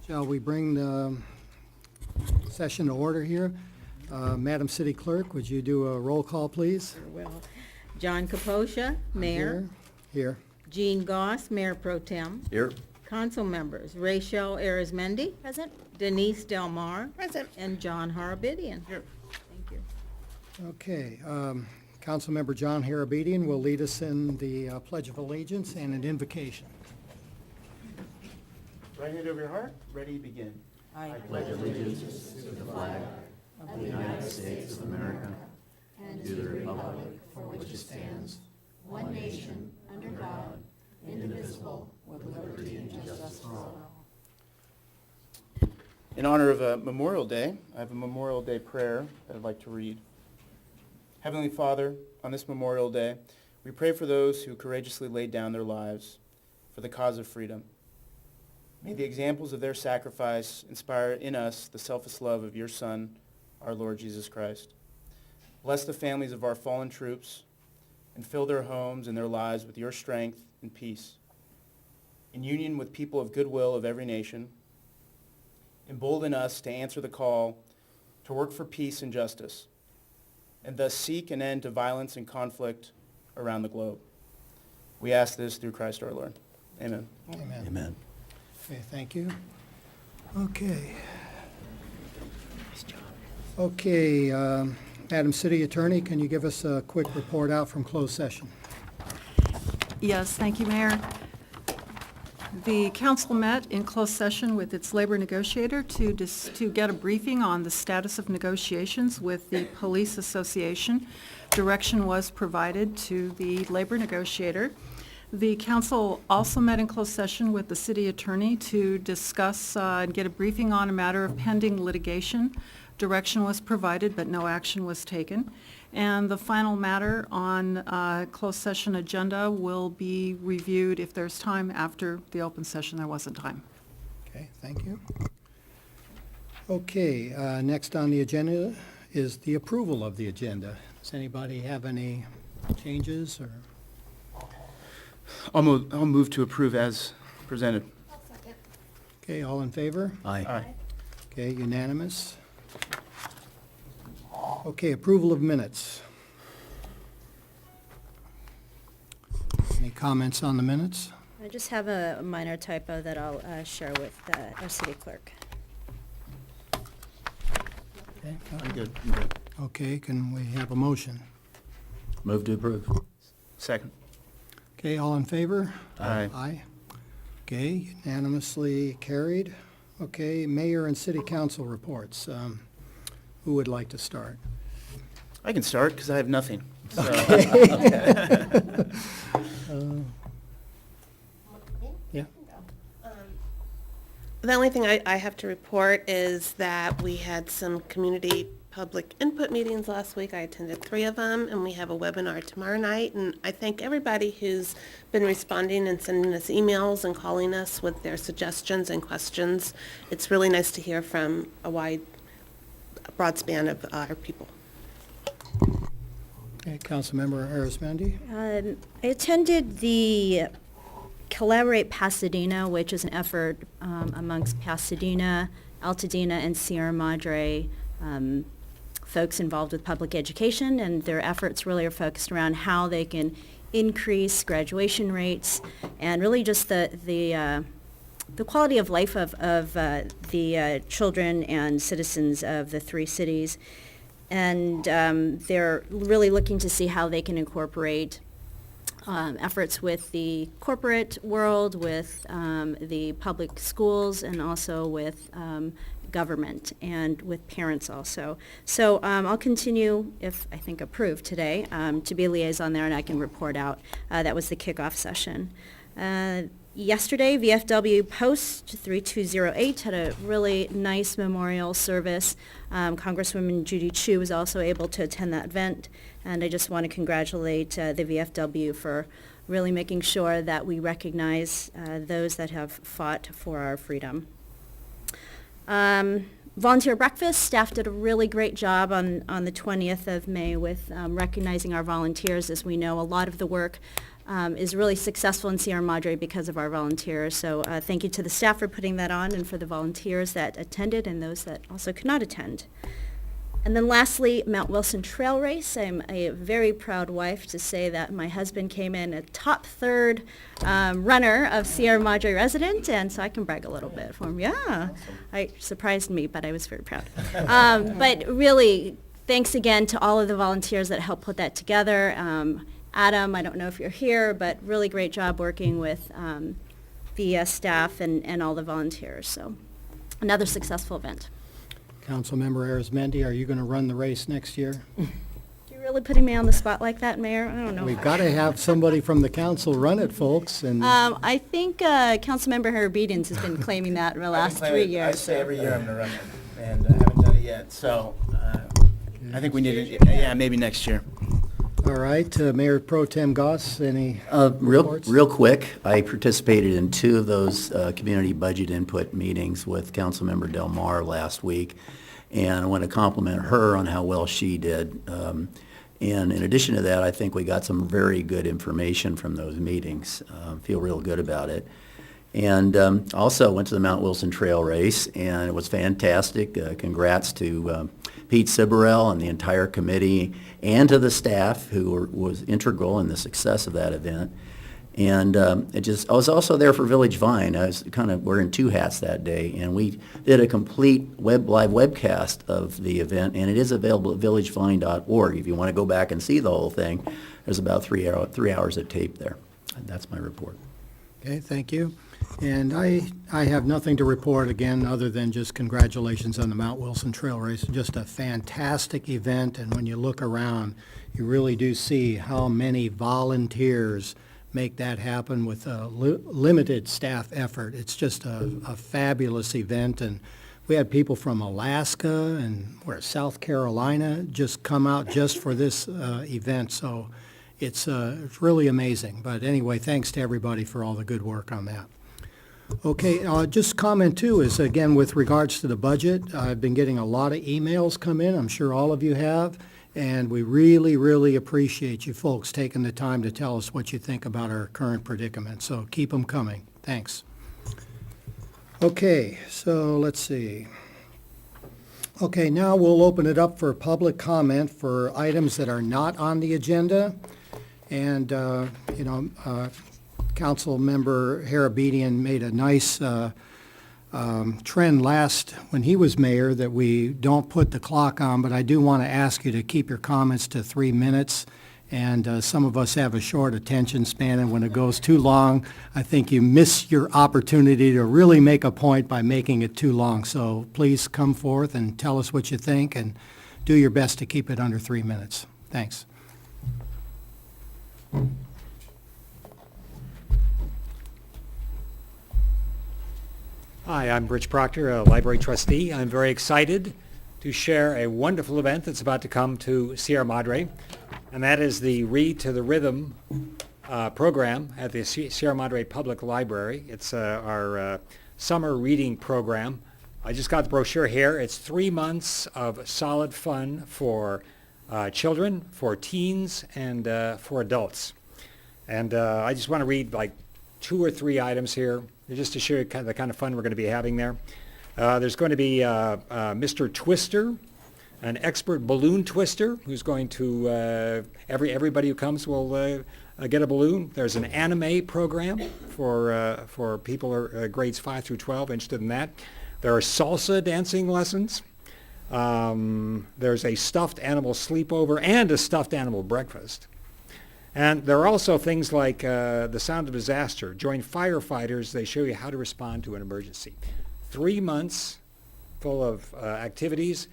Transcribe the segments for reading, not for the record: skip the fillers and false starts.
Shall we bring the session to order here? Madam City Clerk, would you do a roll call, please? Sure will. John Caposcia, Mayor. Here. Jean Goss, Mayor Pro Tem. Here. Council members, Rachel Arizmendi. Present. Denise Delmar. Present. And John Harabedian. Here. Thank you. Okay, Councilmember John Harabedian will lead us in the Pledge of Allegiance and an invocation. Right hand over your heart, ready, begin. I pledge allegiance to the flag of the United States of America and to the republic for which it stands, one nation, under God, indivisible, with liberty and justice for all. In honor of Memorial Day, I have a Memorial Day prayer that I'd like to read. Heavenly Father, on this Memorial Day, we pray for those who courageously laid down their lives for the cause of freedom. May the examples of their sacrifice inspire in us the selfless love of your Son, our Lord Jesus Christ. Bless the families of our fallen troops and fill their homes and their lives with your strength and peace. In union with people of goodwill of every nation, embolden us to answer the call to work for peace and justice, and thus seek an end to violence and conflict around the globe. We ask this through Christ our Lord. Amen. Amen. Amen. Okay, thank you. Okay. Okay, Madam City Attorney, can you give us a quick report out from closed session? Yes, thank you, Mayor. The council met in closed session with its labor negotiator to get a briefing on the status of negotiations with the Police Association. Direction was provided to the labor negotiator. The council also met in closed session with the city attorney to discuss and get a briefing on a matter of pending litigation. Direction was provided, but no action was taken. And the final matter on closed session agenda will be reviewed if there's time after the open session. There wasn't time. Okay, thank you. Okay, next on the agenda is the approval of the agenda. Does anybody have any changes or? I'll move to approve as presented. I'll second. Okay, all in favor? Aye. Okay, unanimous. Okay, approval of minutes. Any comments on the minutes? I just have a minor typo that I'll share with our city clerk. Okay, I'm good. I'm good. okay, can we have a motion? Move to approve. Second. Okay, all in favor? Aye. Aye. Okay, unanimously carried. Okay, mayor and city council reports. Who would like to start? I can start because I have nothing. So. Yeah, The only thing I have to report is that we had some community public input meetings last week. I attended 3 of them, and we have a webinar tomorrow night. And I thank everybody who's been responding and sending us emails and calling us with their suggestions and questions. It's really nice to hear from a broad span of our people. okay, Councilmember Arizmendi. I attended the Collaborate Pasadena, which is an effort amongst Pasadena, Altadena, and Sierra Madre folks involved with public education, and their efforts really are focused around how they can increase graduation rates and really just the quality of life of the children and citizens of the 3 cities. And they're really looking to see how they can incorporate efforts with the corporate world, with the public schools, and also with government and with parents also. So I'll continue, if I think approved today, to be a liaison there, and I can report out. That was the kickoff session. Yesterday, VFW Post 3208 had a really nice memorial service. Congresswoman Judy Chu was also able to attend that event, and I just want to congratulate the VFW for really making sure that we recognize those that have fought for our freedom. Volunteer breakfast, staff did a really great job on the 20th of May with recognizing our volunteers. As we know, a lot of the work is really successful in Sierra Madre because of our volunteers. So thank you to the staff for putting that on and for the volunteers that attended and those that also could not attend. And then lastly, Mount Wilson Trail Race. I'm a very proud wife to say that my husband came in a top third runner of Sierra Madre resident, and so I can brag a little bit for him. Yeah, it surprised me, but I was very proud. But really, thanks again to all of the volunteers that helped put that together. Adam, I don't know if you're here, but really great job working with the staff and all the volunteers. So another successful event. Councilmember Arizmendi, are you going to run the race next year? You're really putting me on the spot like that, Mayor? I don't know. We've got to have somebody from the council run it, folks, and I think Councilmember Harabedians has been claiming that in the last 3 years. I say every year I'm going to run it, and I haven't done it yet. So I think we need it. Yeah, maybe next year. all right, Mayor Pro Tem Goss, any Real reports? quick, I participated in 2 of those community budget input meetings with Councilmember Del Mar last week, and I want to compliment her on how well she did. And in addition to that, I think we got some very good information from those meetings. Feel real good about it. And also went to the Mount Wilson Trail Race, and it was fantastic. Congrats to Pete Cibarel and the entire committee, and to the staff who was integral in the success of that event. And I was also there for Village Vine. I was kind of wearing 2 hats that day, and we did a complete live webcast of the event, and it is available at villagevine.org. If you want to go back and see the whole thing, there's about 3 hours of tape there. And that's my report. Okay, thank you. And I have nothing to report again, other than just congratulations on the Mount Wilson Trail Race. Just a fantastic event, and when you look around, you really do see how many volunteers make that happen with a limited staff effort. It's just a fabulous event, and we had people from Alaska and South Carolina just come out just for this event, so it's really amazing. But anyway, thanks to everybody for all the good work on that. Okay, just comment too is, again, with regards to the budget, I've been getting a lot of emails come in, I'm sure all of you have, and we really, really appreciate you folks taking the time to tell us what you think about our current predicament, so keep them coming. Thanks. Okay, so let's see. Okay, now we'll open it up for public comment for items that are not on the agenda. And, Council Member Harabedian made a nice trend when he was mayor that we don't put the clock on, but I do want to ask you to keep your comments to 3 minutes. And some of us have a short attention span, and when it goes too long, I think you miss your opportunity to really make a point by making it too long. So please come forth and tell us what you think, and do your best to keep it under 3 minutes. Thanks. Hi, I'm Rich Proctor, a library trustee. I'm very excited to share a wonderful event that's about to come to Sierra Madre, and that is the Read to the Rhythm program at the Sierra Madre Public Library. It's our summer reading program. I just got the brochure here. It's 3 months of solid fun for children, for teens, and for adults. And I just want to read like 2 or 3 items here, just to show you the kind of fun we're going to be having there. There's going to be Mr. Twister, an expert balloon twister, who's going to, everybody who comes will get a balloon. There's an anime program for people grades 5 through 12 interested in that. There are salsa dancing lessons. There's a stuffed animal sleepover and a stuffed animal breakfast. And there are also things like the sound of disaster. Join firefighters. They show you how to respond to an emergency. 3 months full of activities.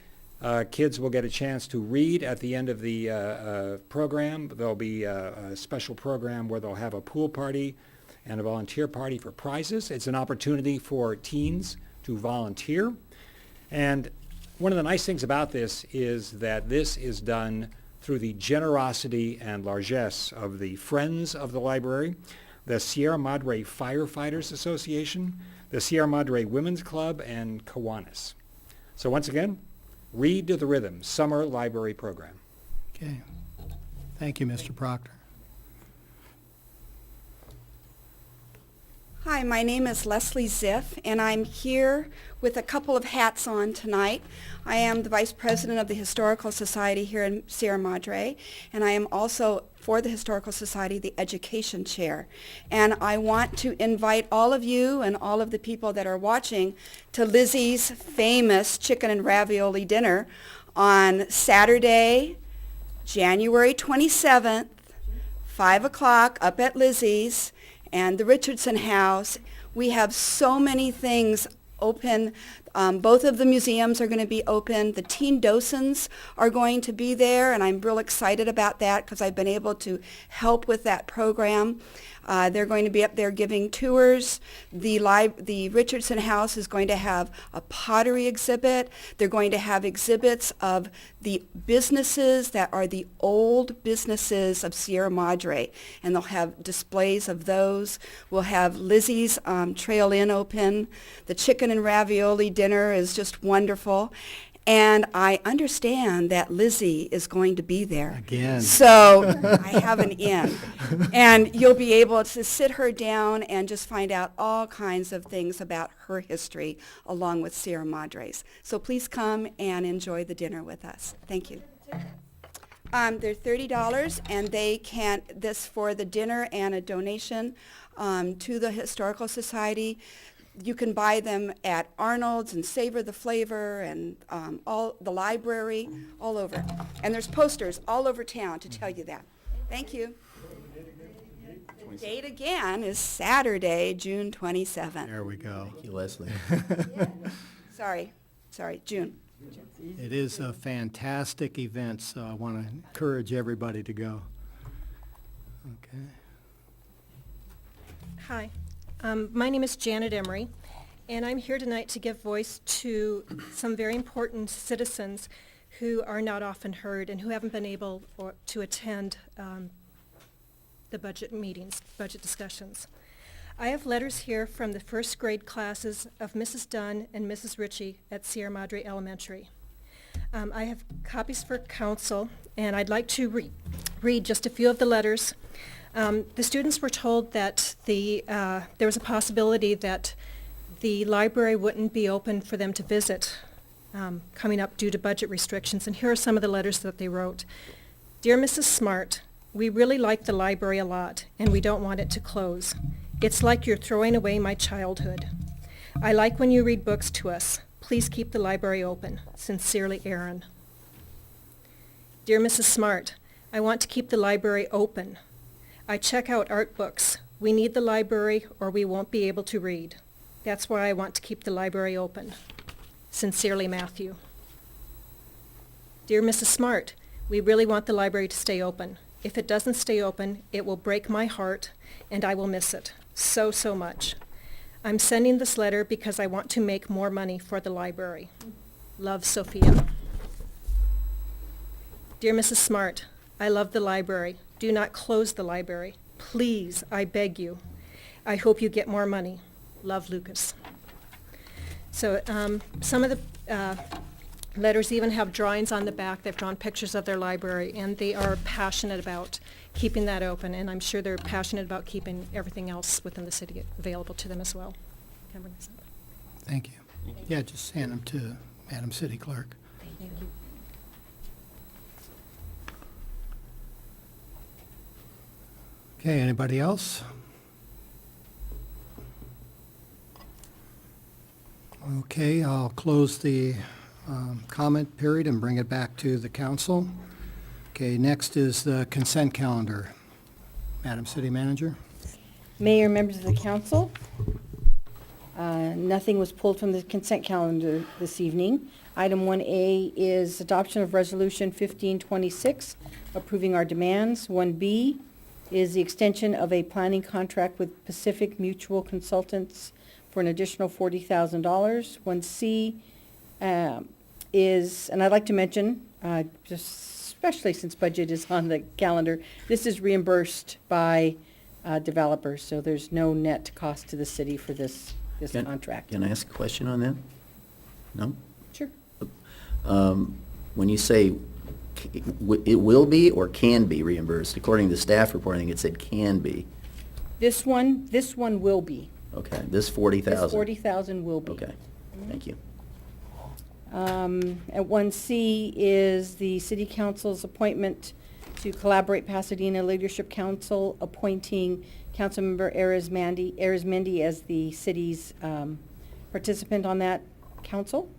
Kids will get a chance to read at the end of the program. There'll be a special program where they'll have a pool party and a volunteer party for prizes. It's an opportunity for teens to volunteer. And one of the nice things about this is that this is done through the generosity and largesse of the Friends of the Library, the Sierra Madre Firefighters Association, the Sierra Madre Women's Club, and Kiwanis. So once again, Read to the Rhythm, Summer Library Program. Okay. Thank you, Mr. Proctor. Hi, my name is Leslie Ziff, and I'm here with a couple of hats on tonight. I am the Vice President of the Historical Society here in Sierra Madre, and I am also, for the Historical Society, the Education Chair. And I want to invite all of you and all of the people that are watching to Lizzie's famous chicken and ravioli dinner on Saturday, January 27th, 5 o'clock up at Lizzie's and the Richardson House. We have so many things open. Both of the museums are going to be open. The teen docents are going to be there, and I'm real excited about that because I've been able to help with that program. They're going to be up there giving tours. The Richardson House is going to have a pottery exhibit. They're going to have exhibits of the businesses that are the old businesses of Sierra Madre, and they'll have displays of those. We'll have Lizzie's Trail Inn open. The chicken and ravioli dinner is just wonderful. And I understand that Lizzie is going to be there. Again. So I have an in. And you'll be able to sit her down and just find out all kinds of things about her history along with Sierra Madre's. So please come and enjoy the dinner with us. Thank you. They're $30, and they can, this for the dinner and a donation to the Historical Society. You can buy them at Arnold's and Savor the Flavor and all the library, all over. And there's posters all over town to tell you that. Thank you. Date again is Saturday, June 27th. There we go. Thank you, Leslie. Sorry, June. It is a fantastic event, so I want to encourage everybody to go. Okay. Hi, my name is Janet Emery, and I'm here tonight to give voice to some very important citizens who are not often heard and who haven't been able to attend the budget meetings, budget discussions. I have letters here from the first grade classes of Mrs. Dunn and Mrs. Ritchie at Sierra Madre Elementary. I have copies for council, and I'd like to read just a few of the letters. The students were told that there was a possibility that the library wouldn't be open for them to visit coming up due to budget restrictions, and here are some of the letters that they wrote. Dear Mrs. Smart, we really like the library a lot, and we don't want it to close. It's like you're throwing away my childhood. I like when you read books to us. Please keep the library open. Sincerely, Aaron. Dear Mrs. Smart, I want to keep the library open. I check out art books. We need the library or we won't be able to read. That's why I want to keep the library open. Sincerely, Matthew. Dear Mrs. Smart, we really want the library to stay open. If it doesn't stay open, it will break my heart and I will miss it so, so much. I'm sending this letter because I want to make more money for the library. Love, Sophia. Dear Mrs. Smart, I love the library. Do not close the library. Please, I beg you. I hope you get more money. Love, Lucas. So some of the letters even have drawings on the back. They've drawn pictures of their library, and they are passionate about keeping that open, and I'm sure they're passionate about keeping everything else within the city available to them as well. Can I bring this up? Thank you. Yeah, just hand them to Madam City Clerk. Thank you. Okay, anybody else? Okay, I'll close the comment period and bring it back to the council. Okay, next is the consent calendar. Madam City Manager? Mayor, members of the council, nothing was pulled from the consent calendar this evening. Item 1A is adoption of Resolution 1526, approving our demands. 1B is the extension of a planning contract with Pacific Mutual Consultants for an additional $40,000. 1C is, and I'd like to mention, just especially since budget is on the calendar, this is reimbursed by developers, so there's no net cost to the city for this contract. Can I ask a question on that? No? Sure. When you say it will be or can be reimbursed, according to the staff report, I think it said can be. This one will be. Okay, this 40,000? This 40,000 will be. Okay, thank you. At 1C is the City Council's appointment to Collaborate Pasadena Leadership Council, appointing Councilmember Arizmendi as the city's participant on that council.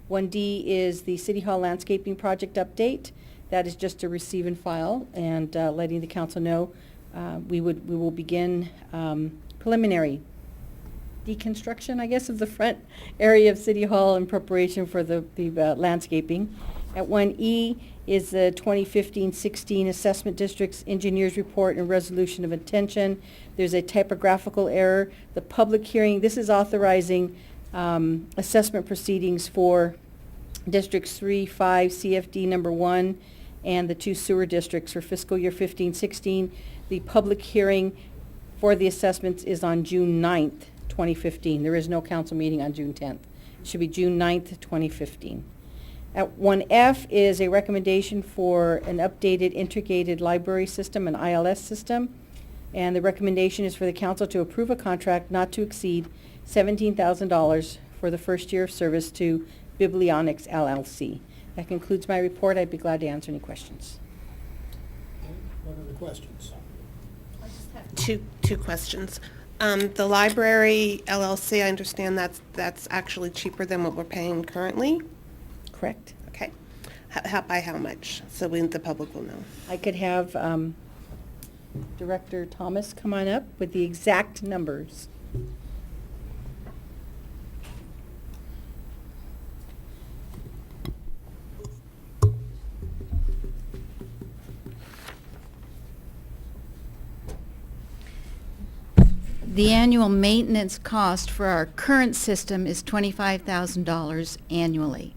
1D is the City Hall landscaping project update. That is just to receive and file, and letting the council know we will begin preliminary deconstruction, I guess, of the front area of City Hall in preparation for the landscaping. At 1E is the 2015-16 Assessment District's Engineers Report and Resolution of Intention. There's a typographical error. The public hearing, this is authorizing assessment proceedings for Districts 3, 5, CFD number 1, and the 2 sewer districts for fiscal year 15-16. The public hearing for the assessments is on June 9th, 2015. There is no council meeting on June 10th. It should be June 9th, 2015. At 1F is a recommendation for an updated integrated library system, an ILS system. And the recommendation is for the council to approve a contract not to exceed $17,000 for the first year of service to Biblionics LLC. That concludes my report. I'd be glad to answer any questions. What are the questions? Two questions. The library LLC, I understand that's actually cheaper than what we're paying currently? Correct. Okay. By how much? So the public will know. I could have Director Thomas come on up with the exact numbers. The annual maintenance cost for our current system is $25,000 annually.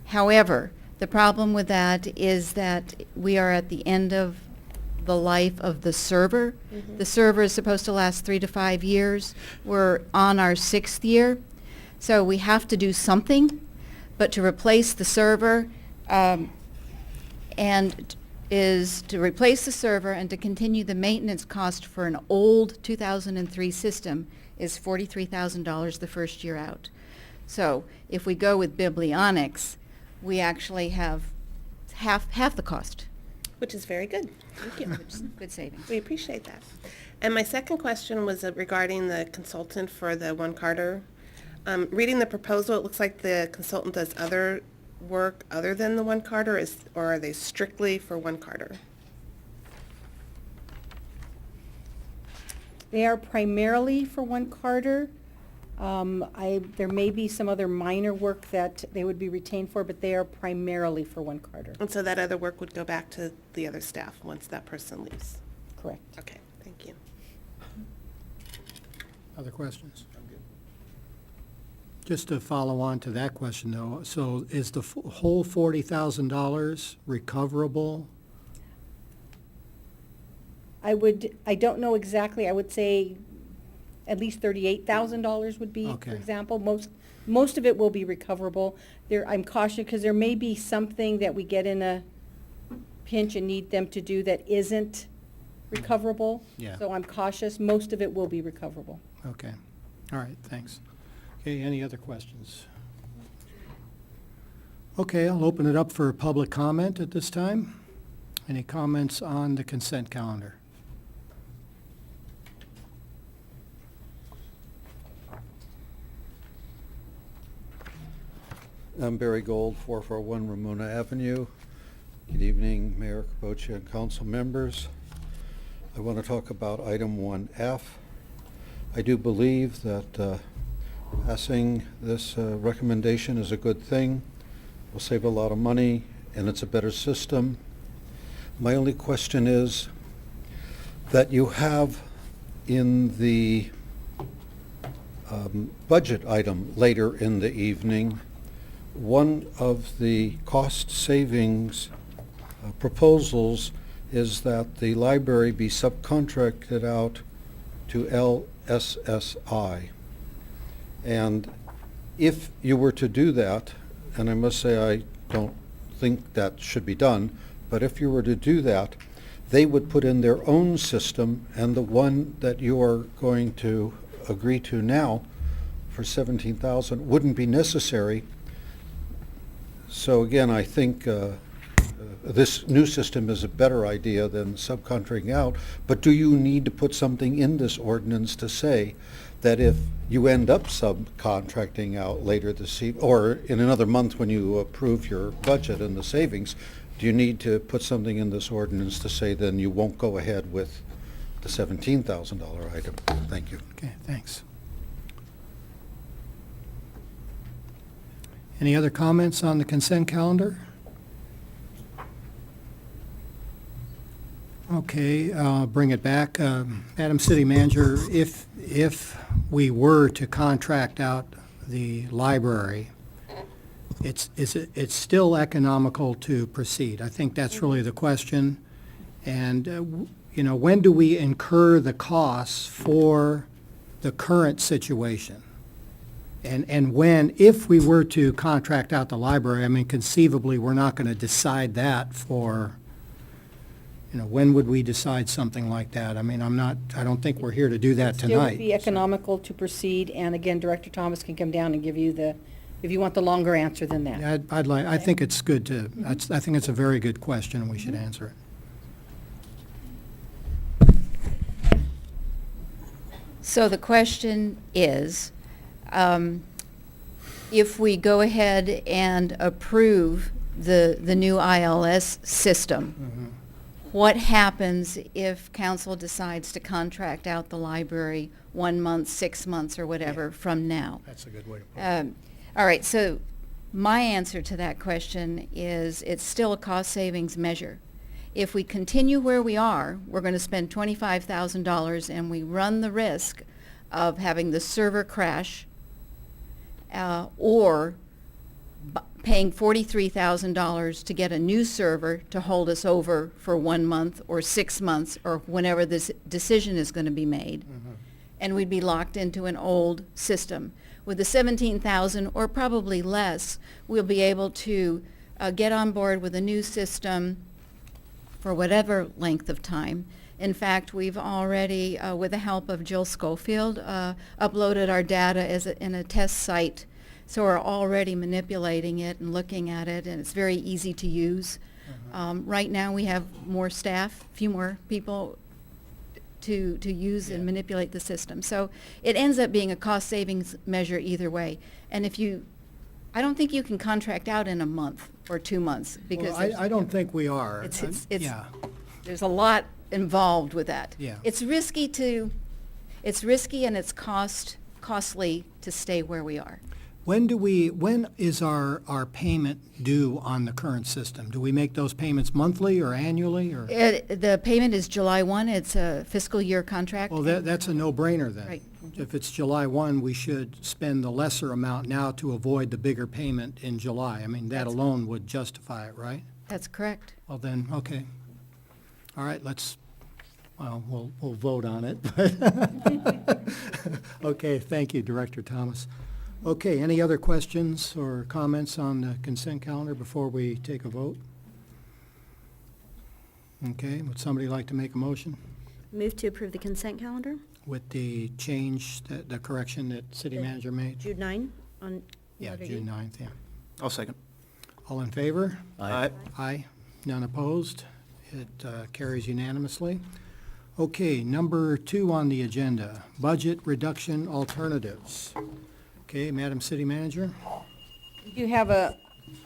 However, the problem with that is that we are at the end of the life of the server. The server is supposed to last 3 to 5 years. We're on our 6th year, so we have to do something. But to replace the server is to replace the server and to continue the maintenance cost for an old 2003 system is $43,000 the first year out. So if we go with Biblionics, we actually have half the cost. Which is very good. Thank you. Which is good savings. We appreciate that. And my second question was regarding the consultant for the One Carter. Reading the proposal, it looks like the consultant does other work other than the One Carter, or are they strictly for One Carter? They are primarily for One Carter. There may be some other minor work that they would be retained for, but they are primarily for One Carter. And so that other work would go back to the other staff once that person leaves? Correct. Okay, thank you. Other questions? Just to follow on to that question, though, so is the whole $40,000 recoverable? I don't know exactly. I would say at least $38,000 would be, for Okay. example. Most of it will be recoverable. I'm cautious because there may be something that we get in a pinch and need them to do that isn't recoverable. Yeah. So I'm cautious. Most of it will be recoverable. Okay. All right, thanks. Okay, any other questions? Okay, I'll open it up for public comment at this time. Any comments on the consent calendar? I'm Barry Gold, 441 Ramona Avenue. Good evening, Mayor Capocia and council members. I want to talk about item 1F. I do believe that passing this recommendation is a good thing. We'll save a lot of money, and it's a better system. My only question is that you have in the budget item later in the evening, one of the cost savings proposals is that the library be subcontracted out to LSSI. And if you were to do that, and I must say I don't think that should be done, but if you were to do that, they would put in their own system, and the one that you are going to agree to now for 17,000 wouldn't be necessary. So again, I think this new system is a better idea than subcontracting out, but do you need to put something in this ordinance to say that if you end up subcontracting out later this evening, or in another month when you approve your budget and the savings, do you need to put something in this ordinance to say then you won't go ahead with the $17,000 item? Thank you. Okay, thanks. Any other comments on the consent calendar? Okay, bring it back. Madam City Manager, if we were to contract out the library, it's still economical to proceed? I think that's really the question. And, when do we incur the costs for the current situation? And when, if we were to contract out the library, I mean, conceivably, we're not going to decide that for, when would we decide something like that? I mean, I don't think we're here to do that Still would tonight. be economical to proceed, and again, Director Thomas can come down and give you if you want the longer answer than that. Yeah, I think it's good to, I think it's a very good question, and we should answer it. So the question is, if we go ahead and approve the new ILS system, what happens if council decides to contract out the library 1 month, 6 months, or whatever from now? That's a good way to put it. All right, so my answer to that question is it's still a cost savings measure. If we continue where we are, we're going to spend $25,000 and we run the risk of having the server crash or paying $43,000 to get a new server to hold us over for 1 month or 6 months or whenever this decision is going to be made. And we'd be locked into an old system. With the 17,000 or probably less, we'll be able to get on board with a new system for whatever length of time. In fact, we've already, with the help of Jill Schofield, uploaded our data in a test site. So we're already manipulating it and looking at it, and it's very easy to use. Right now, we have more staff, a few more people to use and manipulate the system. So it ends up being a cost savings measure either way. And I don't think you can contract out in a month or 2 months because Well, I don't think we are. it's there's a lot involved with that. Yeah. It's risky and it's costly to stay where we are. When is our payment due on the current system? Do we make those payments monthly or annually, or? The payment is July 1. It's a fiscal year contract. Well, that's a no-brainer then. Right. If it's July 1, we should spend the lesser amount now to avoid the bigger payment in July. I mean, that alone would justify it, right? That's correct. Well, then, okay. All right, we'll vote on it. Okay, thank you, Director Thomas. Okay, any other questions or comments on the consent calendar before we take a vote? Okay, would somebody like to make a motion Move to approve the consent calendar, with the change, the correction that city manager made? June 9 on. Yeah, letter June D. 9th, yeah. I'll second. All in favor? Aye. Aye. None opposed? It carries unanimously. Okay, number 2 on the agenda, budget reduction alternatives. Okay, Madam City Manager? You have a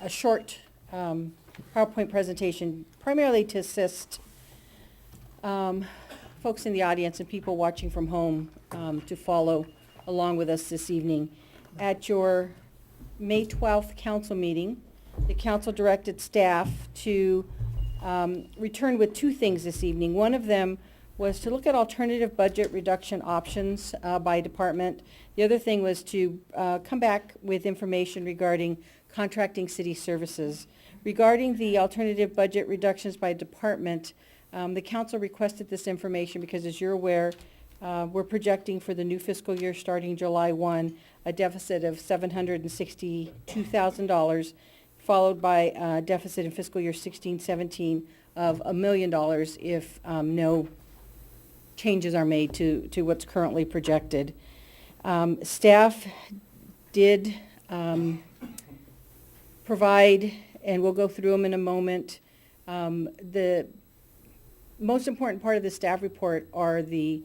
short PowerPoint presentation primarily to assist folks in the audience and people watching from home to follow along with us this evening. At your May 12th council meeting, the council directed staff to return with 2 things this evening. One of them was to look at alternative budget reduction options by department. The other thing was to come back with information regarding contracting city services. Regarding the alternative budget reductions by department, the council requested this information because, as you're aware, we're projecting for the new fiscal year starting July 1 a deficit of $762,000 followed by a deficit in fiscal year 16-17 of $1 million if no changes are made to what's currently projected. Staff did provide, and we'll go through them in a moment, the most important part of the staff report are the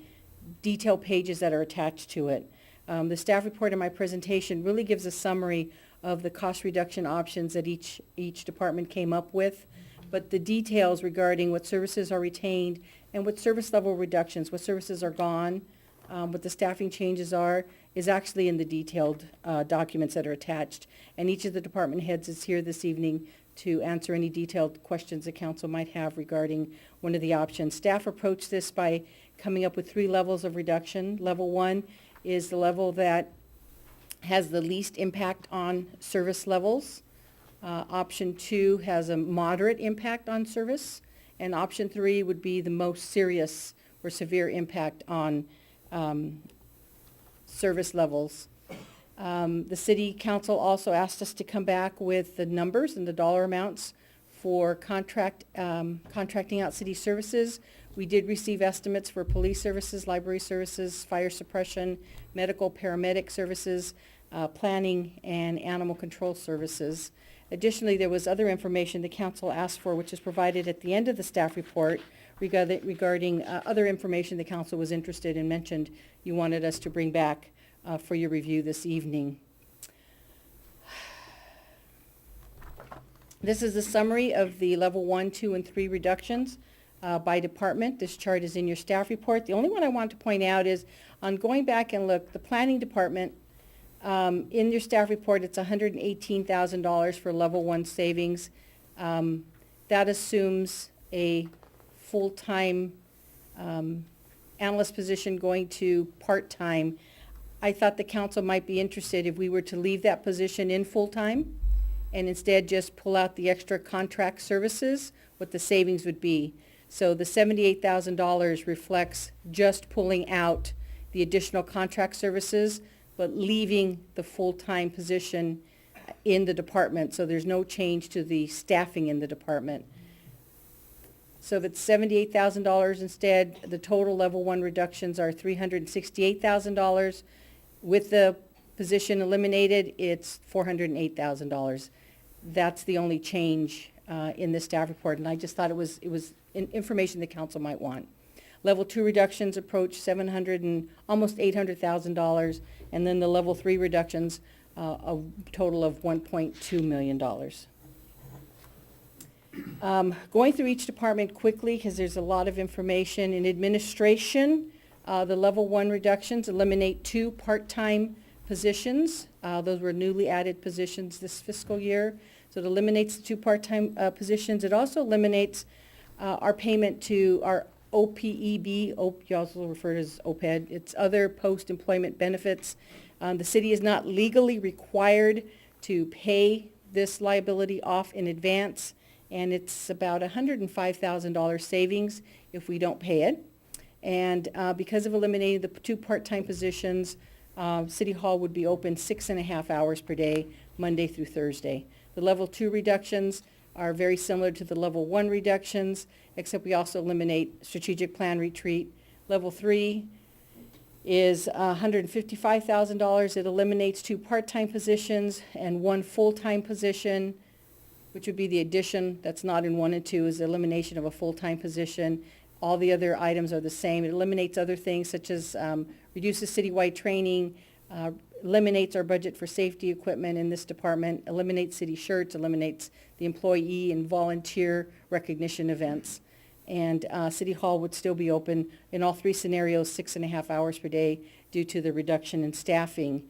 detailed pages that are attached to it. The staff report in my presentation really gives a summary of the cost reduction options that each department came up with, but the details regarding what services are retained and what service level reductions, what services are gone, what the staffing changes are, is actually in the detailed documents that are attached. And each of the department heads is here this evening to answer any detailed questions the council might have regarding one of the options. Staff approached this by coming up with 3 levels of reduction. Level 1 is the level that has the least impact on service levels. Option 2 has a moderate impact on service, and option 3 would be the most serious or severe impact on service levels. The city council also asked us to come back with the numbers and the dollar amounts for contracting out city services. We did receive estimates for police services, library services, fire suppression, medical paramedic services, planning, and animal control services. Additionally, there was other information the council asked for, which is provided at the end of the staff report regarding other information the council was interested in, mentioned you wanted us to bring back for your review this evening. This is a summary of the level 1, 2, and 3 reductions by department. This chart is in your staff report. The only one I want to point out is on going back and look, the planning department, in your staff report, it's $118,000 for level 1 savings. That assumes a full-time analyst position going to part-time. I thought the council might be interested if we were to leave that position in full-time and instead just pull out the extra contract services, what the savings would be. So the $78,000 reflects just pulling out the additional contract services, but leaving the full-time position in the department, so there's no change to the staffing in the department. So if it's $78,000 instead, the total level 1 reductions are $368,000. With the position eliminated, it's $408,000. That's the only change in the staff report, and I just thought it was information the council might want. Level 2 reductions approach $700,000 and almost $800,000, and then the level 3 reductions a total of $1.2 million. Going through each department quickly because there's a lot of information. In administration, the level 1 reductions eliminate 2 part-time positions. Those were newly added positions this fiscal year. So it eliminates the 2 part-time positions. It also eliminates our payment to our OPEB, you also refer to as OPED. It's other post-employment benefits. The city is not legally required to pay this liability off in advance, and it's about $105,000 savings if we don't pay it. And because of eliminating the 2 part-time positions, City Hall would be open 6.5 hours per day, Monday through Thursday. The level 2 reductions are very similar to the level 1 reductions, except we also eliminate strategic plan retreat. Level 3 is $155,000. It eliminates 2 part-time positions and 1 full-time position, which would be the addition that's not in 1 and 2 is the elimination of a full-time position. All the other items are the same. It eliminates other things such as reduces citywide training, eliminates our budget for safety equipment in this department, eliminates city shirts, eliminates the employee and volunteer recognition events. And City Hall would still be open in all 3 scenarios 6.5 hours per day due to the reduction in staffing.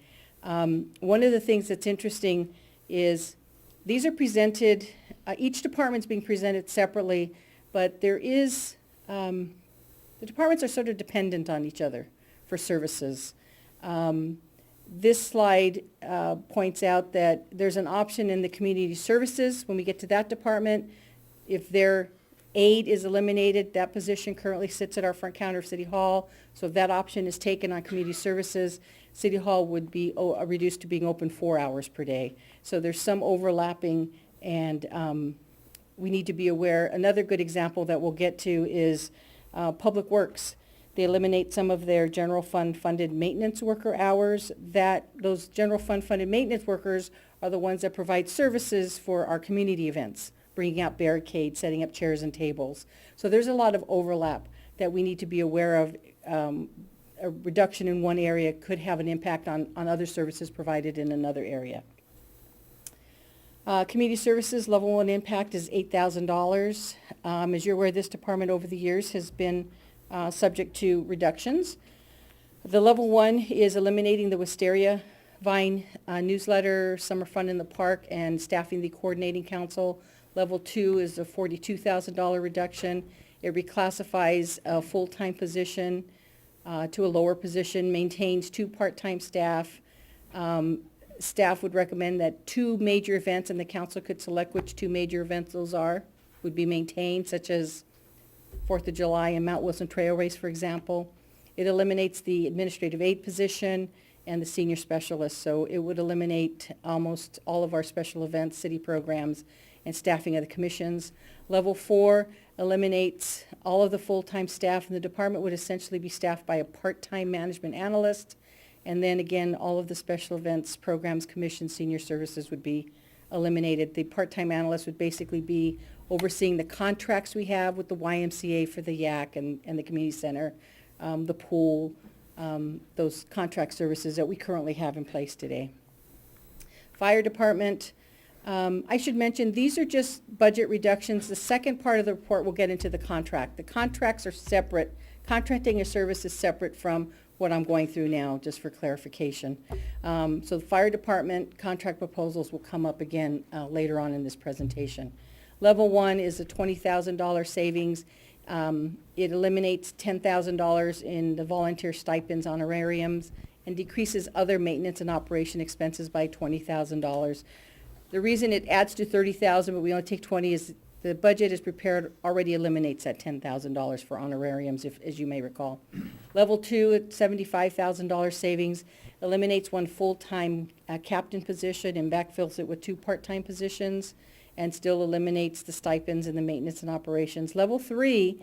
One of the things that's interesting is these are presented, each department's being presented separately, but there is, the departments are sort of dependent on each other for services. This slide points out that there's an option in the community services when we get to that department. If their aid is eliminated, that position currently sits at our front counter of City Hall. So if that option is taken on community services, City Hall would be reduced to being open 4 hours per day. So there's some overlapping And we need to be aware, another good example that we'll get to is Public Works. They eliminate some of their general fund funded maintenance worker hours. Those general fund funded maintenance workers are the ones that provide services for our community events, bringing out barricades, setting up chairs and tables. So there's a lot of overlap that we need to be aware of. A reduction in one area could have an impact on other services provided in another area. Community services, level 1 impact is $8,000. As you're aware, this department over the years has been subject to reductions. The level 1 is eliminating the Wisteria Vine newsletter, Summer Fun in the Park, and staffing the coordinating council. Level 2 is a $42,000 reduction. It reclassifies a full-time position to a lower position, maintains 2 part-time staff. Staff would recommend that 2 major events, and the council could select which 2 major events those are, would be maintained, such as 4th of July and Mount Wilson Trail Race, for example. It eliminates the administrative aid position and the senior specialist, so it would eliminate almost all of our special events, city programs, and staffing of the commissions. Level 4 eliminates all of the full-time staff, and the department would essentially be staffed by a part-time management analyst. And then again, all of the special events, programs, commissions, senior services would be eliminated. The part-time analyst would basically be overseeing the contracts we have with the YMCA for the YAC and the community center, the pool, those contract services that we currently have in place today. Fire department, I should mention, these are just budget reductions. The second part of the report will get into the contract. The contracts are separate. Contracting a service is separate from what I'm going through now, just for clarification. So the fire department contract proposals will come up again later on in this presentation. Level 1 is a $20,000 savings. It eliminates $10,000 in the volunteer stipends, honorariums, and decreases other maintenance and operation expenses by $20,000. The reason it adds to $30,000, but we only take 20, is the budget is prepared, already eliminates that $10,000 for honorariums, as you may recall. Level 2 at $75,000 savings, eliminates 1 full-time captain position and backfills it with 2 part-time positions, and still eliminates the stipends and the maintenance and operations. Level 3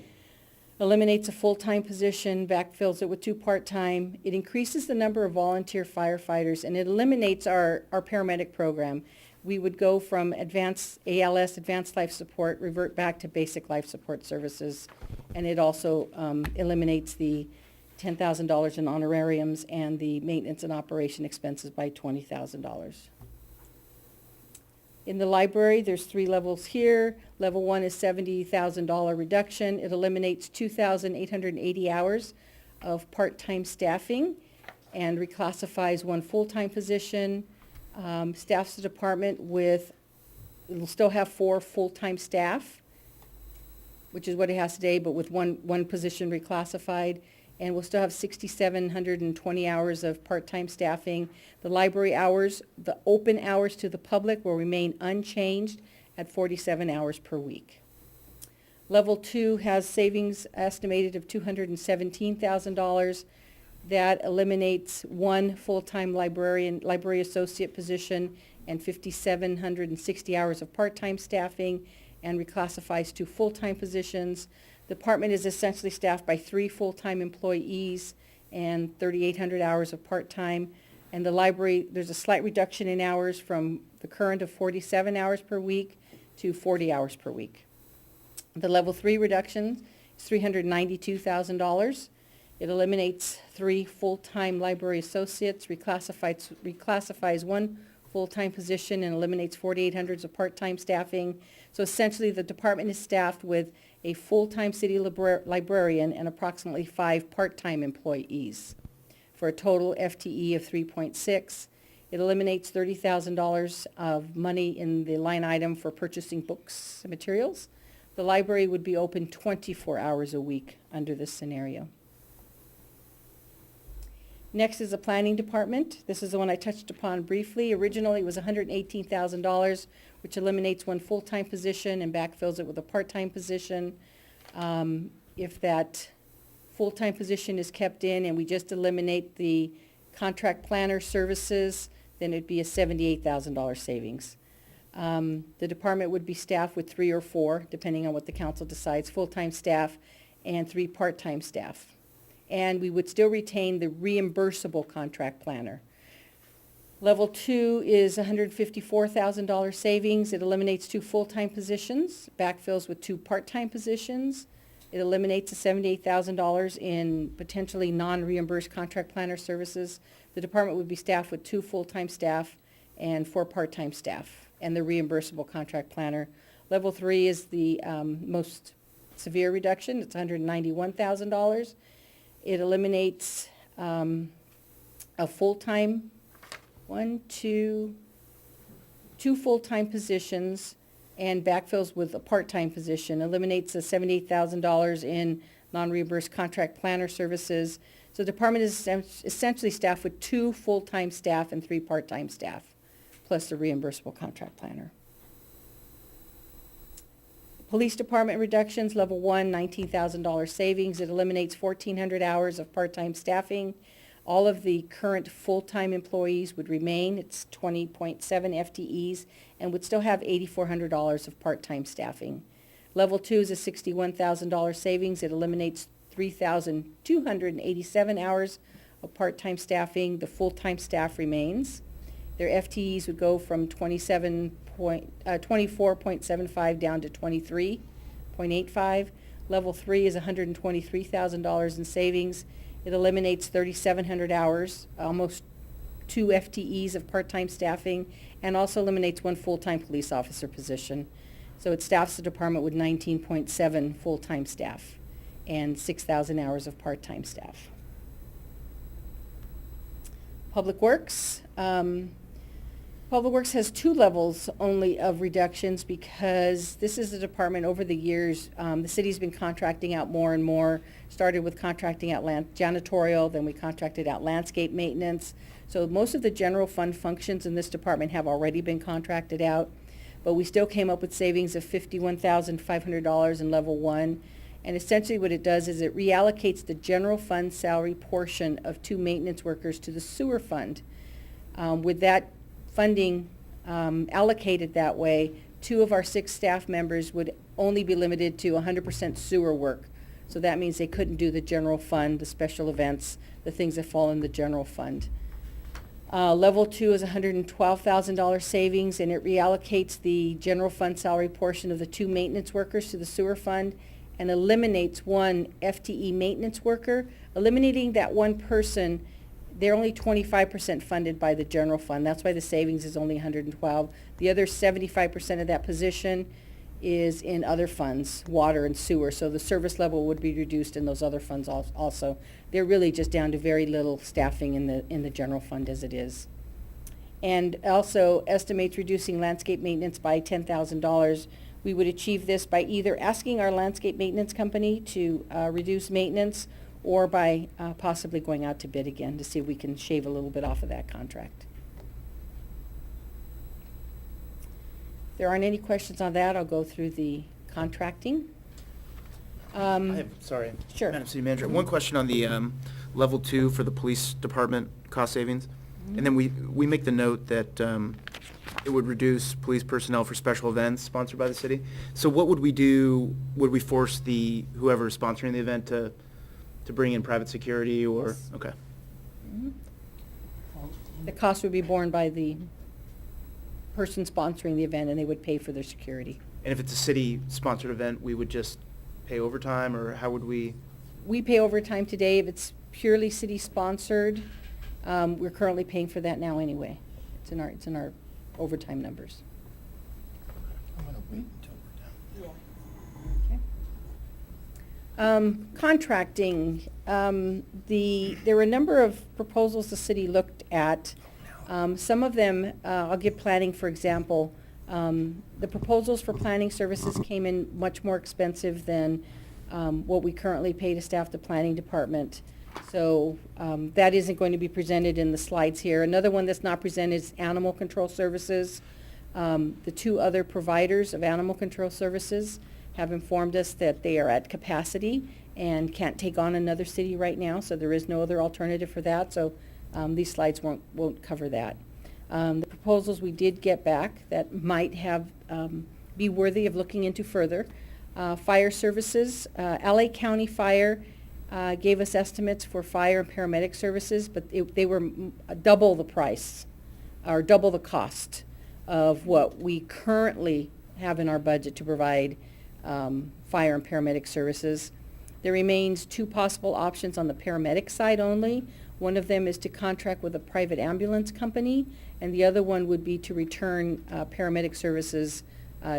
eliminates a full-time position, backfills it with 2 part-time. It increases the number of volunteer firefighters, and it eliminates our paramedic program. We would go from advanced ALS, advanced life support, revert back to basic life support services. And it also eliminates the $10,000 in honorariums and the maintenance and operation expenses by $20,000. In the library, there's 3 levels here. Level 1 is $70,000 reduction. It eliminates 2,880 hours of part-time staffing and reclassifies 1 full-time position. Staffs the department with, it'll still have 4 full-time staff, which is what it has today, but with one position reclassified. And we'll still have 6,720 hours of part-time staffing. The library hours, the open hours to the public will remain unchanged at 47 hours per week. Level 2 has savings estimated of $217,000. That eliminates 1 full-time library associate position and 5,760 hours of part-time staffing, and reclassifies 2 full-time positions. The department is essentially staffed by 3 full-time employees and 3,800 hours of part-time. And the library, there's a slight reduction in hours from the current of 47 hours per week to 40 hours per week. The level 3 reduction is $392,000. It eliminates 3 full-time library associates, reclassifies 1 full-time position, and eliminates 4,800 of part-time staffing. So essentially, the department is staffed with a full-time city librarian and approximately 5 part-time employees for a total FTE of 3.6. It eliminates $30,000 of money in the line item for purchasing books and materials. The library would be open 24 hours a week under this scenario. Next is the planning department. This is the one I touched upon briefly. Originally, it was $118,000, which eliminates 1 full-time position and backfills it with a part-time position. If that full-time position is kept in and we just eliminate the contract planner services, then it'd be a $78,000 savings. The department would be staffed with 3 or 4, depending on what the council decides, full-time staff and 3 part-time staff. And we would still retain the reimbursable contract planner. Level 2 is $154,000 savings. It eliminates 2 full-time positions, backfills with 2 part-time positions. It eliminates the $78,000 in potentially non-reimbursed contract planner services. The department would be staffed with 2 full-time staff and 4 part-time staff, and the reimbursable contract planner. Level 3 is the most severe reduction. It's $191,000. It eliminates a full-time, 2 full-time positions and backfills with a part-time position, eliminates the $78,000 in non-reimbursed contract planner services. So the department is essentially staffed with 2 full-time staff and 3 part-time staff, plus the reimbursable contract planner. Police department reductions, level 1, $19,000 savings. It eliminates 1,400 hours of part-time staffing. All of the current full-time employees would remain. It's 20.7 FTEs and would still have $8,400 of part-time staffing. Level 2 is a $61,000 savings. It eliminates 3,287 hours of part-time staffing. The full-time staff remains. Their FTEs would go from 24.75 down to 23.85. Level 3 is $123,000 in savings. It eliminates 3,700 hours, almost 2 FTEs of part-time staffing, and also eliminates 1 full-time police officer position. So it staffs the department with 19.7 full-time staff and 6,000 hours of part-time staff. Public Works. Public Works has 2 levels only of reductions because this is a department over the years, the city's been contracting out more and more. Started with contracting out janitorial, then we contracted out landscape maintenance. So most of the general fund functions in this department have already been contracted out, but we still came up with savings of $51,500 in level 1. And essentially what it does is it reallocates the general fund salary portion of 2 maintenance workers to the sewer fund. With that funding allocated that way, 2 of our 6 staff members would only be limited to 100% sewer work. So that means they couldn't do the general fund, the special events, the things that fall in the general fund. Level 2 is $112,000 savings, and it reallocates the general fund salary portion of the 2 maintenance workers to the sewer fund and eliminates 1 FTE maintenance worker. Eliminating that 1 person, they're only 25% funded by the general fund. That's why the savings is only $112. The other 75% of that position is in other funds, water and sewer. So the service level would be reduced in those other funds also. They're really just down to very little staffing in the general fund as it is. And also estimates reducing landscape maintenance by $10,000. We would achieve this by either asking our landscape maintenance company to reduce maintenance or by possibly going out to bid again to see if we can shave a little bit off of that contract. If there aren't any questions on that, I'll go through the contracting. Sorry. Sure. Madam City Manager, one question on the level 2 for the police department cost savings. And then we make the note that it would reduce police personnel for special events sponsored by the city. So what would we do? Would we force whoever is sponsoring the event to bring in private security or? Yes. Okay. Mhm. The cost would be borne by the person sponsoring the event, and they would pay for their security. And if it's a city-sponsored event, we would just pay overtime, or how would we? We pay overtime today. If it's purely city-sponsored, we're currently paying for that now anyway. It's in our overtime numbers. I'm going to wait until we're done. Contracting, there were a number of proposals the city looked at. Some of them, I'll give planning for example. The proposals for planning services came in much more expensive than what we currently pay to staff the planning department. So that isn't going to be presented in the slides here. Another one that's not presented is animal control services. The 2 other providers of animal control services have informed us that they are at capacity and can't take on another city right now, so there is no other alternative for that. So these slides won't cover that. The proposals we did get back that might have, be worthy of looking into further. Fire services, LA County Fire gave us estimates for fire and paramedic services, but they were double the price, or double the cost of what we currently have in our budget to provide fire and paramedic services. There remains two possible options on the paramedic side only. One of them is to contract with a private ambulance company, and the other one would be to return paramedic services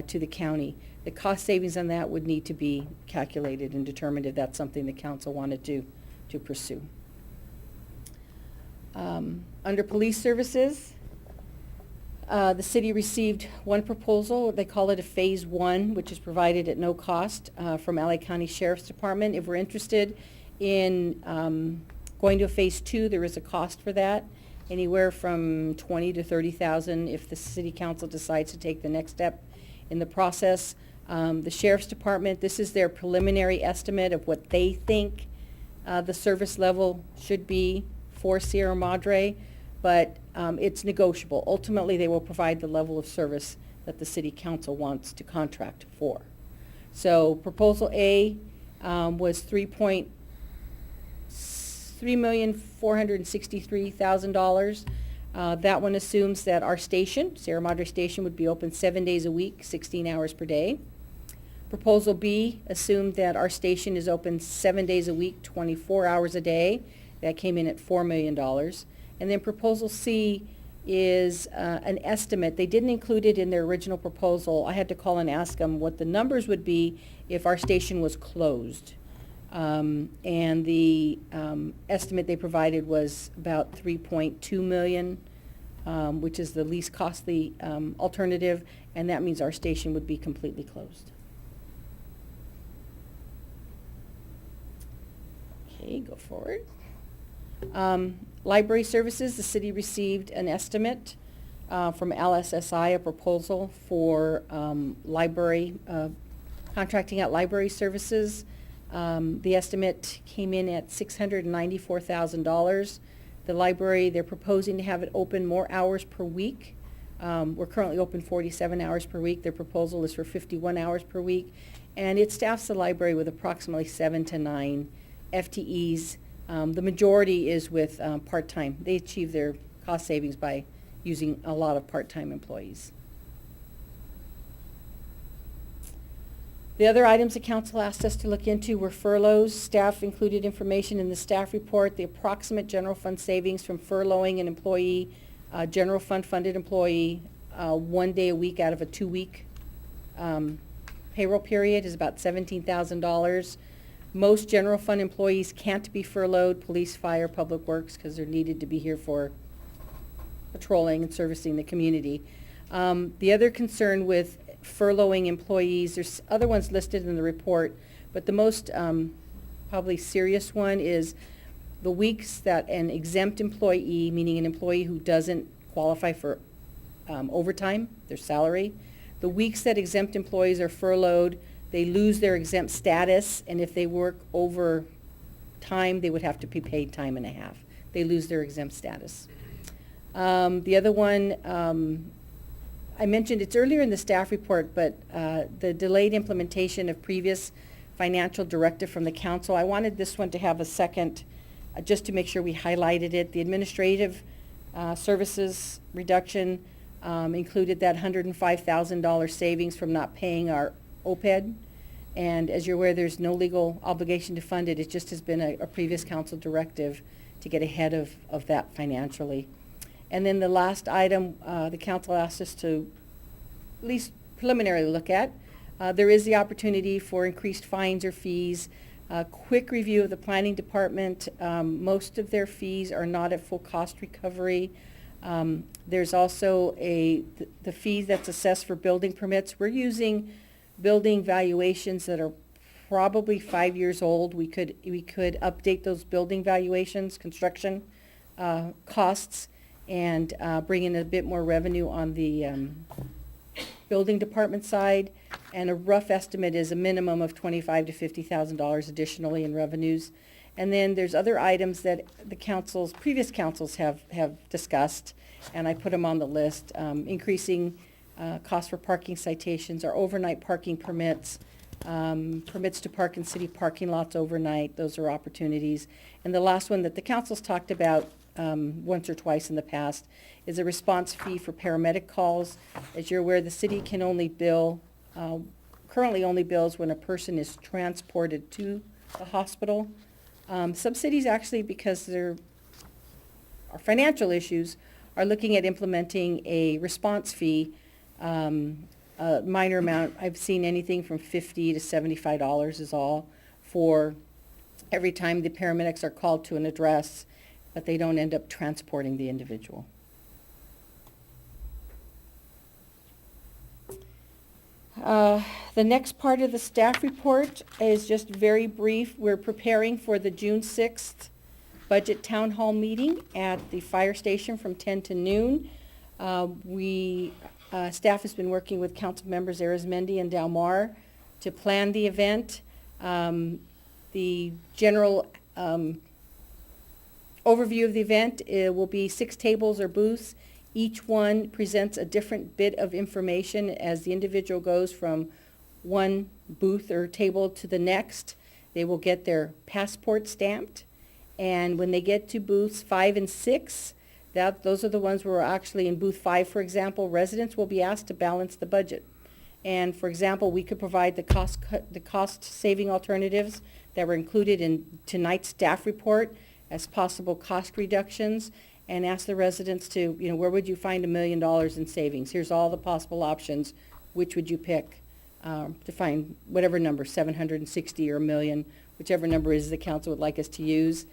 to the county. The cost savings on that would need to be calculated and determined if that's something the council wanted to pursue. Under police services, the city received one proposal. They call it a Phase 1, which is provided at no cost from LA County Sheriff's Department. If we're interested in going to a Phase 2, there is a cost for that, anywhere from $20,000 to $30,000 if the city council decides to take the next step in the process. The Sheriff's Department, this is their preliminary estimate of what they think the service level should be for Sierra Madre, but it's negotiable. Ultimately, they will provide the level of service that the city council wants to contract for. So proposal A was $3,463,000. That one assumes that our station, Sierra Madre Station, would be open 7 days a week, 16 hours per day. Proposal B assumed that our station is open 7 days a week, 24 hours a day. That came in at $4 million. And then proposal C is an estimate. They didn't include it in their original proposal. I had to call and ask them what the numbers would be if our station was closed. And the estimate they provided was about $3.2 million, which is the least costly alternative, and that means our station would be completely closed. Okay, go forward. Library services, the city received an estimate from LSSI, a proposal for library, contracting out library services. The estimate came in at $694,000. The library, they're proposing to have it open more hours per week. We're currently open 47 hours per week. Their proposal is for 51 hours per week. And it staffs the library with approximately 7 to 9 FTEs. The majority is with part-time. They achieve their cost savings by using a lot of part-time employees. The other items the council asked us to look into were furloughs. Staff included information in the staff report, the approximate general fund savings from furloughing an employee, general fund funded employee, 1 day a week out of a 2-week payroll period is about $17,000. Most general fund employees can't be furloughed, police, fire, public works, because they're needed to be here for patrolling and servicing the community. The other concern with furloughing employees, there's other ones listed in the report, but the most probably serious one is the weeks that an exempt employee, meaning an employee who doesn't qualify for overtime, their salary, the weeks that exempt employees are furloughed, they lose their exempt status, and if they work over time, they would have to be paid time and a half. They lose their exempt status. The other one, I mentioned it's earlier in the staff report, but the delayed implementation of previous financial directive from the council. I wanted this one to have a second, just to make sure we highlighted it. The administrative services reduction included that $105,000 savings from not paying our OPED. And as you're aware, there's no legal obligation to fund it. It just has been a previous council directive to get ahead of that financially. And then the last item the council asked us to at least preliminarily look at, there is the opportunity for increased fines or fees. Quick review of the planning department. Most of their fees are not at full cost recovery. There's also the fee that's assessed for building permits. We're using building valuations that are probably 5 years old. We could update those building valuations, construction costs, and bring in a bit more revenue on the building department side, and a rough estimate is a minimum of $25,000 to $50,000 additionally in revenues. And then there's other items that the previous councils have discussed, and I put them on the list. Increasing cost for parking citations, or overnight parking permits, permits to park in city parking lots overnight, those are opportunities. And the last one that the council's talked about once or twice in the past is a response fee for paramedic calls. As you're aware, the city can only bill, currently only bills when a person is transported to the hospital. Some cities actually, because there are financial issues, are looking at implementing a response fee, a minor amount. I've seen anything from $50 to $75 is all for every time the paramedics are called to an address, but they don't end up transporting the individual. The next part of the staff report is just very brief. We're preparing for the June 6th budget town hall meeting at the fire station from 10 to noon. Staff has been working with council members Arizmendi and Delmar to plan the event. The general overview of the event will be 6 tables or booths. Each one presents a different bit of information as the individual goes from one booth or table to the next. They will get their passport stamped, and when they get to booths 5 and 6, those are the ones where we're actually in booth 5, for example, residents will be asked to balance the budget. And for example, we could provide the cost-saving alternatives that were included in tonight's staff report as possible cost reductions, and ask the residents to, where would you find $1 million in savings? Here's all the possible options. Which would you pick to find whatever number, 760 or $1 million, whichever number is the council would like us to use.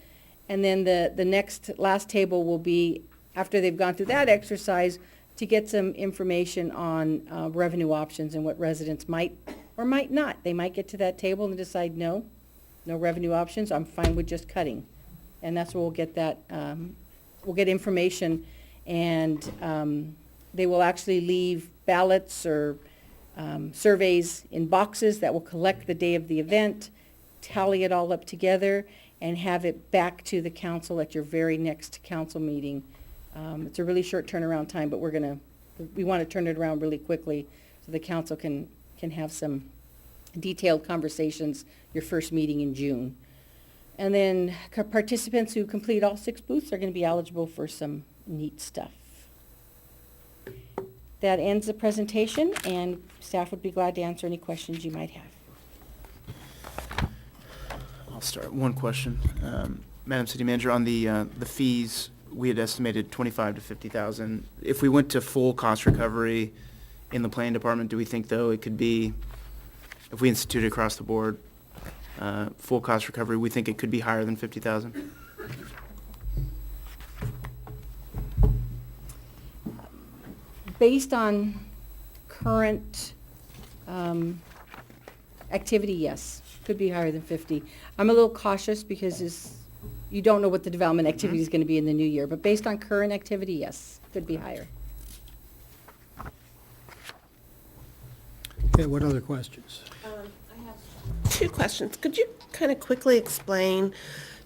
And then the last table will be, after they've gone through that exercise, to get some information on revenue options and what residents might or might not. They might get to that table and decide, no revenue options, I'm fine with just cutting. And that's where we'll get that, we'll get information, and they will actually leave ballots or surveys in boxes that will collect the day of the event, tally it all up together, and have it back to the council at your very next council meeting. It's a really short turnaround time, but we want to turn it around really quickly so the council can have some detailed conversations your first meeting in June. And then participants who complete all 6 booths are going to be eligible for some neat stuff. That ends the presentation, and staff would be glad to answer any questions you might have. I'll start. One question. Madam City Manager, on the fees, we had estimated $25,000 to $50,000. If we went to full cost recovery in the planning department, do we think, though, it could be, if we institute it across the board, full cost recovery, we think it could be higher than $50,000? Based on current activity, yes, could be higher than 50. I'm a little cautious because you don't know what the development activity is going to be in the new year, but based on current activity, yes, could be higher. Okay, what other questions? I have 2 questions. Could you kind of quickly explain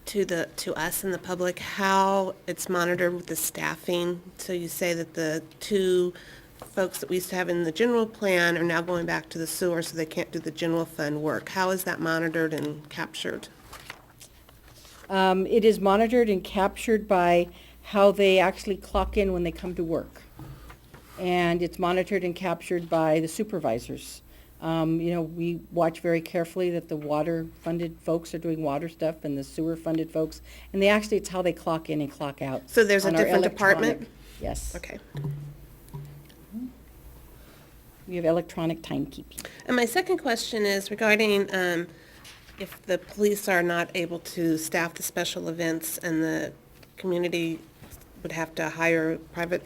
to us and the public how it's monitored with the staffing? So you say that the 2 folks that we used to have in the general plan are now going back to the sewer, so they can't do the general fund work. How is that monitored and captured? It is monitored and captured by how they actually clock in when they come to work. And it's monitored and captured by the supervisors. We watch very carefully that the water-funded folks are doing water stuff and the sewer-funded folks, and it's how they clock in and clock out. So there's a on our different department? electronic- Yes. Okay. We have electronic timekeeping. And my second question is regarding if the police are not able to staff the special events and the community would have to hire private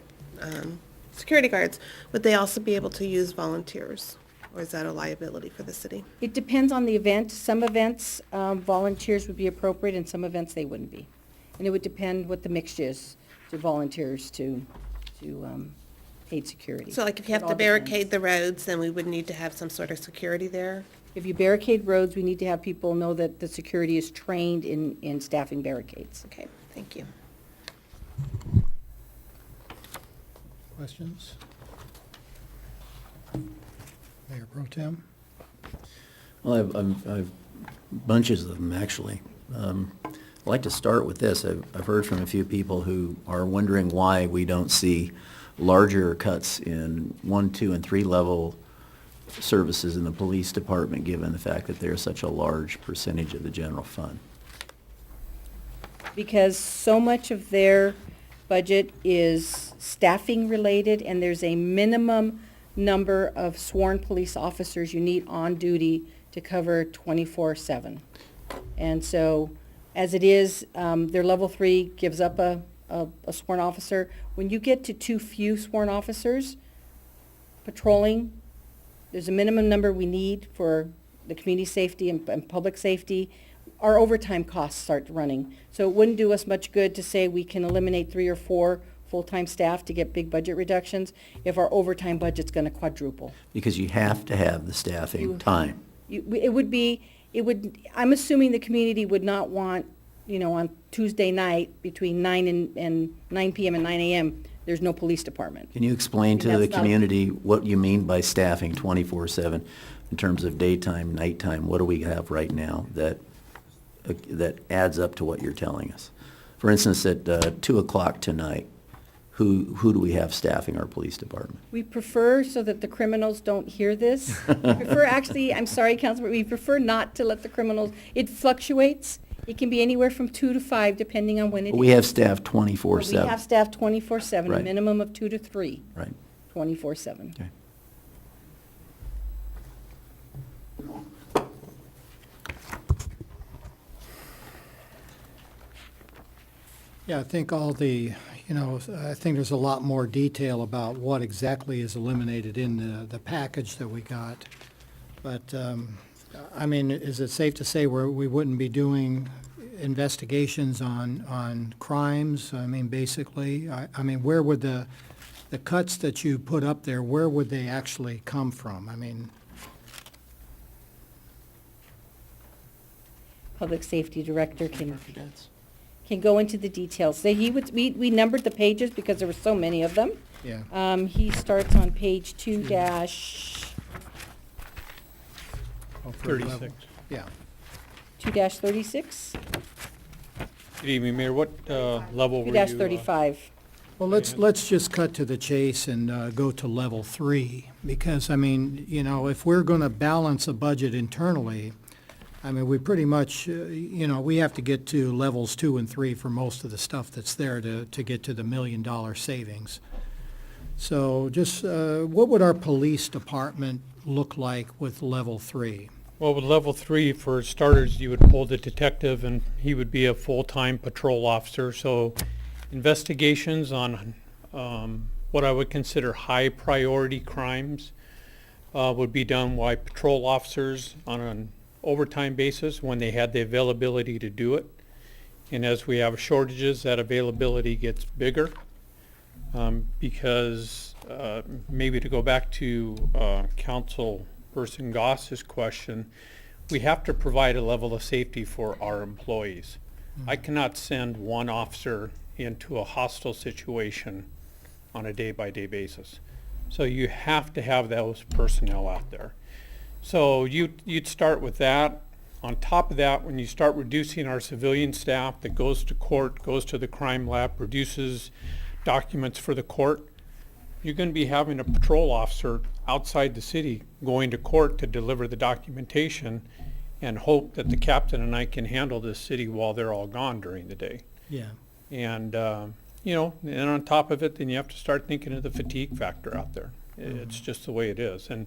security guards, would they also be able to use volunteers? Or is that a liability for the city? It depends on the event. Some events, volunteers would be appropriate, and some events they wouldn't be. And it would depend what the mix is to volunteers to paid security. So like if you have It to all depends. barricade the roads, then we would need to have some sort of security there? If you barricade roads, we need to have people know that the security is trained in staffing barricades. Okay, thank you. Questions? Mayor Pro Tem? Well, I've bunches of them, actually. I'd like to start with this. I've heard from a few people who are wondering why we don't see larger cuts in 1, 2, and 3 level services in the police department, given the fact that they're such a large percentage of the general fund. Because so much of their budget is staffing related, and there's a minimum number of sworn police officers you need on duty to cover 24/7. And so, as it is, their level 3 gives up a sworn officer. When you get to too few sworn officers patrolling, there's a minimum number we need for the community safety and public safety. Our overtime costs start running. So it wouldn't do us much good to say we can eliminate 3 or 4 full-time staff to get big budget reductions if our overtime budget's gonna quadruple. Because you have to have the staffing time. I'm assuming the community would not want, on Tuesday night between 9 and 9 PM and 9 AM, there's no police department. Can you explain to That's the not- community what you mean by staffing 24/7 in terms of daytime, nighttime? What do we have right now that adds up to what you're telling us? For instance, at 2 o'clock tonight, who do we have staffing our police department? We prefer, so that the criminals don't hear this, actually, I'm sorry, Councilman, we prefer not to let the criminals, it fluctuates. It can be anywhere from 2 to 5, depending on when it is. We have staff But 24/7. We have staff 24/7, a Right. minimum of 2 to 3, Right. 24/7. Okay. Yeah, I think I think there's a lot more detail about what exactly is eliminated in the package that we got. But, is it safe to say we wouldn't be doing investigations on crimes? Basically, where would the cuts that you put up there, where would they actually come from? Public Safety Director can go into the details. So we numbered the pages because there were so many of them. Yeah. He starts on page 2 dash, Oh, for level. 36. Yeah. 2-36, Good evening, Mayor. What level were you? 2-35. Well, let's just cut to the chase and go to level 3, because, if we're going to balance a budget internally, we pretty much, we have to get to levels 2 and 3 for most of the stuff that's there to get to the $1 million savings. So just, what would our police department look like with level 3? Well, with level 3, for starters, you would pull the detective, and he would be a full-time patrol officer. So investigations on what I would consider high-priority crimes would be done by patrol officers on an overtime basis when they had the availability to do it. And as we have shortages, that availability gets bigger. Because maybe to go back to Councilperson Goss's question, we have to provide a level of safety for our employees. I cannot send one officer into a hostile situation on a day-by-day basis. So you have to have those personnel out there. So you'd start with that. On top of that, when you start reducing our civilian staff that goes to court, goes to the crime lab, produces documents for the court, you're going to be having a patrol officer outside the city going to court to deliver the documentation and hope that the captain and I can handle this city while they're all gone during the day. Yeah. And, and on top of it, then you have to start thinking of the fatigue factor out there. It's just the way it is. And,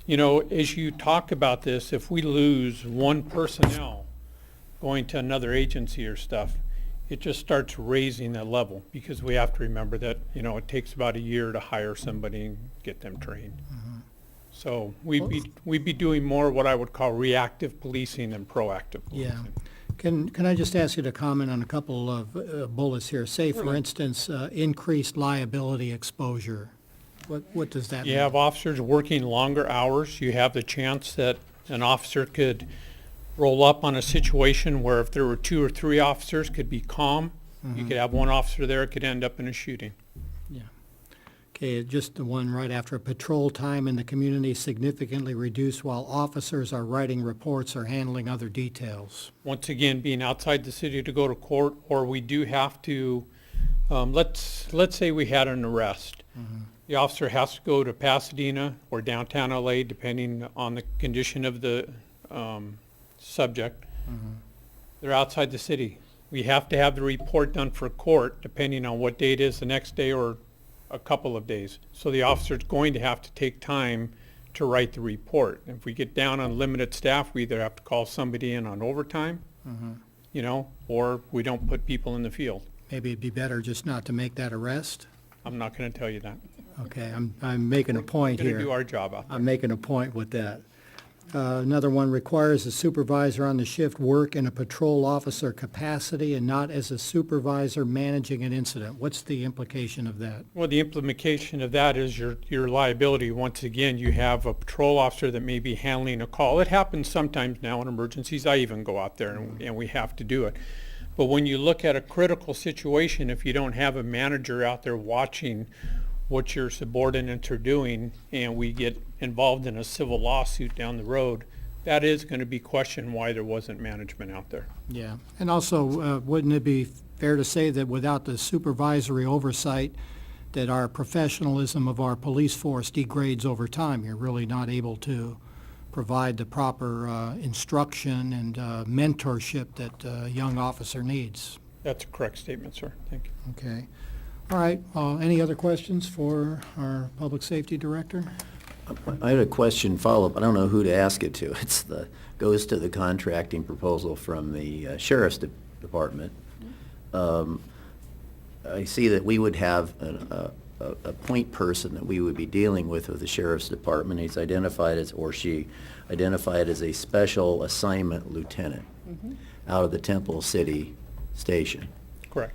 as you talk about this, if we lose one personnel going to another agency or stuff, it just starts raising that level, because we have to remember that, it takes about a year to hire somebody and get them trained. So we'd be doing more what I would call reactive policing than proactive Yeah. policing. Can I just ask you to comment on a couple of bullets here? Say, for instance, increased liability exposure. What does that mean? You have officers working longer hours. You have the chance that an officer could roll up on a situation where if there were 2 or 3 officers, could be calm. You could have one officer there, it could end up in a shooting. Okay, just the one right after, patrol time in the community significantly reduced while officers are writing reports or handling other details. Once again, being outside the city to go to court, or we do have to, let's say we had an arrest. The officer has to go to Pasadena or downtown LA, depending on the condition of the subject. They're outside the city. We have to have the report done for court, depending on what day it is the next day or a couple of days. So the officer's going to have to take time to write the report. If we get down on limited staff, we either have to call somebody in on overtime, or we don't put people in the field. Maybe it'd be better just not to make that arrest? I'm not going to tell you that. Okay, I'm making a point We're here. going to do our job out there. I'm making a point with that. Another one requires a supervisor on the shift work in a patrol officer capacity and not as a supervisor managing an incident. What's the implication of that? Well, the implication of that is your liability. Once again, you have a patrol officer that may be handling a call. It happens sometimes now in emergencies. I even go out there and we have to do it. But when you look at a critical situation, if you don't have a manager out there watching what your subordinates are doing, and we get involved in a civil lawsuit down the road, that is going to be questioned why there wasn't management out there. Yeah, and also, wouldn't it be fair to say that without the supervisory oversight, that our professionalism of our police force degrades over time? You're really not able to provide the proper instruction and mentorship that a young officer needs. That's a correct statement, sir. Thank you. Okay. All right, any other questions for our Public Safety Director? I had a question follow-up. I don't know who to ask it to. Goes to the contracting proposal from the Sheriff's Department. I see that we would have a point person that we would be dealing with the Sheriff's Department. He's identified as, or she identified as a special assignment lieutenant out of the Temple City Station. Correct.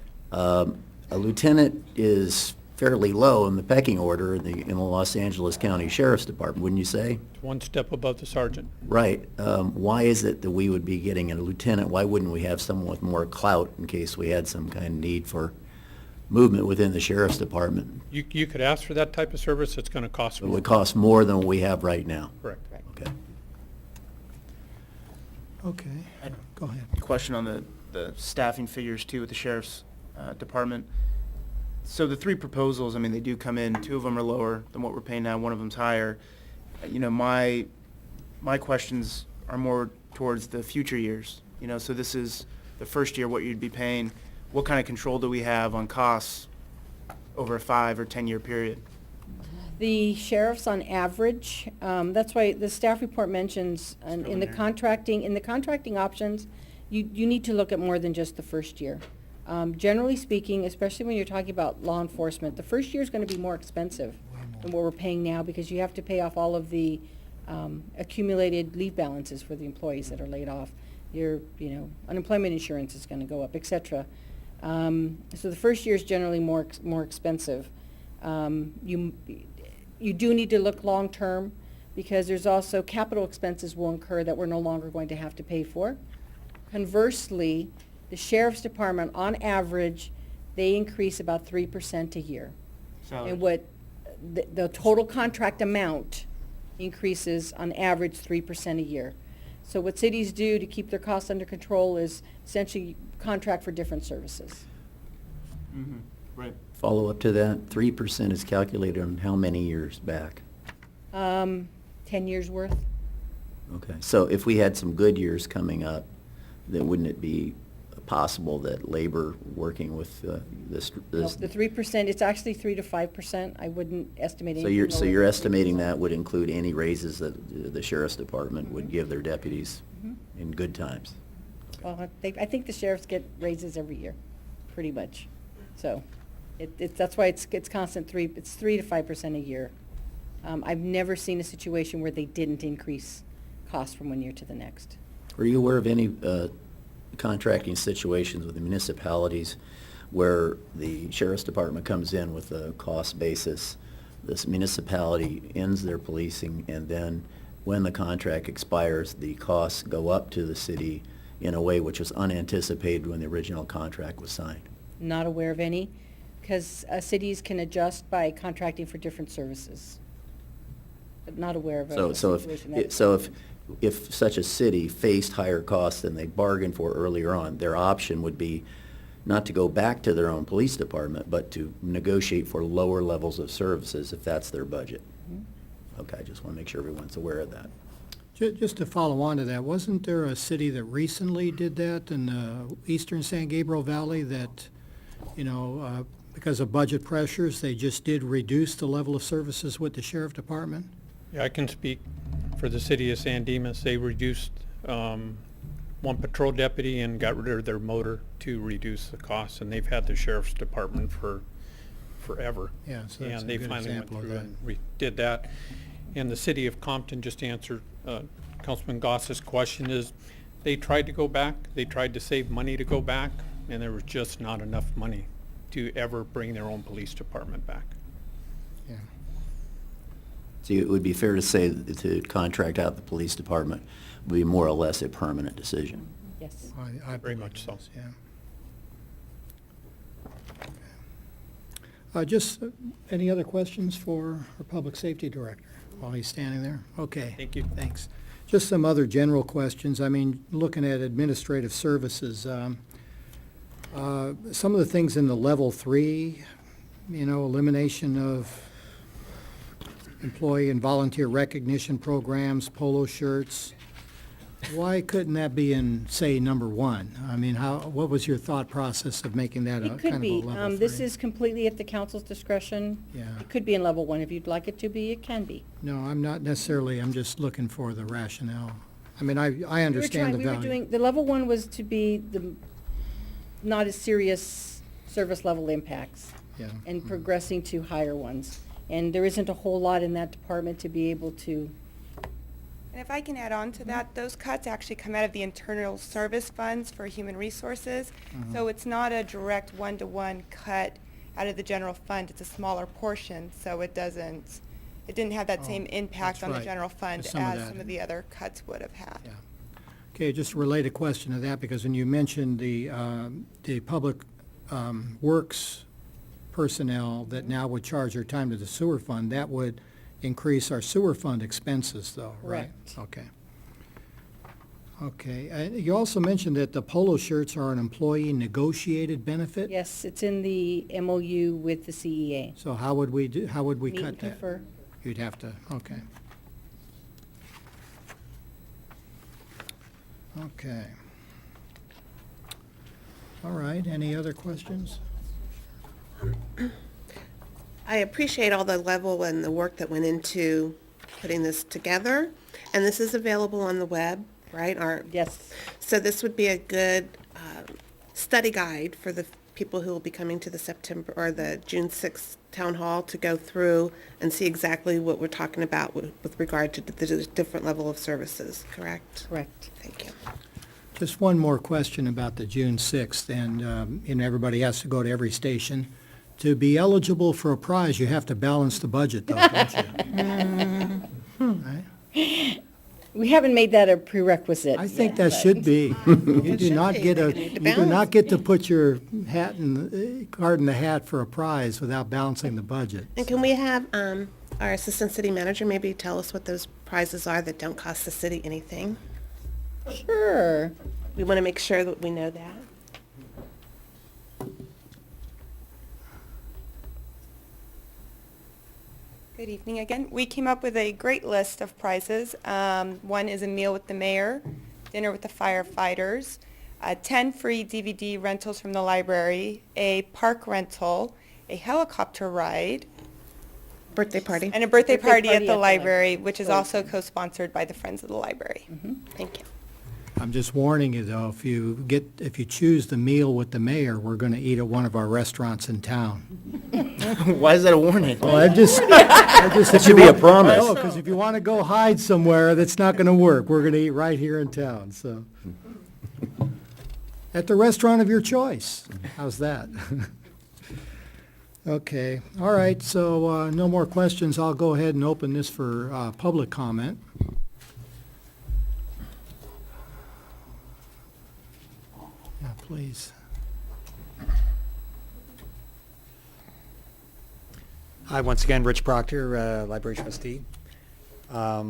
A lieutenant is fairly low in the pecking order in the Los Angeles County Sheriff's Department, wouldn't you say? It's one step above the sergeant. Right. Why is it that we would be getting a lieutenant? Why wouldn't we have someone with more clout in case we had some kind of need for movement within the Sheriff's Department? You could ask for that type of service. It's going to cost It more. would cost more than what we have right now. Correct. Okay. Okay, go ahead. Question on the staffing figures too with the Sheriff's Department. So the 3 proposals, I mean, they do come in, 2 of them are lower than what we're paying now, 1 of them's higher. My questions are more towards the future years. So this is the first year, what you'd be paying. What kind of control do we have on costs over a 5 or 10-year period? The sheriffs on average, that's why the staff report mentions in the contracting options, you need to look at more than just the first year. Generally speaking, especially when you're talking about law enforcement, the first year is going to be more expensive than what we're paying now because you have to pay off all of the accumulated leave balances for the employees that are laid off. Your unemployment insurance is going to go up, et cetera. So the first year is generally more expensive. You do need to look long-term because there's also capital expenses will incur that we're no longer going to have to pay for. Conversely, the Sheriff's Department, on average, they increase about 3% a year. And what the total contract amount increases on average 3% a year. So what cities do to keep their costs under control is essentially contract for different services. Right. Follow up to that, 3% is calculated on how many years back? 10 years worth. Okay, so if we had some good years coming up, then wouldn't it be possible that labor working with this? No, the 3%, it's actually 3 to 5%. I wouldn't estimate anything. So lower you're than estimating 3%. that would include any raises that the Sheriff's Department would give their deputies in good times? Well, I think the sheriffs get raises every year, pretty much. So that's why it's constant it's 3 to 5% a year. I've never seen a situation where they didn't increase costs from one year to the next. Are you aware of any contracting situations with the municipalities where the Sheriff's Department comes in with a cost basis this municipality ends their policing, and then when the contract expires, the costs go up to the city in a way which was unanticipated when the original contract was signed. Not aware of any, because cities can adjust by contracting for different services. But not aware of a situation that. So if such a city faced higher costs than they bargained for earlier on, their option would be not to go back to their own police department, but to negotiate for lower levels of services if that's their budget. Okay, I just want to make sure everyone's aware of that. Just to follow on to that, wasn't there a city that recently did that in the eastern San Gabriel Valley that, because of budget pressures, they just did reduce the level of services with the sheriff department? Yeah, I can speak for the city of San Dimas. They reduced one patrol deputy and got rid of their motor to reduce the costs, and they've had the sheriff's department for forever. Yeah, so that's a And they good finally went example of through that. and did that. And the city of Compton, just to answer Councilman Goss's question, is they tried to go back, they tried to save money to go back, and there was just not enough money to ever bring their own police department back. Yeah. So it would be fair to say that to contract out the police department would be more or less a permanent decision. Yes. I Very believe much it so. is, yeah. Just any other questions for our Public Safety Director while he's standing there? Okay. Thank you. Thanks. Just some other general questions. I mean, looking at administrative services, some of the things in the level 3, elimination of employee and volunteer recognition programs, polo shirts. Why couldn't that be in, say, number 1? I mean, what was your thought process of making that a It kind could of a be. level 3? This is completely at the council's discretion. Yeah. It could be in level 1. If you'd like it to be, it can be. No, I'm not necessarily, I'm just looking for the rationale. I mean, I understand the We were value. doing, the level 1 was to be the, not as serious service level impacts Yeah. and progressing to higher ones. And there isn't a whole lot in that department to be able to. And if I can add on to that, those cuts actually come out of the internal service funds for human resources. So it's not a direct one-to-one cut out of the general fund. It's a smaller portion, so it didn't have that same impact that's on the right. general fund There's some of as that. some of the other cuts would have had. Yeah. Okay, just a related question to that, because when you mentioned the public works personnel that now would charge their time to the sewer fund, that would increase our sewer fund expenses though, right? Correct. Okay. Okay, you also mentioned that the polo shirts are an employee negotiated benefit? Yes, it's in the MOU with the CEA. So how would we Meet cut and that? confer. You'd have to, okay. Okay. All right, any other questions? I appreciate all the level and the work that went into putting this together, and this is available on the web, right? Yes. So this would be a good study guide for the people who will be coming to the September or the June 6th town hall to go through and see exactly what we're talking about with regard to the different level of services, correct? Correct. Thank you. Just one more question about the June 6th, and everybody has to go to every station. To be eligible for a prize, you have to balance the budget, though, don't you? Right? We haven't made that a prerequisite. I think yet, that but- should be. You do should not be. get You need to you do balance not get to put your hat in, card in the hat for a prize without balancing the budget. And can we have our assistant city manager maybe tell us what those prizes are that don't cost the city anything? Sure. We want to make sure that we know that. Good evening again. We came up with a great list of prizes. One is a meal with the mayor, dinner with the firefighters, 10 free DVD rentals from the library, a park rental, a helicopter ride, Birthday party. and a birthday party at the library. library, which is also co-sponsored by the Friends of the Library. Thank you. I'm just warning you, though, if you choose the meal with the mayor, we're going to eat at one of our restaurants in town. Why is that a warning? Well, that should be a promise. No, because if you want to go hide somewhere, that's not going to work. We're going to eat right here in town, so. At the restaurant of your choice. How's that? Okay, all right, so no more questions. I'll go ahead and open this for public comment. Yeah, please. Hi, once again, Rich Proctor, Library Trustee. I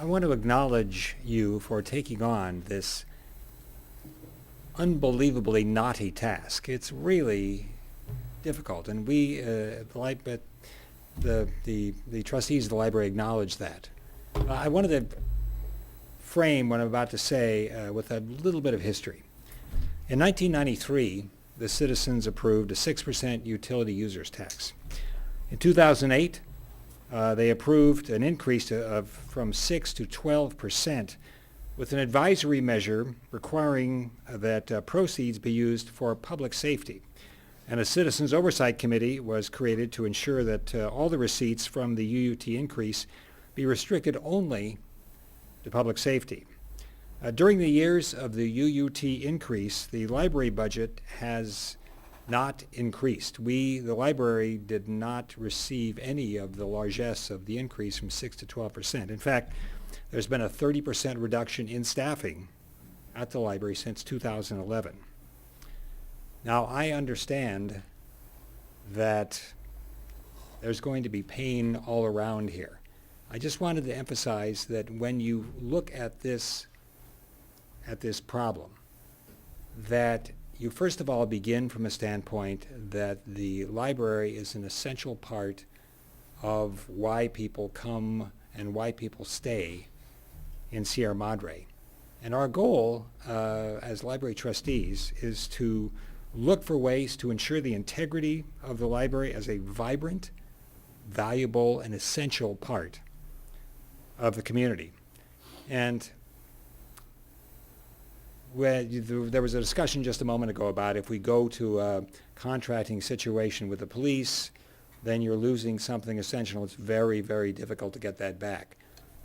want to acknowledge you for taking on this unbelievably knotty task. It's really difficult, and we, the trustees of the library acknowledge that. I wanted to frame what I'm about to say with a little bit of history. In 1993, the citizens approved a 6% utility users tax. In 2008, they approved an increase from 6 to 12%, with an advisory measure requiring that proceeds be used for public safety. And a Citizens Oversight Committee was created to ensure that all the receipts from the UUT increase be restricted only to public safety. During the years of the UUT increase, the library budget has not increased. The library, did not receive any of the largesse of the increase from 6 to 12%. In fact, there's been a 30% reduction in staffing at the library since 2011. Now, I understand that there's going to be pain all around here. I just wanted to emphasize that when you look at this problem, that you first of all begin from a standpoint that the library is an essential part of why people come and why people stay in Sierra Madre. And our goal as library trustees is to look for ways to ensure the integrity of the library as a vibrant, valuable, and essential part of the community. And there was a discussion just a moment ago about if we go to a contracting situation with the police, then you're losing something essential. It's very, very difficult to get that back.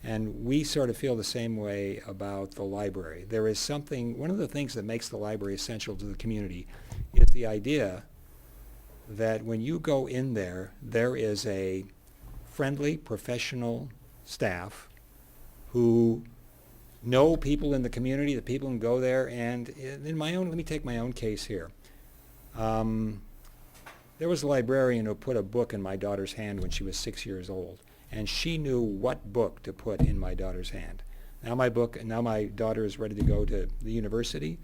And we sort of feel the same way about the library. There is something, one of the things that makes the library essential to the community is the idea that when you go in there, there is a friendly, professional staff who know people in the community, the people who go there. And in my own, let me take my own case here. There was a librarian who put a book in my daughter's hand when she was 6 years old, and she knew what book to put in my daughter's hand. Now my daughter is ready to go to the university.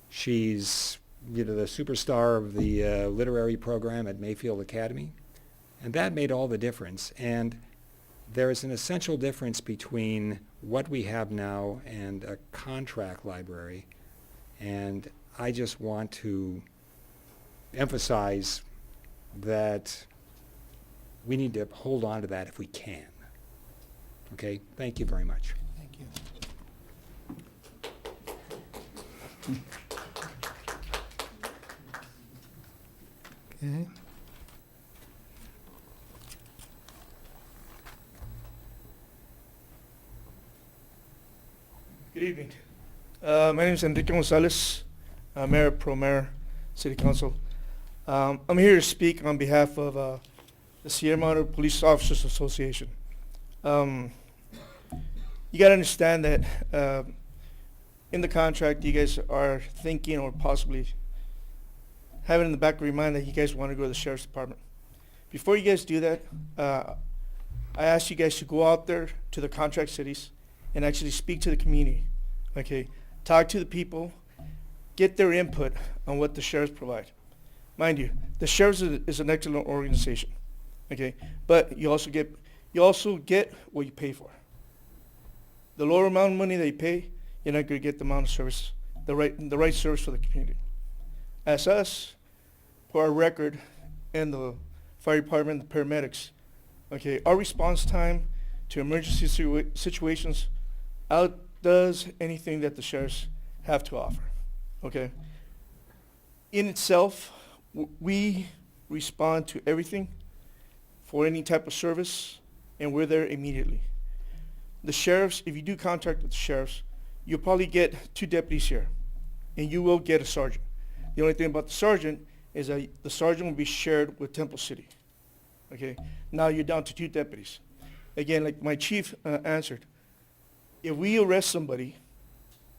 She's the superstar of the literary program at Mayfield Academy, and that made all the difference. And there is an essential difference between what we have now and a contract library, and I just want to emphasize that we need to hold on to that if we can. Okay? Thank you very much. Thank you. Okay. Good evening. My name is Enrique Gonzalez, Mayor Pro Mayor, City Council. I'm here to speak on behalf of the Sierra Madre Police Officers Association. You got to understand that in the contract, you guys are thinking or possibly having in the back of your mind that you guys want to go to the Sheriff's Department. Before you guys do that, I ask you guys to go out there to the contract cities and actually speak to the community, okay? Talk to the people, get their input on what the sheriffs provide. Mind you, the sheriffs is an excellent organization, okay? But you also get what you pay for. The lower amount of money that you pay, you're not going to get the amount of service, the right service for the community. As us, for our record, and the fire department, the paramedics, okay, our response time to emergency situations outdoes anything that the sheriffs have to offer, okay? In itself, we respond to everything for any type of service, and we're there immediately. The sheriffs, if you do contract with the sheriffs, you'll probably get 2 deputies here, and you will get a sergeant. The only thing about the sergeant is that the sergeant will be shared with Temple City. okay? Now you're down to 2 deputies. Again, like my chief answered, if we arrest somebody,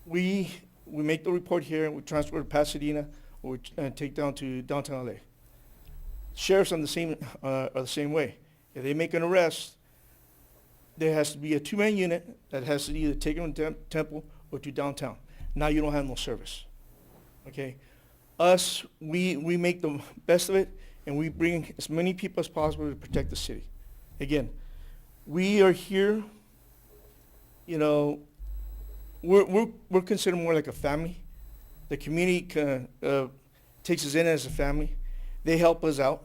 we make the report here and we transfer to Pasadena or we take down to downtown LA. Sheriffs are the same way. If they make an arrest, there has to be a 2-man unit that has to either take them to Temple or to downtown. Now you don't have no service, okay? Us, we make the best of it, and we bring as many people as possible to protect the city. Again, we are here, you know, we're considered more like a family. The community takes us in as a family. They help us out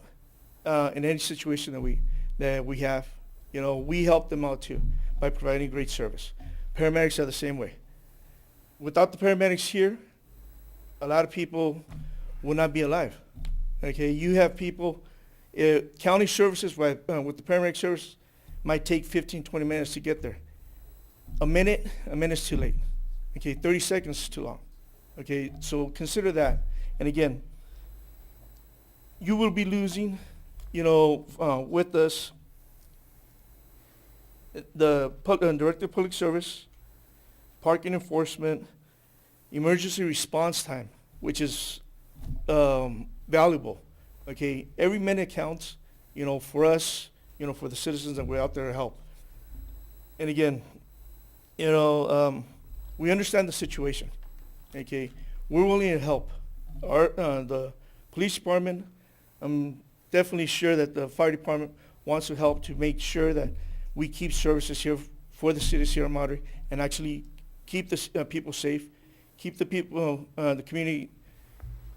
in any situation that we have. You know, we help them out too by providing great service. Paramedics are the same way. Without the paramedics here, a lot of people will not be alive. Okay, you have people, county services with the paramedic service might take 15, 20 minutes to get there. A minute's too late. Okay, 30 seconds is too long. Okay, so consider that. And again, you will be losing, you know, with us, the Director of Public Service, parking enforcement, emergency response time, which is valuable. Okay, every minute counts, you know, for us, you know, for the citizens that we're out there to help. And again, you know, we understand the situation. Okay, we're willing to help. The police department, I'm definitely sure that the fire department wants to help to make sure that we keep services here for the city of Sierra Madre and actually keep the people safe, keep the people, the community,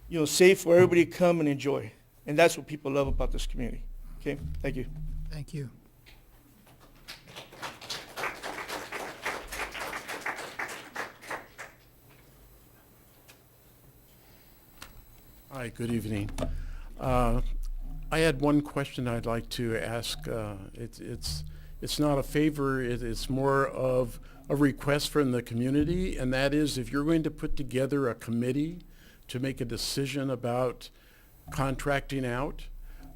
you know, safe for everybody to come and enjoy. And that's what people love about this community. Okay, thank you. Thank you. Hi, good evening. I had one question I'd like to ask. It's not a favor, it's more of a request from the community, and that is if you're going to put together a committee to make a decision about contracting out,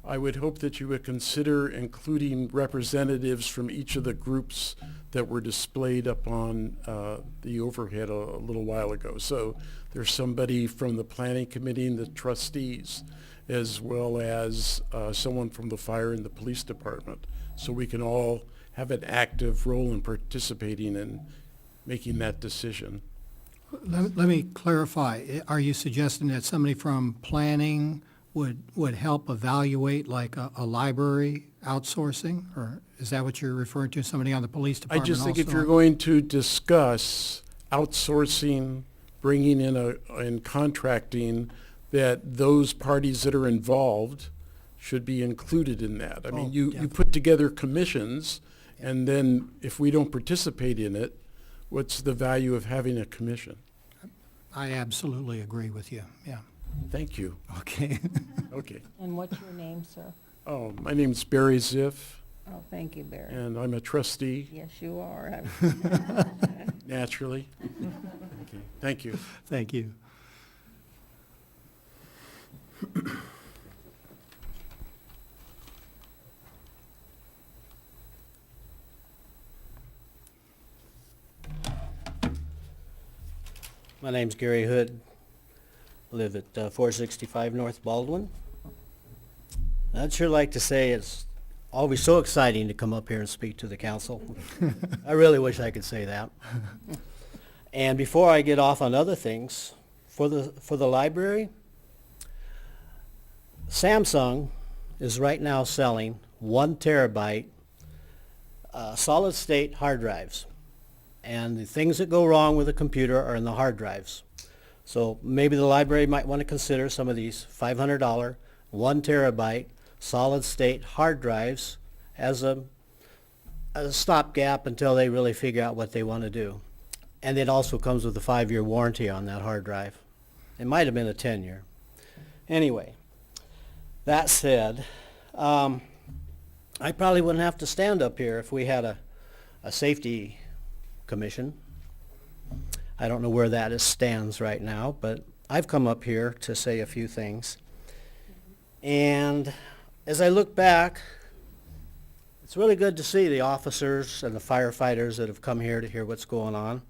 I would hope that you would consider including representatives from each of the groups that were displayed up on the overhead a little while ago. So there's somebody from the planning committee and the trustees, as well as someone from the fire and the police department, so we can all have an active role in participating in making that decision. Let me clarify. Are you suggesting that somebody from planning would help evaluate like a library outsourcing? Or is that what you're referring to, somebody on the police I department just think if also? you're going to discuss outsourcing, bringing in and contracting, that those parties that are involved should be included in that. I mean, you put together commissions, and then if we don't participate in it, what's the value of having a commission? I absolutely agree with you, yeah. Thank you. Okay. Okay. And what's your name, sir? Oh, my name's Barry Ziff, Oh, thank you, Barry. and I'm a trustee, Yes, you are. naturally. Okay, thank you. Thank you. My name's Gary Hood. I live at 465 North Baldwin. I'd sure like to say it's always so exciting to come up here and speak to the council. I really wish I could say that. And before I get off on other things, for the library, Samsung is right now selling 1 terabyte solid state hard drives. And the things that go wrong with a computer are in the hard drives. So maybe the library might want to consider some of these $500 1 terabyte solid state hard drives as a stopgap until they really figure out what they want to do. And it also comes with a 5-year warranty on that hard drive. It might have been a 10-year. Anyway, that said, I probably wouldn't have to stand up here if we had a safety commission. I don't know where that stands right now, but I've come up here to say a few things. And as I look back it's really good to see the officers and the firefighters that have come here to hear what's going on.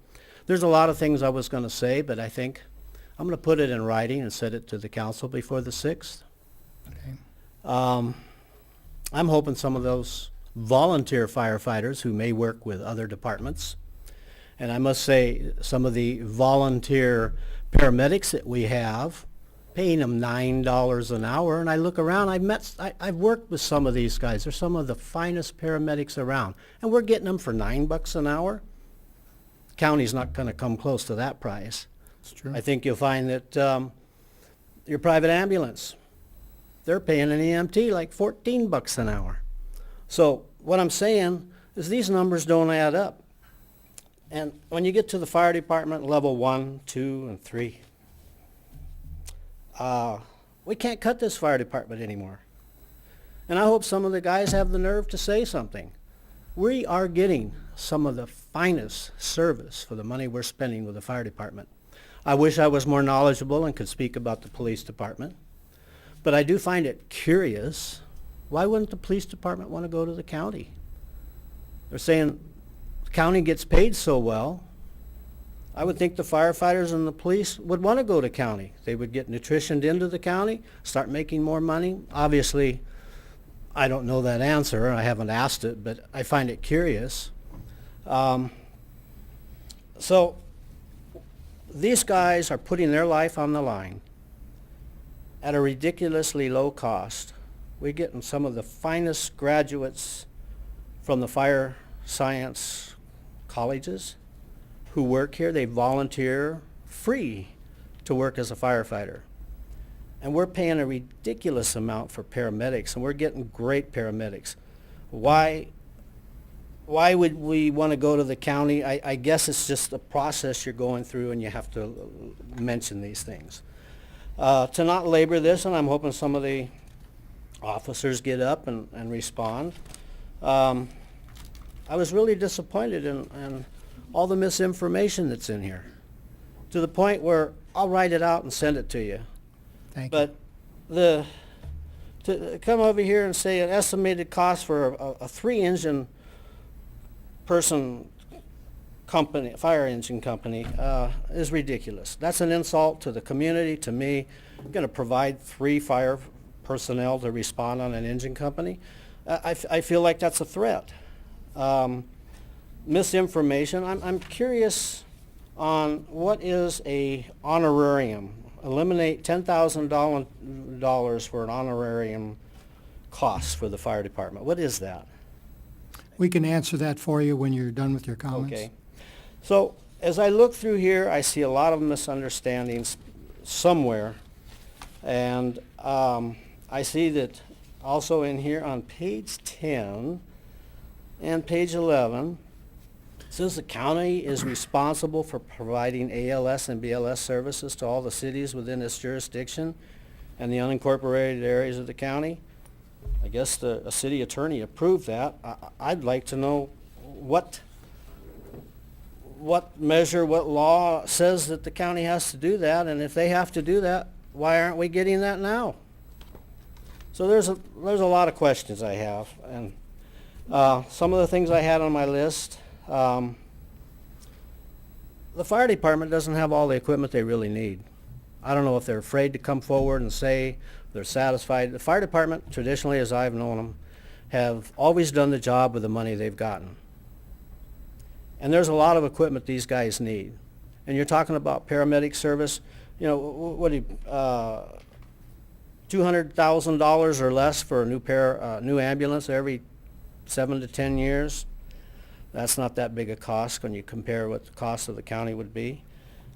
There's a lot of things I was going to say, but I think I'm going to put it in writing and send it to the council before the 6th. I'm hoping some of those volunteer firefighters who may work with other departments, and I must say some of the volunteer paramedics that we have, paying them $9 an hour, and I look around, I've worked with some of these guys. They're some of the finest paramedics around, and we're getting them for $9 an hour. County's not going to come close to that price. It's true. I think you'll find that your private ambulance, they're paying an EMT like $14 an hour. So what I'm saying is these numbers don't add up. And when you get to the fire department, level 1, 2, and 3, we can't cut this fire department anymore. And I hope some of the guys have the nerve to say something. We are getting some of the finest service for the money we're spending with the fire department. I wish I was more knowledgeable and could speak about the police department, but I do find it curious. Why wouldn't the police department want to go to the county? They're saying the county gets paid so well. I would think the firefighters and the police would want to go to county. They would get nutritioned into the county, start making more money. Obviously, I don't know that answer. I haven't asked it, but I find it curious. So these guys are putting their life on the line at a ridiculously low cost. We're getting some of the finest graduates from the fire science colleges who work here. They volunteer free to work as a firefighter. And we're paying a ridiculous amount for paramedics, and we're getting great paramedics. Why would we want to go to the county? I guess it's just the process you're going through, and you have to mention these things. To not labor this, and I'm hoping some of the officers get up and respond. I was really disappointed in all the misinformation that's in here, to the point where I'll write it out and send it to you. Thank you. But to come over here and say an estimated cost for a 3-engine person company, fire engine company, is ridiculous. That's an insult to the community, to me. I'm going to provide 3 fire personnel to respond on an engine company. I feel like that's a threat. Misinformation. I'm curious on what is a honorarium. Eliminate $10,000 for an honorarium cost for the fire department. What is that? We can answer that for you when you're done with your comments. Okay. So as I look through here, I see a lot of misunderstandings somewhere. And I see that also in here on page 10 and page 11, it says the county is responsible for providing ALS and BLS services to all the cities within its jurisdiction and the unincorporated areas of the county. I guess a city attorney approved that. I'd like to know what measure, what law says that the county has to do that, and if they have to do that, why aren't we getting that now? So there's a lot of questions I have, and some of the things I had on my list. The fire department doesn't have all the equipment they really need. I don't know if they're afraid to come forward and say they're satisfied. The fire department, traditionally as I've known them, have always done the job with the money they've gotten. And there's a lot of equipment these guys need. And you're talking about paramedic service, you know, what do you, $200,000 or less for a new ambulance every 7 to 10 years. That's not that big a cost when you compare what the cost of the county would be.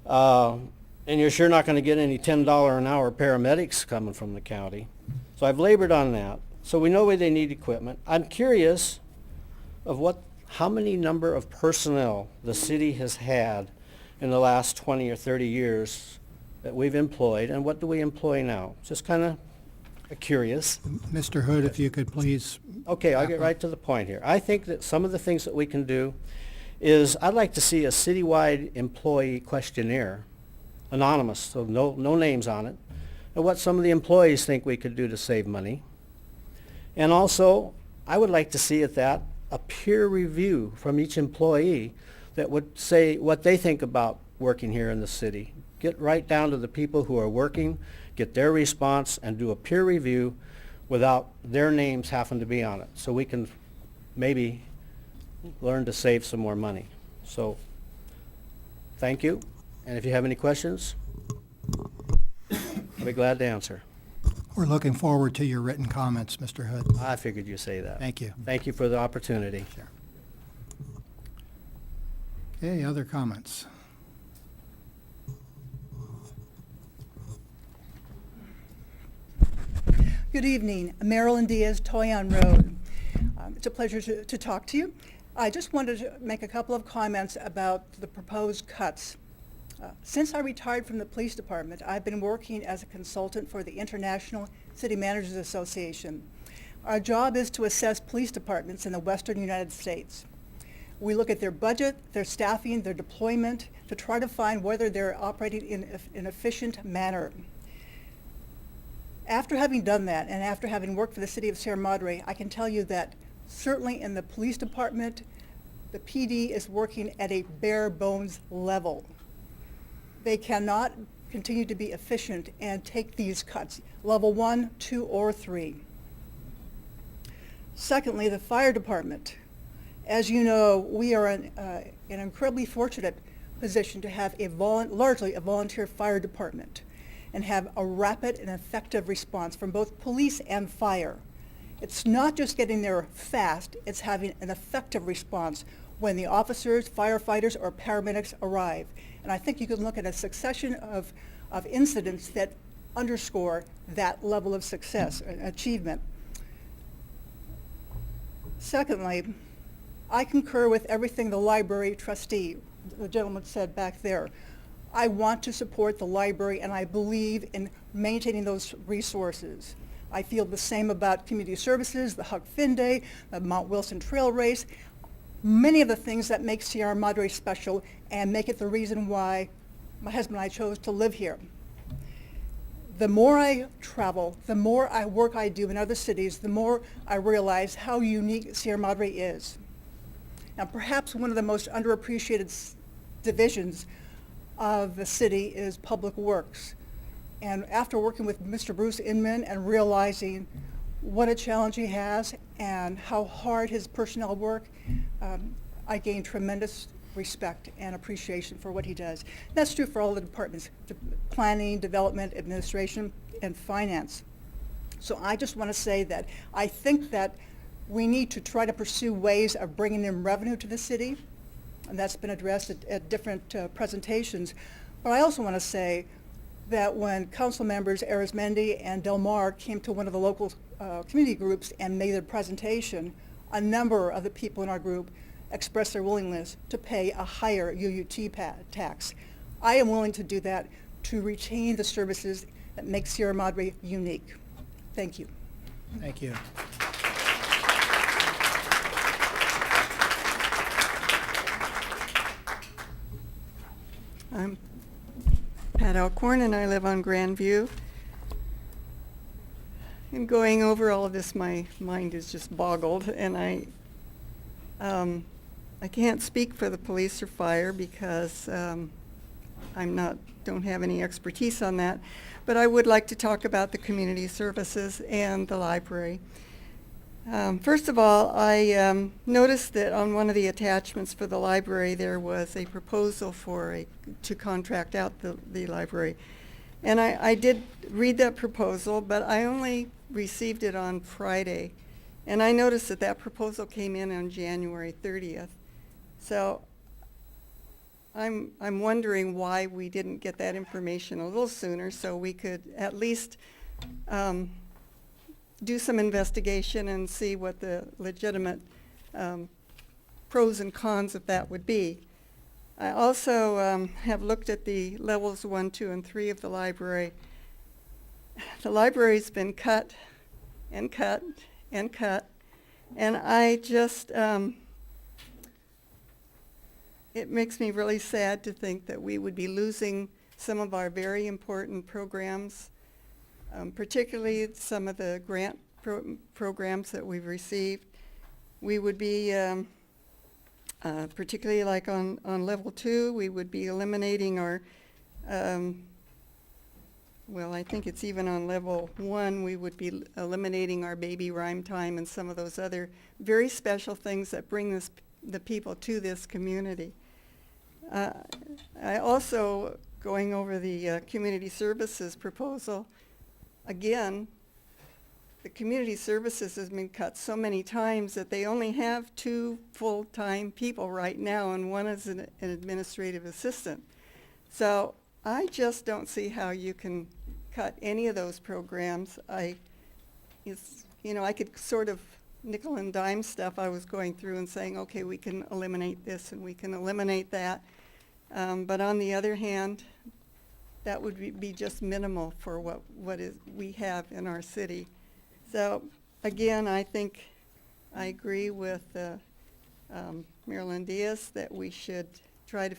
And you're sure not going to get any $10 an hour paramedics coming from the county. So I've labored on that. So we know where they need equipment. I'm curious of how many number of personnel the city has had in the last 20 or 30 years that we've employed, and what do we employ now? Just kind of curious. Mr. Hood, if you could please. Okay, I'll get right to the point here. I think that some of the things that we can do is I'd like to see a citywide employee questionnaire, anonymous, so no names on it, and what some of the employees think we could do to save money. And also, I would like to see at that a peer review from each employee that would say what they think about working here in the city. Get right down to the people who are working, get their response, and do a peer review without their names having to be on it, so we can maybe learn to save some more money. So, thank you, and if you have any questions, I'll be glad to answer. We're looking forward to your written comments, Mr. Hood. I figured you'd say that. Thank you. Thank you for the opportunity. Sure. Okay, other comments? Good evening. Marilyn Diaz, Toyon Road. It's a pleasure to talk to you. I just wanted to make a couple of comments about the proposed cuts. Since I retired from the police department, I've been working as a consultant for the International City Managers Association. Our job is to assess police departments in the western United States. We look at their budget, their staffing, their deployment, to try to find whether they're operating in an efficient manner. After having done that, and after having worked for the city of Sierra Madre, I can tell you that certainly in the police department, the PD is working at a bare bones level. They cannot continue to be efficient and take these cuts, level 1, 2, or 3. Secondly, the fire department. As you know, we are in an incredibly fortunate position to have largely a volunteer fire department and have a rapid and effective response from both police and fire. It's not just getting there fast, it's having an effective response when the officers, firefighters, or paramedics arrive. And I think you can look at a succession of incidents that underscore that level of success and achievement. Secondly, I concur with everything the library trustee, the gentleman, said back there. I want to support the library, and I believe in maintaining those resources. I feel the same about community services, the Huck Finn Day, the Mount Wilson Trail Race, many of the things that make Sierra Madre special and make it the reason why my husband and I chose to live here. The more I travel, the more work I do in other cities, the more I realize how unique Sierra Madre is. Now, perhaps one of the most underappreciated divisions of the city is public works. And after working with Mr. Bruce Inman and realizing what a challenge he has and how hard his personnel work, I gained tremendous respect and appreciation for what he does. That's true for all the departments, planning, development, administration, and finance. So I just want to say that I think that we need to try to pursue ways of bringing in revenue to the city, and that's been addressed at different presentations. But I also want to say that when council members Arizmendi and Del Mar came to one of the local community groups and made their presentation, a number of the people in our group expressed their willingness to pay a higher UUT tax. I am willing to do that to retain the services that make Sierra Madre unique. Thank you. Thank you. I'm Pat Alcorn, and I live on Grandview. In going over all of this, my mind is just boggled, and I can't speak for the police or fire because don't have any expertise on that. But I would like to talk about the community services and the library. First of all, I noticed that on one of the attachments for the library there was a proposal to contract out the library. And I did read that proposal, but I only received it on Friday. And I noticed that that proposal came in on January 30th. So I'm wondering why we didn't get that information a little sooner so we could at least do some investigation and see what the legitimate pros and cons of that would be. I also have looked at the levels 1, 2, and 3 of the library. The library's been cut and cut and cut, and I just, it makes me really sad to think that we would be losing some of our very important programs, particularly some of the grant programs that we've received. we would be, particularly like on level 2, we would be eliminating our, well, I think it's even on level 1, we would be eliminating our baby rhyme time and some of those other very special things that bring the people to this community. I also, going over the community services proposal, again, the community services has been cut so many times that they only have 2 full-time people right now, and one is an administrative assistant. So I just don't see how you can cut any of those programs. I could sort of nickel and dime stuff I was going through and saying, okay, we can eliminate this and we can eliminate that. But on the other hand, that would be just minimal for what we have in our city. So again, I think I agree with Marilyn Diaz that we should try to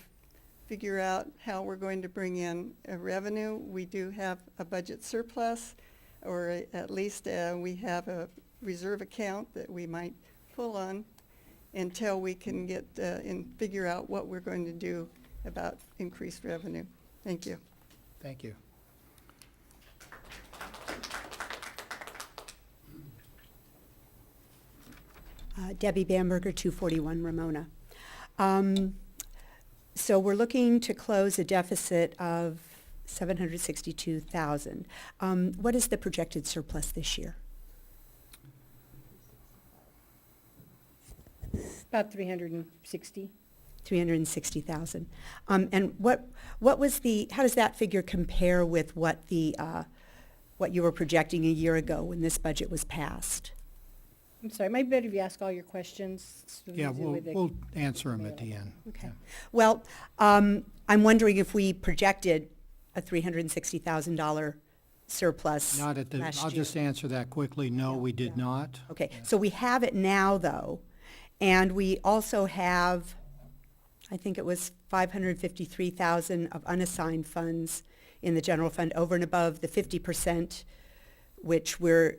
figure out how we're going to bring in revenue. We do have a budget surplus, or at least we have a reserve account that we might pull on until we can get and figure out what we're going to do about increased revenue. Thank you. Thank you. Debbie Bamberger, 241 Ramona. So we're looking to close a deficit of $762,000. What is the projected surplus this year? About 360. 360,000. And what was how does that figure compare with what you were projecting a year ago when this budget was passed? I'm sorry, might be better if you ask all your questions. So Yeah, we do with we'll answer them at the end. Okay. Yeah. Well, I'm wondering if we projected a $360,000 surplus Not at the, last I'll year. just answer that quickly. No, we did not. Okay, so we have it now, though, and we also have, I think it was $553,000 of unassigned funds in the general fund over and above the 50%, which we're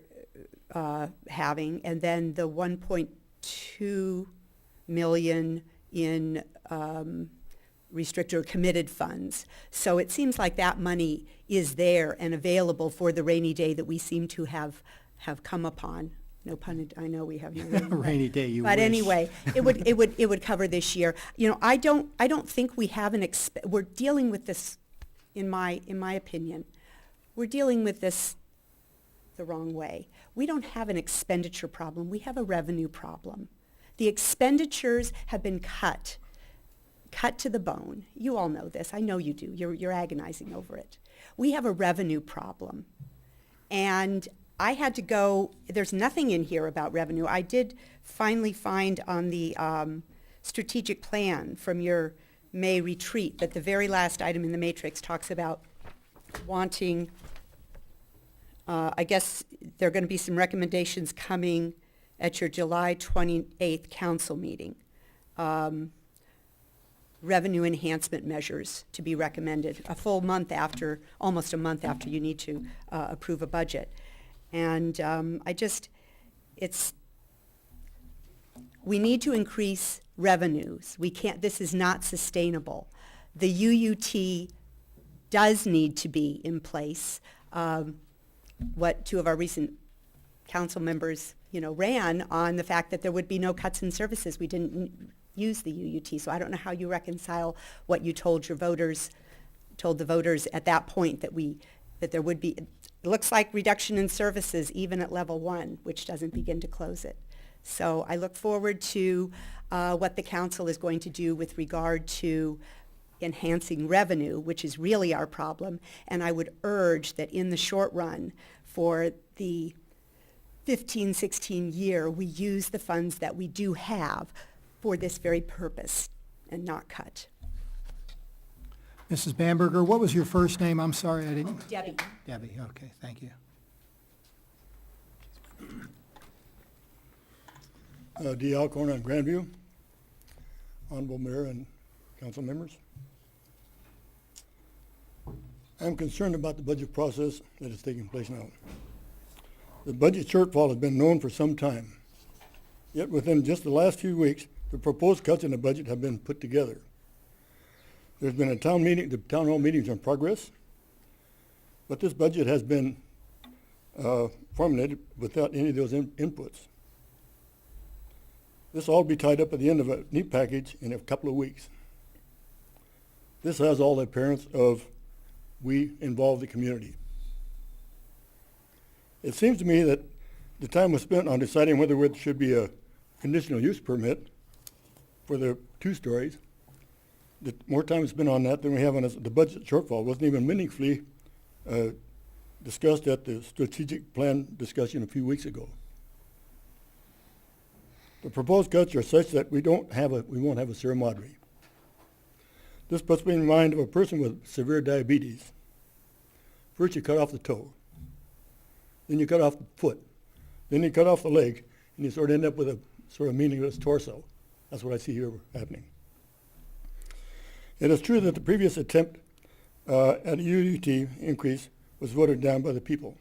having, and then the 1.2 million in restricted or committed funds. So it seems like that money is there and available for the rainy day that we seem to have come upon. No pun. I know we have no Rainy day, you But wish. anyway, it would cover this year. You know, I don't think we have we're dealing with this, in my opinion, we're dealing with this the wrong way. We don't have an expenditure problem. We have a revenue problem. The expenditures have been cut to the bone. You all know this. I know you do. You're agonizing over it. We have a revenue problem. And I had to go, there's nothing in here about revenue. I did finally find on the strategic plan from your May retreat that the very last item in the matrix talks about wanting, I guess there are going to be some recommendations coming at your July 28th council meeting. Revenue enhancement measures to be recommended almost a month after you need to approve a budget. And we need to increase revenues. This is not sustainable. The UUT does need to be in place. What 2 of our recent council members, ran on the fact that there would be no cuts in services. We didn't use the UUT, so I don't know how you reconcile what you told the voters at that point that there would be. It looks like reduction in services even at level 1, which doesn't begin to close it. So I look forward to what the council is going to do with regard to enhancing revenue, which is really our problem. And I would urge that in the short run, for the 15-16 year, we use the funds that we do have for this very purpose and not cut. Mrs. Bamberger, what was your first name? I'm sorry, I didn't. Debbie. Debbie, okay, thank you. D. Alcorn on Grandview, Honorable Mayor and council members. I'm concerned about the budget process that is taking place now. The budget shortfall has been known for some time. Yet within just the last few weeks, the proposed cuts in the budget have been put together. There's been a town meeting, the town hall meetings in progress, but this budget has been formulated without any of those inputs. This will all be tied up at the end of a neat package in a couple of weeks. This has all the appearance of we involve the community. It seems to me that the time was spent on deciding whether there should be a conditional use permit for the 2 stories. The more time is spent on that than we have on the budget shortfall. It wasn't even meaningfully discussed at the strategic plan discussion a few weeks ago. The proposed cuts are such that we won't have a Sierra Madre. This puts me in mind of a person with severe diabetes. First you cut off the toe, then you cut off the foot, then you cut off the leg, and you sort of end up with a sort of meaningless torso. That's what I see here happening. It is true that the previous attempt at a UUT increase was voted down by the people.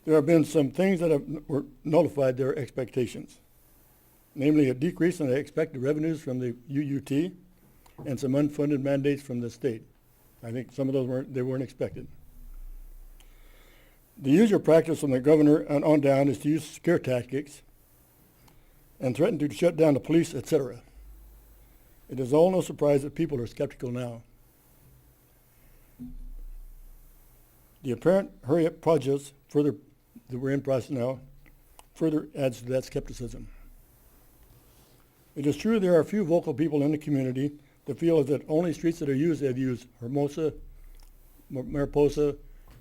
There have been some things that were nullified their expectations, namely a decrease in the expected revenues from the UUT and some unfunded mandates from the state. I think some of those weren't expected. The usual practice from the governor and on down is to use scare tactics and threaten to shut down the police, etc. It is all no surprise that people are skeptical now. The apparent hurry-up projects that we're in process now further adds to that skepticism. It is true there are a few vocal people in the community that feel that only streets that are used, they've used Hermosa, Mariposa,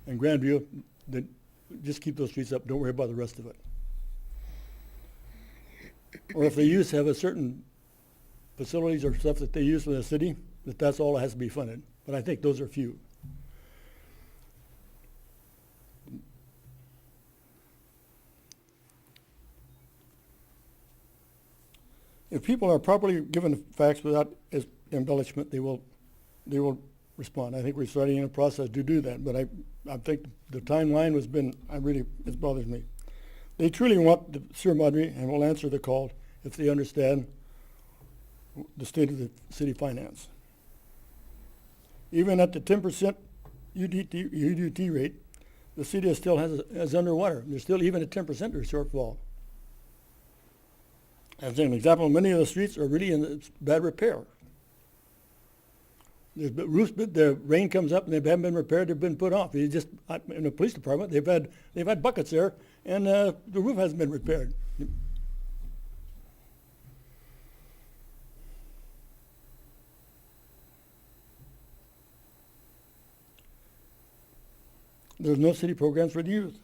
and Grandview, that just keep those streets up, don't worry about the rest of it. Or if they have a certain facilities or stuff that they use in the city, that's all that has to be funded. But I think those are few. If people are properly given the facts without embellishment, they will respond. I think we're starting in a process to do that, but I think the timeline it bothers me. They truly want the Sierra Madre and will answer the call if they understand the state of the city finance. Even at the 10% UDT rate, the city still has underwater. There's still even a 10% shortfall. As an example, many of the streets are really in bad repair. There's roofs, the rain comes up and they haven't been repaired, they've been put off. In the police department, they've had buckets there and the roof hasn't been repaired. There's no city programs for the youth.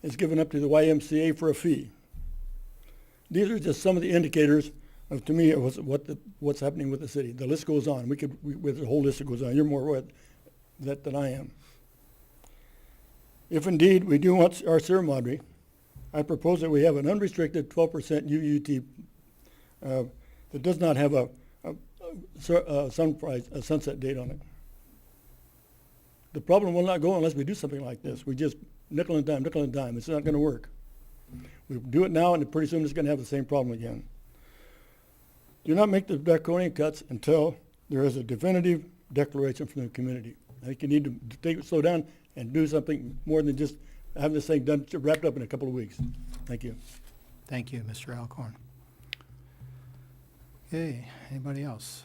It's given up to the YMCA for a fee. These are just some of the indicators of, to me, what's happening with the city. The list goes on. With the whole list that goes on. You're more aware of that than I am. If indeed we do want our Sierra Madre, I propose that we have an unrestricted 12% UUT that does not have a sunset date on it. The problem will not go unless we do something like this. We just nickel and dime. It's not going to work. We do it now, and pretty soon it's going to have the same problem again. Do not make the draconian cuts until there is a definitive declaration from the community. I think you need to slow down and do something more than just have this thing done, wrapped up in a couple of weeks. Thank you. Thank you, Mr. Alcorn. Okay, anybody else?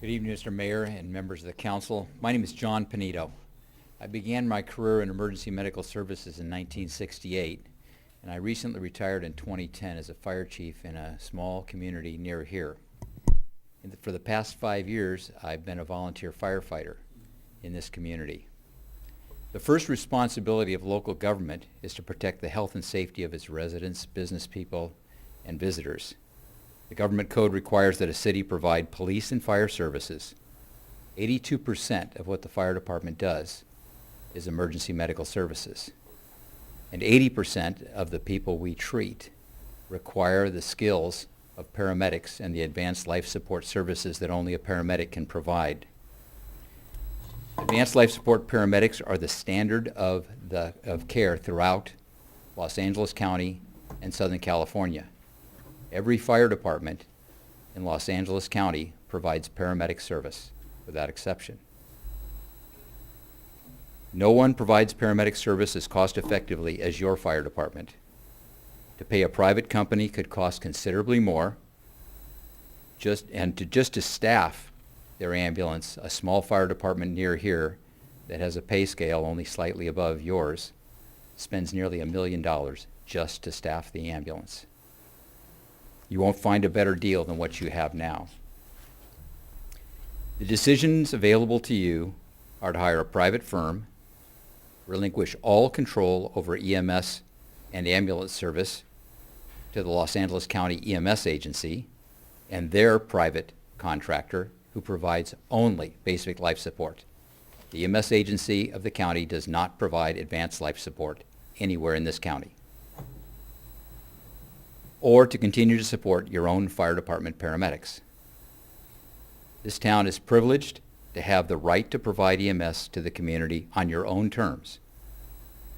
Good evening, Mr. Mayor and members of the council. My name is John Panito. I began my career in emergency medical services in 1968, and I recently retired in 2010 as a fire chief in a small community near here. For the past 5 years, I've been a volunteer firefighter in this community. The first responsibility of local government is to protect the health and safety of its residents, business people, and visitors. The government code requires that a city provide police and fire services. 82% of what the fire department does is emergency medical services. And 80% of the people we treat require the skills of paramedics and the advanced life support services that only a paramedic can provide. Advanced life support paramedics are the standard of care throughout Los Angeles County and Southern California. Every fire department in Los Angeles County provides paramedic service, without exception. No one provides paramedic service as cost effectively as your fire department. To pay a private company could cost considerably more. Just to staff their ambulance, a small fire department near here that has a pay scale only slightly above yours spends nearly $1 million just to staff the ambulance. You won't find a better deal than what you have now. The decisions available to you are to hire a private firm, relinquish all control over EMS and ambulance service to the Los Angeles County EMS agency and their private contractor who provides only basic life support. The EMS agency of the county does not provide advanced life support anywhere in this county. Or to continue to support your own fire department paramedics. This town is privileged to have the right to provide EMS to the community on your own terms.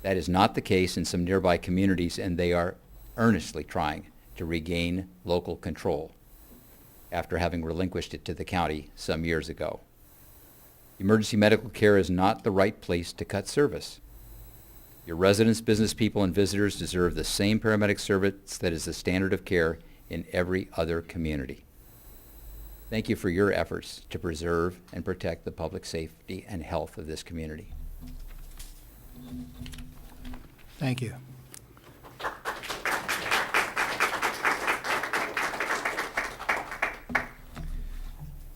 That is not the case in some nearby communities, and they are earnestly trying to regain local control after having relinquished it to the county some years ago. Emergency medical care is not the right place to cut service. Your residents, business people, and visitors deserve the same paramedic service that is the standard of care in every other community. Thank you for your efforts to preserve and protect the public safety and health of this community. Thank you.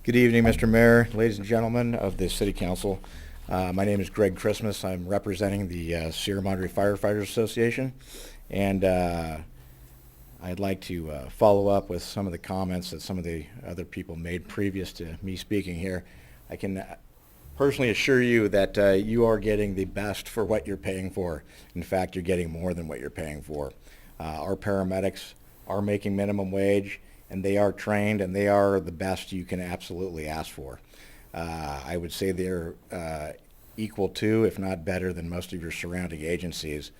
Good evening, Mr. Mayor, ladies and gentlemen of the City Council. My name is Greg Christmas. I'm representing the Sierra Madre Firefighters Association, and I'd like to follow up with some of the comments that some of the other people made previous to me speaking here. I can personally assure you that you are getting the best for what you're paying for. In fact, you're getting more than what you're paying for. Our paramedics are making minimum wage, and they are trained, and they are the best you can absolutely ask for. I would say they're equal to, if not better than, most of your surrounding agencies.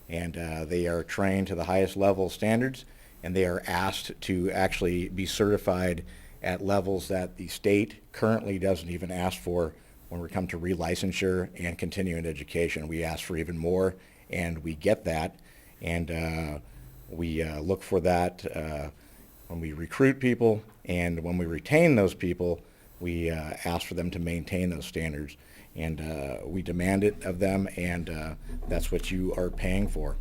And they are trained to the highest level standards, and they are asked to actually be certified at levels that the state currently doesn't even ask for when we come to relicensure and continuing education. We ask for even more, and we get that, and we look for that when we recruit people, and when we retain those people, we ask for them to maintain those standards, and we demand it of them, and that's what you are paying for.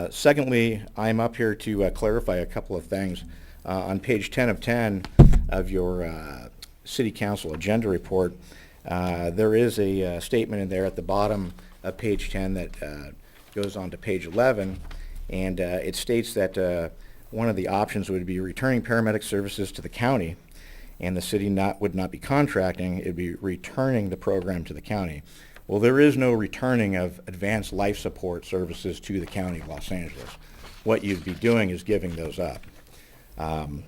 Secondly, I'm up here to clarify a couple of things. On page 10 of 10 of your City Council agenda report, there is a statement in there at the bottom of page 10 that goes on to page 11, and it states that one of the options would be returning paramedic services to the county, and the city would not be contracting, it would be returning the program to the county. Well, there is no returning of advanced life support services to the county of Los Angeles. What you'd be doing is giving those up.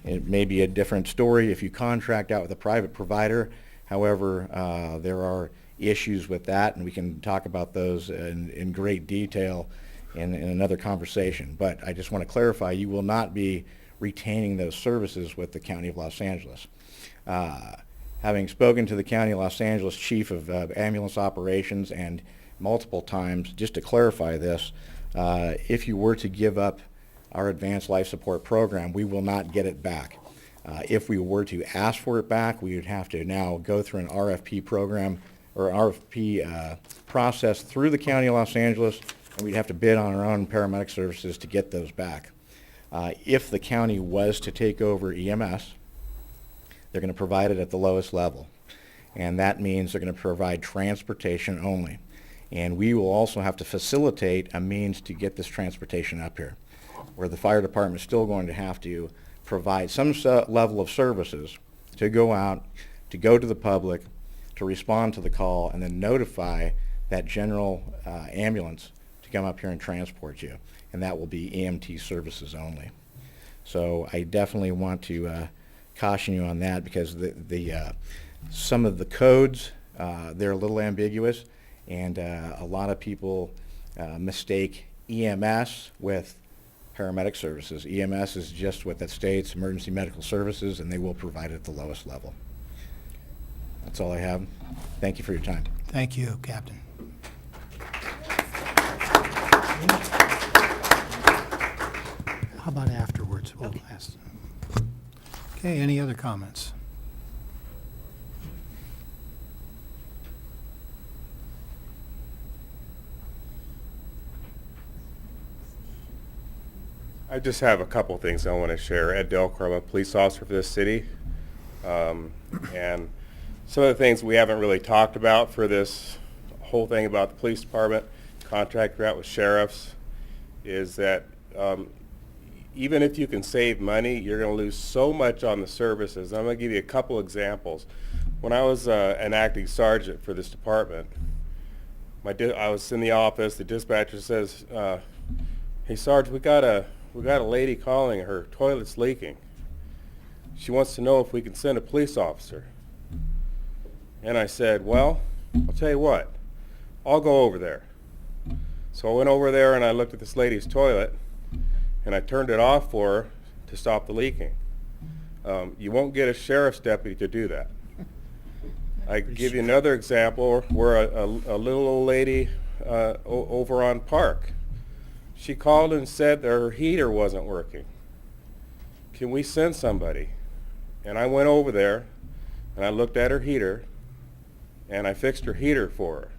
It may be a different story if you contract out with a private provider. However, there are issues with that, and we can talk about those in great detail in another conversation. But I just want to clarify, you will not be retaining those services with the County of Los Angeles. Having spoken to the County of Los Angeles Chief of Ambulance Operations and multiple times, just to clarify this, if you were to give up our advanced life support program, we will not get it back. If we were to ask for it back, we would have to now go through an RFP program or RFP process through the County of Los Angeles, and we'd have to bid on our own paramedic services to get those back. If the county was to take over EMS, they're going to provide it at the lowest level, and that means they're going to provide transportation only. And we will also have to facilitate a means to get this transportation up here, where the fire department is still going to have to provide some level of services to go out, to go to the public, to respond to the call, and then notify that general ambulance to come up here and transport you. And that will be EMT services only. So I definitely want to caution you on that, because some of the codes they're a little ambiguous, and a lot of people mistake EMS with paramedic services. EMS is just what that states, emergency medical services, and they will provide it at the lowest level. That's all I have. Thank you for your time. Thank you, Captain. How about afterwards? We'll ask. Okay, any other comments? I just have a couple things I want to share. Ed Delcor, I'm a police officer for this city. And some of the things we haven't really talked about for this whole thing about the police department, contract route with sheriffs, is that even if you can save money, you're going to lose so much on the services. I'm going to give you a couple examples. When I was an acting sergeant for this department, I was in the office, the dispatcher says, hey Sarge, we got a lady calling, her toilet's leaking. She wants to know if we can send a police officer. And I said, well, I'll tell you what, I'll go over there. So I went over there and I looked at this lady's toilet and I turned it off for her to stop the leaking. You won't get a sheriff's deputy to do that. I can give you another example where a little old lady over on Park, she called and said that her heater wasn't working. Can we send somebody? And I went over there and I looked at her heater and I fixed her heater for her.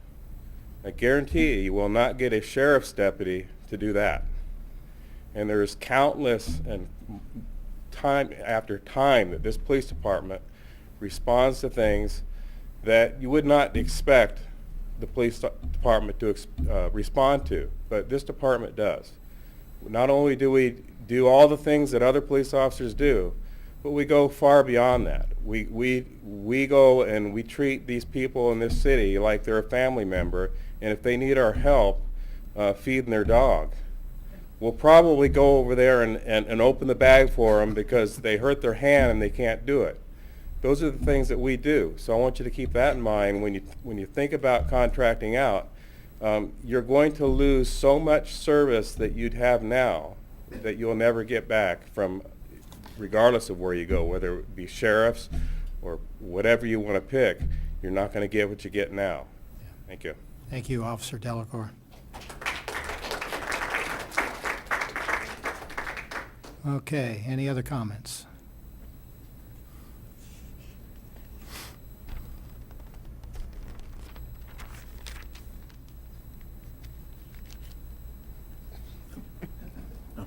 I guarantee you will not get a sheriff's deputy to do that. And there's countless and time after time that this police department responds to things that you would not expect the police department to respond to, but this department does. Not only do we do all the things that other police officers do, but we go far beyond that. We go and we treat these people in this city like they're a family member, and if they need our help feeding their dog, we'll probably go over there and open the bag for them because they hurt their hand and they can't do it. Those are the things that we do. So I want you to keep that in mind when you think about contracting out. You're going to lose so much service that you'd have now that you'll never get back from, regardless of where you go, whether it be sheriffs or whatever you want to pick. You're not going to get what you get now. Thank you. Thank you, Officer Delacroix. Okay, any other comments?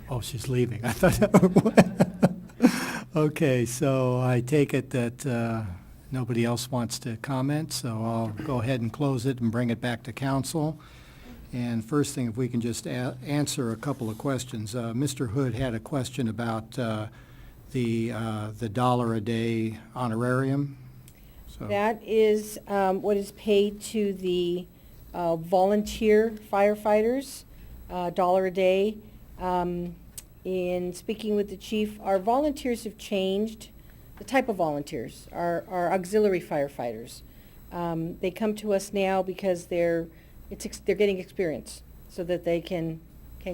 Oh, she's leaving. I thought. Okay, so I take it that nobody else wants to comment, so I'll go ahead and close it and bring it back to council. And first thing, if we can just answer a couple of questions. Mr. Hood had a question about the $1 a day honorarium. So That is what is paid to the volunteer firefighters, $1 a day. In speaking with the chief, our volunteers have changed. The type of volunteers are auxiliary firefighters. They come to us now because they're getting experience so that they can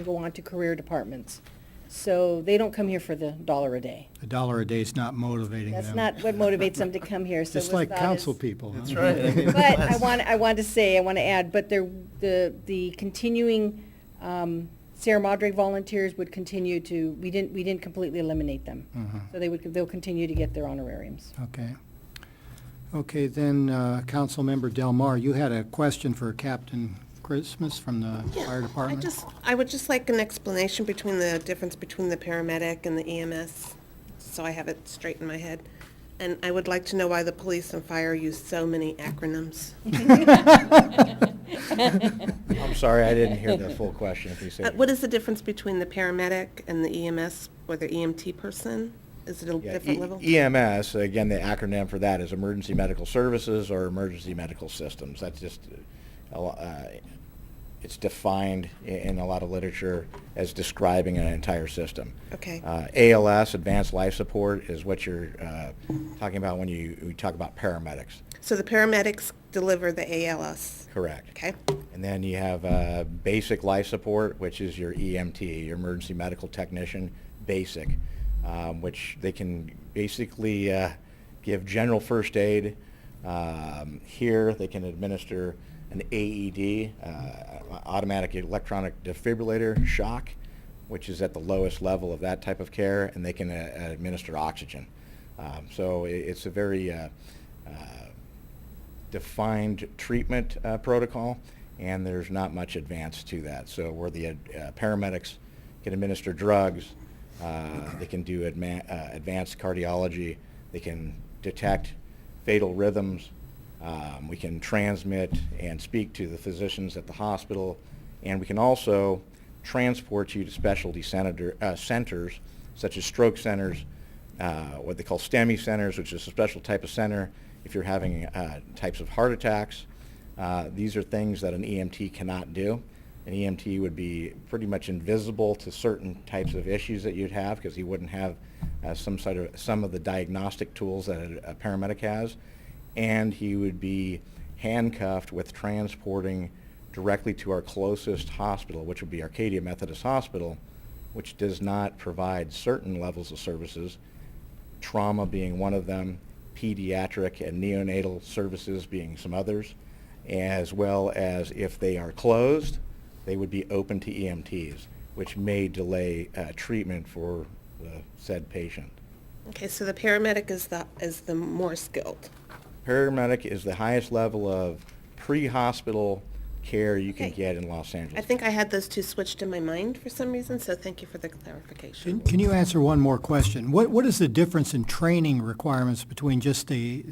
go on to career departments. So they don't come here for the $1 a day. $1 a day is not motivating them. That's not what motivates them to come here. So Just like council people. That's huh? right. But I want to add, but the continuing Sierra Madre volunteers would continue to, we didn't completely eliminate them. So they'll continue to get their honorariums. Okay. Okay, then, Councilmember Del Mar, you had a question for Captain Christmas from the fire department? I would just like an explanation between the difference between the paramedic and the EMS, so I have it straight in my head. And I would like to know why the police and fire use so many acronyms. I'm sorry, I didn't hear the full question. If you said What is the difference between the paramedic and the EMS or the EMT person? Is it a different level? EMS, again, the acronym for that is Emergency Medical Services or Emergency Medical Systems. That's just, It's defined in a lot of literature as describing an entire system. Okay. ALS, Advanced Life Support, is what you're talking about when we talk about paramedics. So the paramedics deliver the ALS? Correct. Okay. And then you have basic life support, which is your EMT, your emergency medical technician, basic, which they can basically give general first aid. Here they can administer an AED, automatic electronic defibrillator shock, which is at the lowest level of that type of care, and they can administer oxygen. So it's a very defined treatment protocol, and there's not much advance to that. So where the paramedics can administer drugs, they can do advanced cardiology, they can detect fatal rhythms, we can transmit and speak to the physicians at the hospital, and we can also transport you to specialty centers such as stroke centers, what they call STEMI centers, which is a special type of center if you're having types of heart attacks. These are things that an EMT cannot do. An EMT would be pretty much invisible to certain types of issues that you'd have because he wouldn't have some of the diagnostic tools that a paramedic has, and he would be handcuffed with transporting directly to our closest hospital, which would be Arcadia Methodist Hospital, which does not provide certain levels of services, trauma being one of them, pediatric and neonatal services being some others, as well as if they are closed, they would be open to EMTs, which may delay treatment for the said patient. Okay, so the paramedic is the more skilled. Paramedic is the highest level of pre-hospital care you can Okay. get in Los Angeles. I think I had those two switched in my mind for some reason, so thank you for the clarification. Can you answer one more question? What is the difference in training requirements between just the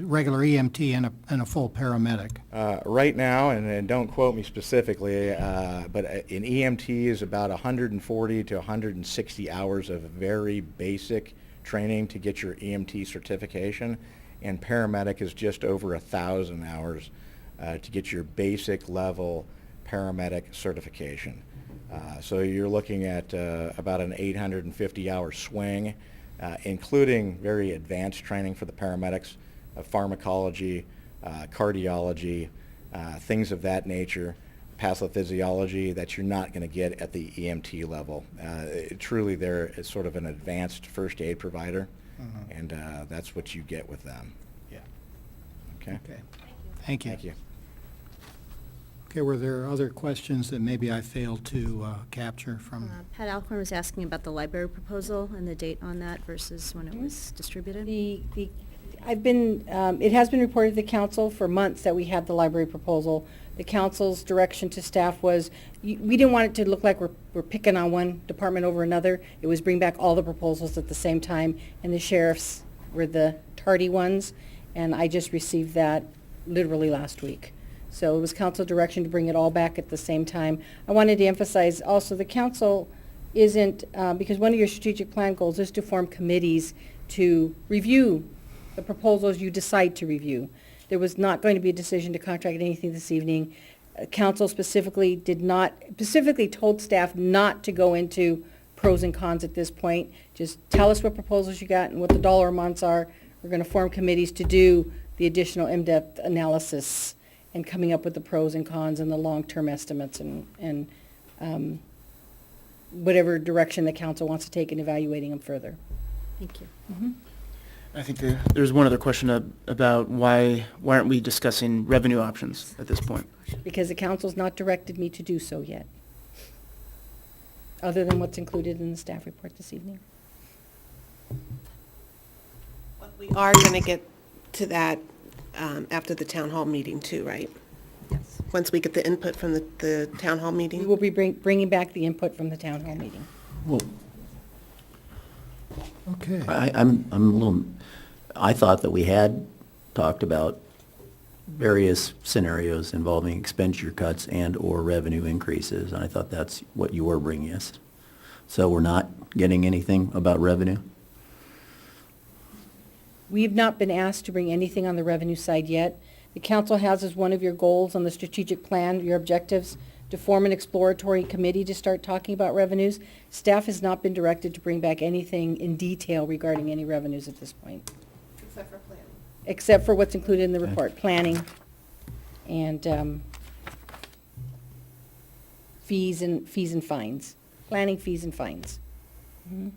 regular EMT and a full paramedic? Right now, and don't quote me specifically, but an EMT is about 140 to 160 hours of very basic training to get your EMT certification, and paramedic is just over 1,000 hours to get your basic level paramedic certification. So you're looking at about an 850-hour swing, including very advanced training for the paramedics, pharmacology, cardiology, things of that nature, pathophysiology that you're not going to get at the EMT level. Truly, they're sort of an advanced first aid provider, and that's what you get with them. Yeah. Okay? Okay. Thank you. Thank you. Okay, were there other questions that maybe I failed to capture from? Pat Alcorn was asking about the library proposal and the date on that versus when it was distributed. It has been reported to the council for months that we had the library proposal. The council's direction to staff was, we didn't want it to look like we're picking on one department over another. It was bring back all the proposals at the same time, and the sheriffs were the tardy ones, and I just received that literally last week. So it was council direction to bring it all back at the same time. I wanted to emphasize also the council isn't, because one of your strategic plan goals is to form committees to review the proposals you decide to review. There was not going to be a decision to contract anything this evening. Council specifically told staff not to go into pros and cons at this point. Just tell us what proposals you got and what the dollar amounts are. We're going to form committees to do the additional in-depth analysis and coming up with the pros and cons and the long-term estimates and whatever direction the council wants to take in evaluating them further. Thank you. Mm-hmm. I think there's one other question about why aren't we discussing revenue options at this point? Because the council's not directed me to do so yet, other than what's included in the staff report this evening. We are going to get to that after the town hall meeting too, right? Yes. Once we get the input from the town hall meeting? We will be bringing back the input from the town hall meeting. Well, Okay. I thought that we had talked about various scenarios involving expenditure cuts and/or revenue increases, and I thought that's what you were bringing us. So we're not getting anything about revenue? We have not been asked to bring anything on the revenue side yet. The council has as one of your goals on the strategic plan, your objectives, to form an exploratory committee to start talking about revenues. Staff has not been directed to bring back anything in detail regarding any revenues at this point, Except for planning. except for what's included in the report, planning and fees and fines, planning, fees, and fines. Mhm.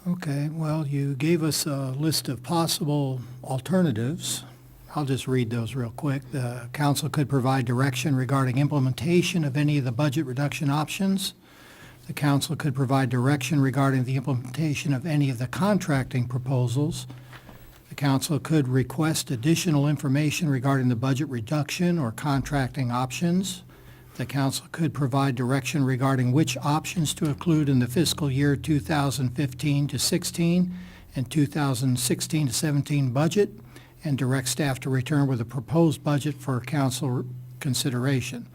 Okay, well, you gave us a list of possible alternatives. I'll just read those real quick. The council could provide direction regarding implementation of any of the budget reduction options. The council could provide direction regarding the implementation of any of the contracting proposals. The council could request additional information regarding the budget reduction or contracting options. The council could provide direction regarding which options to include in the fiscal year 2015 to 16 and 2016 to 17 budget, and direct staff to return with a proposed budget for council consideration,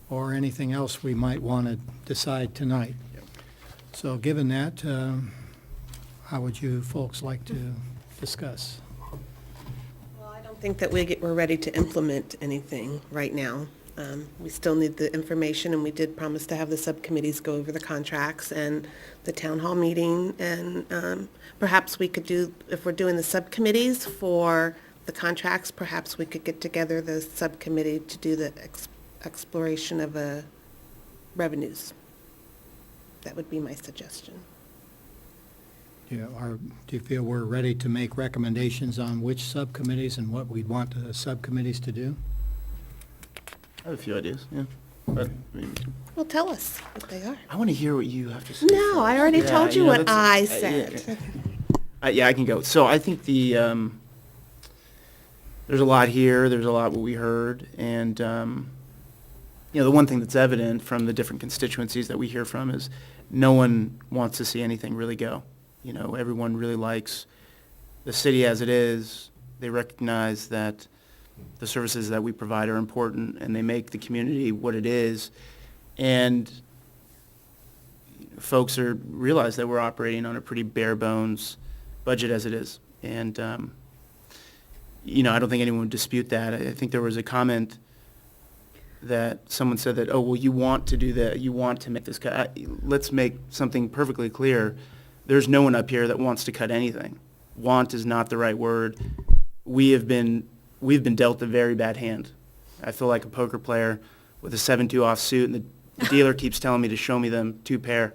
or anything else we might want to decide tonight. So given that, how would you folks like to discuss? Well, I don't think that we're ready to implement anything right now. We still need the information, and we did promise to have the subcommittees go over the contracts and the town hall meeting, and perhaps we could do, if we're doing the subcommittees for the contracts, perhaps we could get together the subcommittee to do the exploration of revenues. That would be my suggestion. Do you feel we're ready to make recommendations on which subcommittees and what we'd want the subcommittees to do? I have a few ideas, yeah. But, I mean, Well, tell us what they are. I want to hear what you have to say. No, I already Yeah, told you know, what that's- I said. Yeah, I can go. So I think there's a lot here, there's a lot what we heard, and, the one thing that's evident from the different constituencies that we hear from is no one wants to see anything really go. Everyone really likes the city as it is. They recognize that the services that we provide are important, and they make the community what it is. And folks realize that we're operating on a pretty bare bones budget as it is. And, I don't think anyone would dispute that. I think there was a comment that someone said that, oh, well, you want to do that, you want to make this cut. Let's make something perfectly clear. There's no one up here that wants to cut anything. Want is not the right word. We've been dealt a very bad hand. I feel like a poker player with a 7-2 off suit, and the dealer keeps telling me to show me them 2 pair.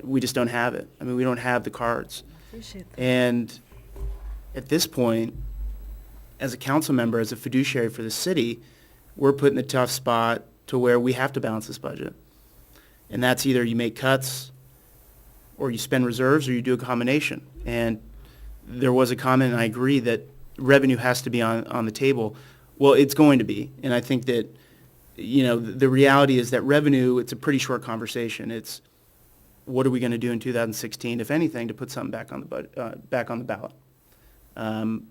We just don't have it. I mean, we don't have the cards. Appreciate that. And at this point, as a council member, as a fiduciary for the city, we're put in a tough spot to where we have to balance this budget. And that's either you make cuts, or you spend reserves, or you do a combination. And there was a comment, and I agree, that revenue has to be on the table. Well, it's going to be. And I think that, the reality is that revenue, it's a pretty short conversation. It's what are we going to do in 2016, if anything, to put something back on the ballot.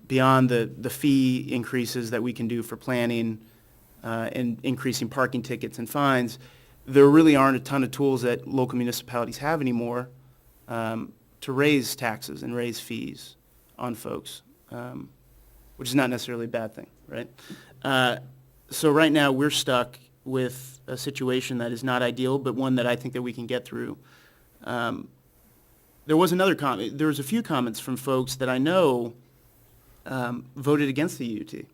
Beyond the fee increases that we can do for planning and increasing parking tickets and fines, there really aren't a ton of tools that local municipalities have anymore to raise taxes and raise fees on folks, which is not necessarily a bad thing, right? So right now, we're stuck with a situation that is not ideal, but one that I think that we can get through. There was another comment. There was a few comments from folks that I know voted against the UT.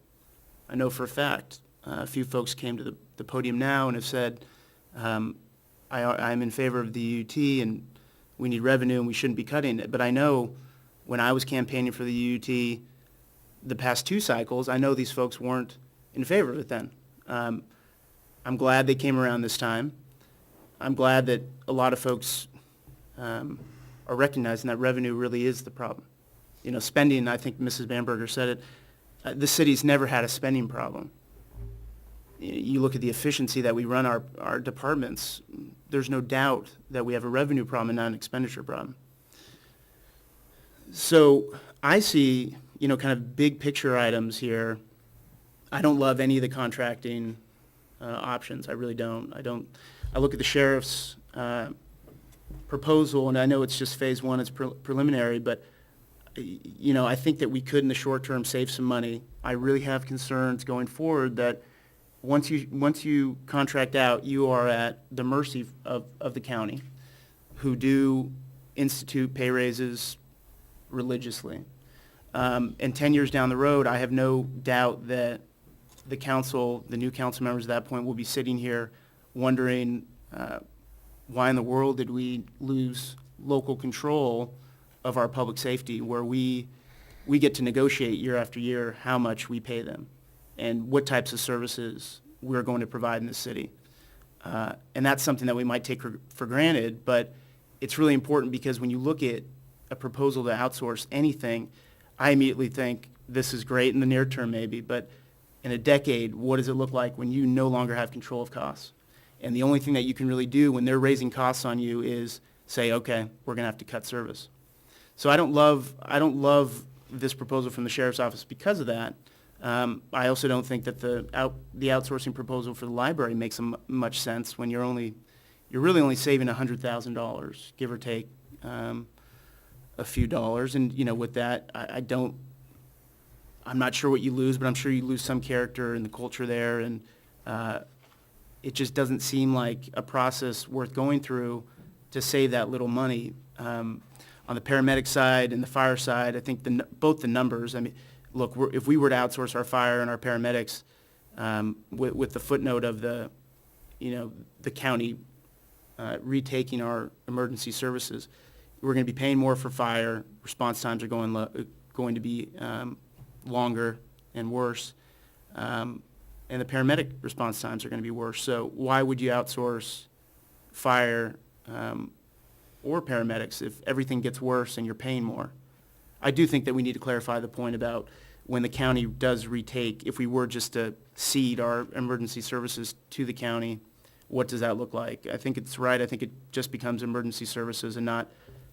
I know for a fact. A few folks came to the podium now and have said, I'm in favor of the UT and we need revenue and we shouldn't be cutting it. But I know when I was campaigning for the UT the past 2 cycles, I know these folks weren't in favor of it then. I'm glad they came around this time. I'm glad that a lot of folks are recognizing that revenue really is the problem. Spending, I think Mrs. Bamberger said it, the city's never had a spending problem. You look at the efficiency that we run our departments, there's no doubt that we have a revenue problem and not an expenditure problem. So I see, kind of big picture items here. I don't love any of the contracting options. I really don't. I look at the sheriff's proposal, and I know it's just phase 1, it's preliminary, but I think that we could in the short term save some money. I really have concerns going forward that once you contract out, you are at the mercy of the county, who do institute pay raises religiously. And 10 years down the road, I have no doubt that the council, the new council members at that point, will be sitting here wondering why in the world did we lose local control of our public safety, where we get to negotiate year after year how much we pay them and what types of services we're going to provide in the city. And that's something that we might take for granted, but it's really important because when you look at a proposal to outsource anything, I immediately think this is great in the near term maybe, but in a decade, what does it look like when you no longer have control of costs? And the only thing that you can really do when they're raising costs on you is say, okay, we're going to have to cut service. So I don't love this proposal from the sheriff's office because of that. I also don't think that the outsourcing proposal for the library makes much sense when you're really only saving $100,000, give or take a few dollars. And with that, I'm not sure what you lose, but I'm sure you lose some character in the culture there, and it just doesn't seem like a process worth going through to save that little money. On the paramedic side and the fire side, I think both the numbers, I mean, look, if we were to outsource our fire and our paramedics with the footnote of the county retaking our emergency services, we're going to be paying more for fire. Response times are going to be longer and worse, and the paramedic response times are going to be worse. So why would you outsource fire or paramedics if everything gets worse and you're paying more? I do think that we need to clarify the point about when the county does retake, if we were just to cede our emergency services to the county, what does that look like? I think it's right. I think it just becomes emergency services and not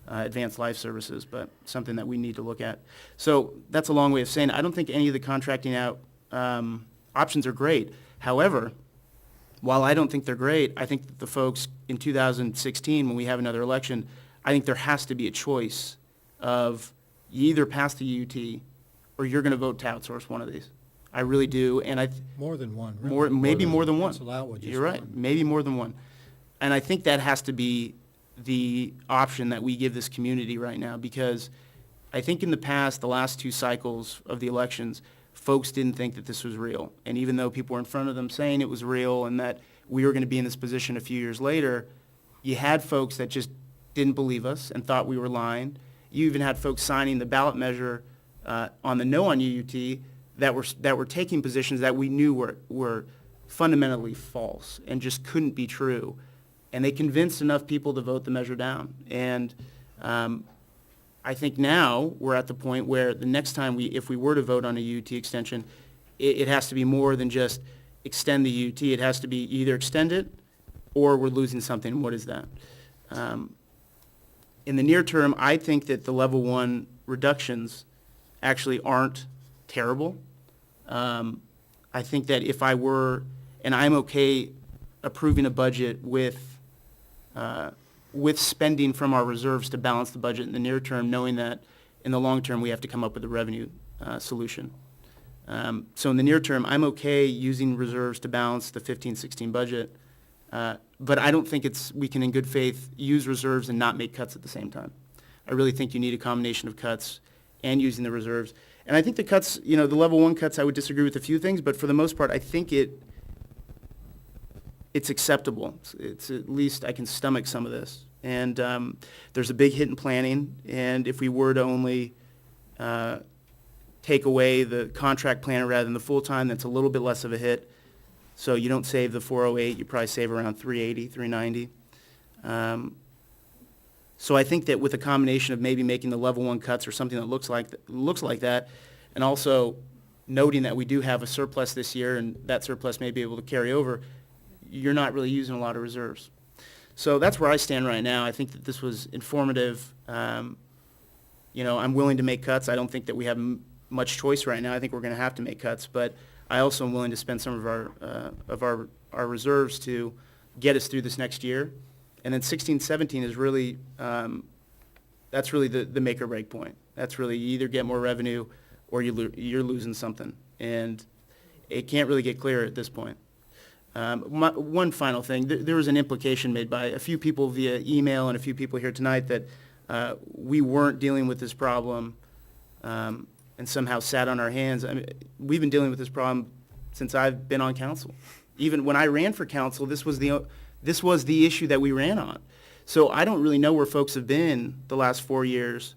advanced life services, but something that we need to look at. So that's a long way of saying I don't think any of the contracting out options are great. However, while I don't think they're great, I think that the folks in 2016, when we have another election, I think there has to be a choice of you either pass the UT or you're going to vote to outsource one of these. I really do, and More than one. Really. maybe more than one. Cancel out with just You're right, one. maybe more than one. And I think that has to be the option that we give this community right now, because I think in the past, the last two cycles of the elections, folks didn't think that this was real. And even though people were in front of them saying it was real and that we were going to be in this position a few years later, you had folks that just didn't believe us and thought we were lying. You even had folks signing the ballot measure on the no on UUT that were taking positions that we knew were fundamentally false and just couldn't be true. And they convinced enough people to vote the measure down. And I think now we're at the point where the next time if we were to vote on a UUT extension, it has to be more than just extend the UUT. It has to be either extend it or we're losing something. What is that? In the near term, I think that the level 1 reductions actually aren't terrible. I think that if I were, and I'm okay approving a budget with spending from our reserves to balance the budget in the near term, knowing that in the long term we have to come up with a revenue solution. So in the near term, I'm okay using reserves to balance the 15-16 budget, but I don't think we can in good faith use reserves and not make cuts at the same time. I really think you need a combination of cuts and using the reserves. And I think the cuts, the level 1 cuts, I would disagree with a few things, but for the most part, I think it's acceptable. It's at least I can stomach some of this. And there's a big hit in planning, and if we were to only take away the contract planner rather than the full-time, that's a little bit less of a hit. So you don't save the 408, you probably save around 380, 390. So I think that with a combination of maybe making the level 1 cuts or something that looks like that, and also noting that we do have a surplus this year and that surplus may be able to carry over, you're not really using a lot of reserves. So that's where I stand right now. I think that this was informative. I'm willing to make cuts. I don't think that we have much choice right now. I think we're going to have to make cuts, but I also am willing to spend some of our reserves to get us through this next year. And then 16-17 is really, that's really the make or break point. That's really you either get more revenue or you're losing something. And it can't really get clearer at this point. One final thing, there was an implication made by a few people via email and a few people here tonight that we weren't dealing with this problem and somehow sat on our hands. I mean, we've been dealing with this problem since I've been on council. Even when I ran for council, this was the issue that we ran on. So I don't really know where folks have been the last 4 years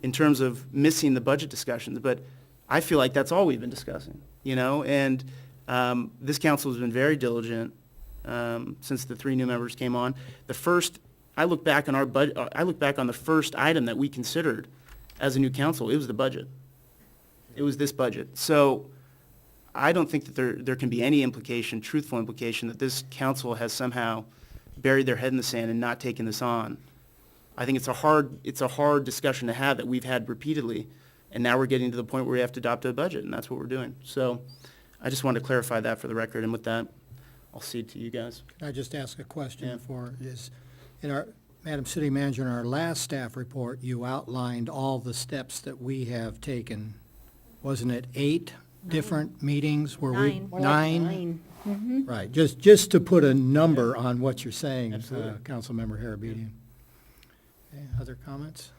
in terms of missing the budget discussions, but I feel like that's all we've been discussing, you know, and this council has been very diligent since the 3 new members came on. I look back on I look back on the first item that we considered as a new council. It was the budget. It was this budget. So I don't think that there can be any implication, truthful implication, that this council has somehow buried their head in the sand and not taken this on. I think it's a hard discussion to have that we've had repeatedly, and now we're getting to the point where we have to adopt a budget, and that's what we're doing. So I just wanted to clarify that for the record, and with that, I'll cede to you guys. Can I just ask a question Yeah. before, Madam City Manager, in our last staff report, you outlined all the steps that we have taken. Wasn't it 8 different meetings where we? 9. More like 9. Right, just to put a number on what you're saying, Absolutely. Councilmember Harabedian. Okay, other comments?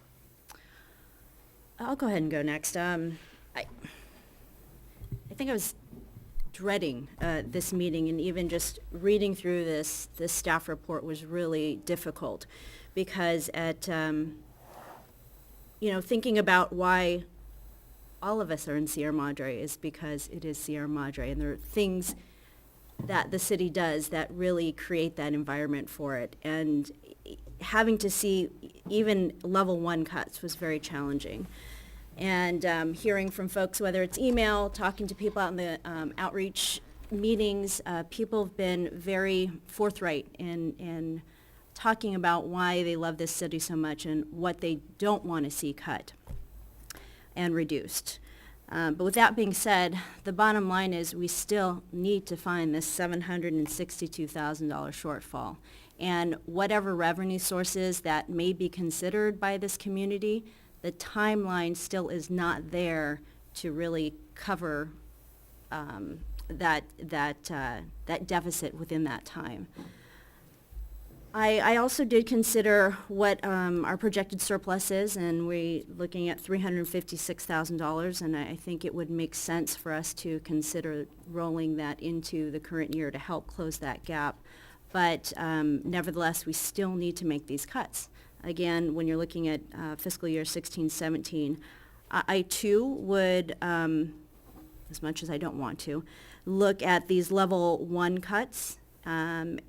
I'll go ahead and go next. I think I was dreading this meeting, and even just reading through this staff report was really difficult, because thinking about why all of us are in Sierra Madre is because it is Sierra Madre, and there are things that the city does that really create that environment for it. And having to see even level 1 cuts was very challenging. And hearing from folks, whether it's email, talking to people out in the outreach meetings, people have been very forthright in talking about why they love this city so much and what they don't want to see cut and reduced. But with that being said, the bottom line is we still need to find this $762,000 shortfall. And whatever revenue sources that may be considered by this community, the timeline still is not there to really cover that deficit within that time. I also did consider what our projected surplus is, and we're looking at $356,000, and I think it would make sense for us to consider rolling that into the current year to help close that gap. But nevertheless, we still need to make these cuts. Again, when you're looking at fiscal year 16-17, I too would, as much as I don't want to, look at these level 1 cuts, and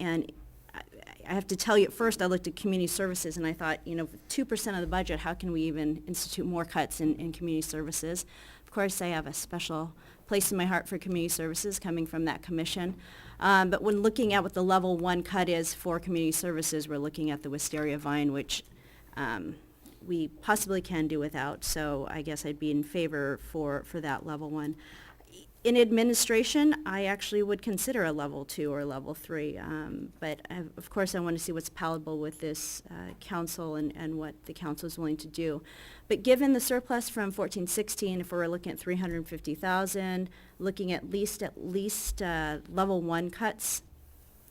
I have to tell you, at first I looked at community services and I thought, 2% of the budget, how can we even institute more cuts in community services? Of course, I have a special place in my heart for community services coming from that commission. But when looking at what the level 1 cut is for community services, we're looking at the wisteria vine, which we possibly can do without. So I guess I'd be in favor for that level 1. In administration, I actually would consider a level 2 or level 3, but of course I want to see what's palatable with this council and what the council is willing to do. But given the surplus from 14-16, if we're looking at $350,000, looking at least level 1 cuts,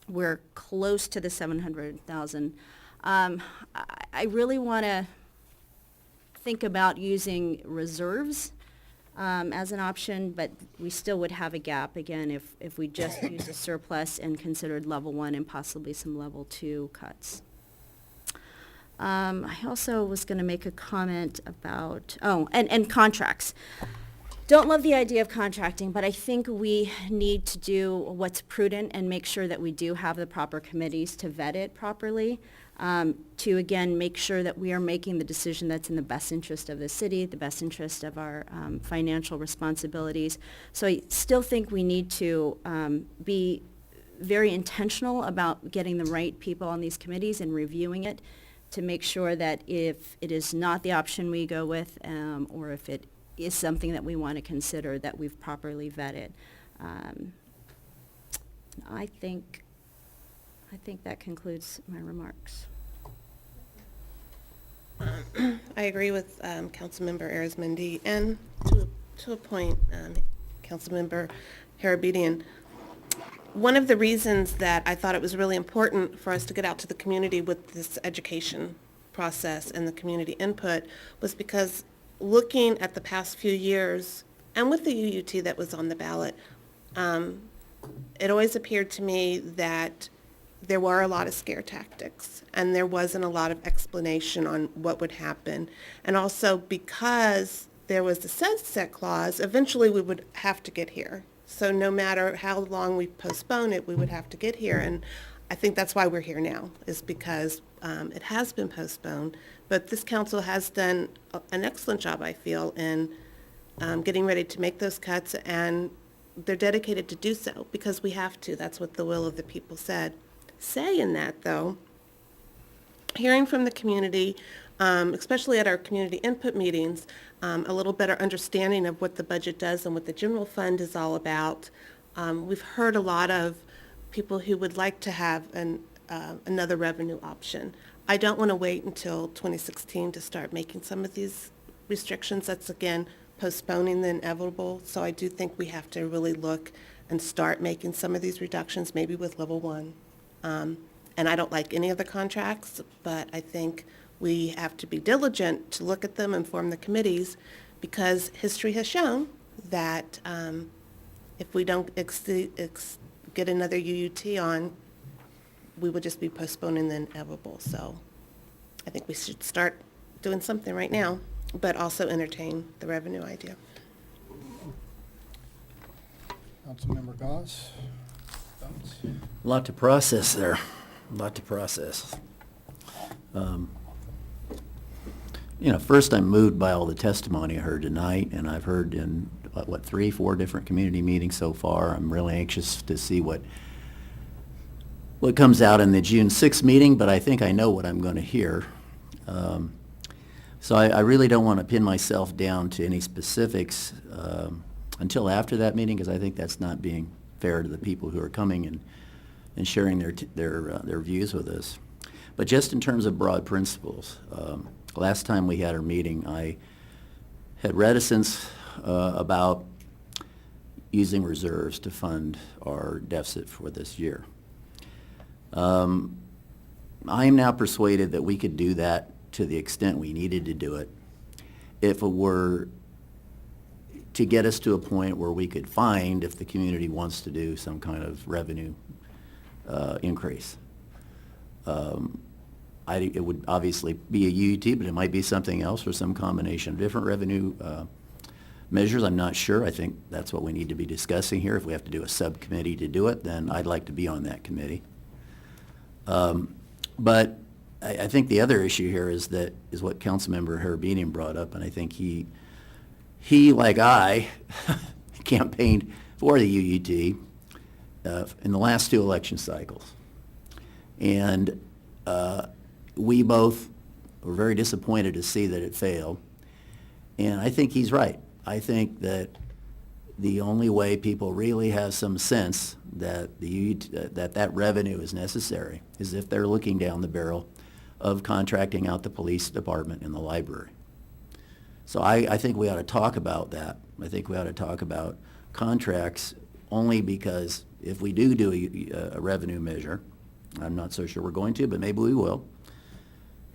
we're close to the $700,000. I really want to think about using reserves as an option, but we still would have a gap, again, if we just used a surplus and considered level 1 and possibly some level 2 cuts. I also was going to make a comment about, and contracts. Don't love the idea of contracting, but I think we need to do what's prudent and make sure that we do have the proper committees to vet it properly, to again make sure that we are making the decision that's in the best interest of the city, the best interest of our financial responsibilities. So I still think we need to be very intentional about getting the right people on these committees and reviewing it to make sure that if it is not the option we go with, or if it is something that we want to consider, that we've properly vetted. I think that concludes my remarks. I agree with Councilmember Arizmendi, and to a point, Councilmember Harabedian. one of the reasons that I thought it was really important for us to get out to the community with this education process and the community input was because looking at the past few years, and with the UUT that was on the ballot, it always appeared to me that there were a lot of scare tactics and there wasn't a lot of explanation on what would happen. And also because there was the sunset clause, eventually we would have to get here. So no matter how long we postpone it, we would have to get here. And I think that's why we're here now, is because it has been postponed. But this council has done an excellent job, I feel, in getting ready to make those cuts, and they're dedicated to do so because we have to. That's what the will of the people said. Saying that, though, hearing from the community, especially at our community input meetings, a little better understanding of what the budget does and what the general fund is all about. We've heard a lot of people who would like to have another revenue option. I don't want to wait until 2016 to start making some of these restrictions. That's, again, postponing the inevitable. So I do think we have to really look and start making some of these reductions, maybe with level 1. And I don't like any of the contracts, but I think we have to be diligent to look at them and form the committees, because history has shown that if we don't get another UUT on, we would just be postponing the inevitable. So I think we should start doing something right now, but also entertain the revenue idea. Councilmember Goss? Thoughts? A lot to process there, a lot to process. First I'm moved by all the testimony I heard tonight, and I've heard in, 3, 4 different community meetings so far. I'm really anxious to see what comes out in the June 6th meeting, but I think I know what I'm going to hear. So I really don't want to pin myself down to any specifics until after that meeting, because I think that's not being fair to the people who are coming and sharing their views with us. But just in terms of broad principles, last time we had our meeting, I had reticence about using reserves to fund our deficit for this year. I am now persuaded that we could do that to the extent we needed to do it if it were to get us to a point where we could find if the community wants to do some kind of revenue increase. It would obviously be a UUT, but it might be something else or some combination of different revenue measures. I'm not sure. I think that's what we need to be discussing here. If we have to do a subcommittee to do it, then I'd like to be on that committee. But I think the other issue here is what Councilmember Harabinian brought up, and I think he like I campaigned for the UUT in the last 2 election cycles. And we both were very disappointed to see that it failed. And I think he's right. I think that the only way people really have some sense that that revenue is necessary is if they're looking down the barrel of contracting out the police department and the library. So I think we ought to talk about that. I think we ought to talk about contracts only because if we do a revenue measure, I'm not so sure we're going to, but maybe we will,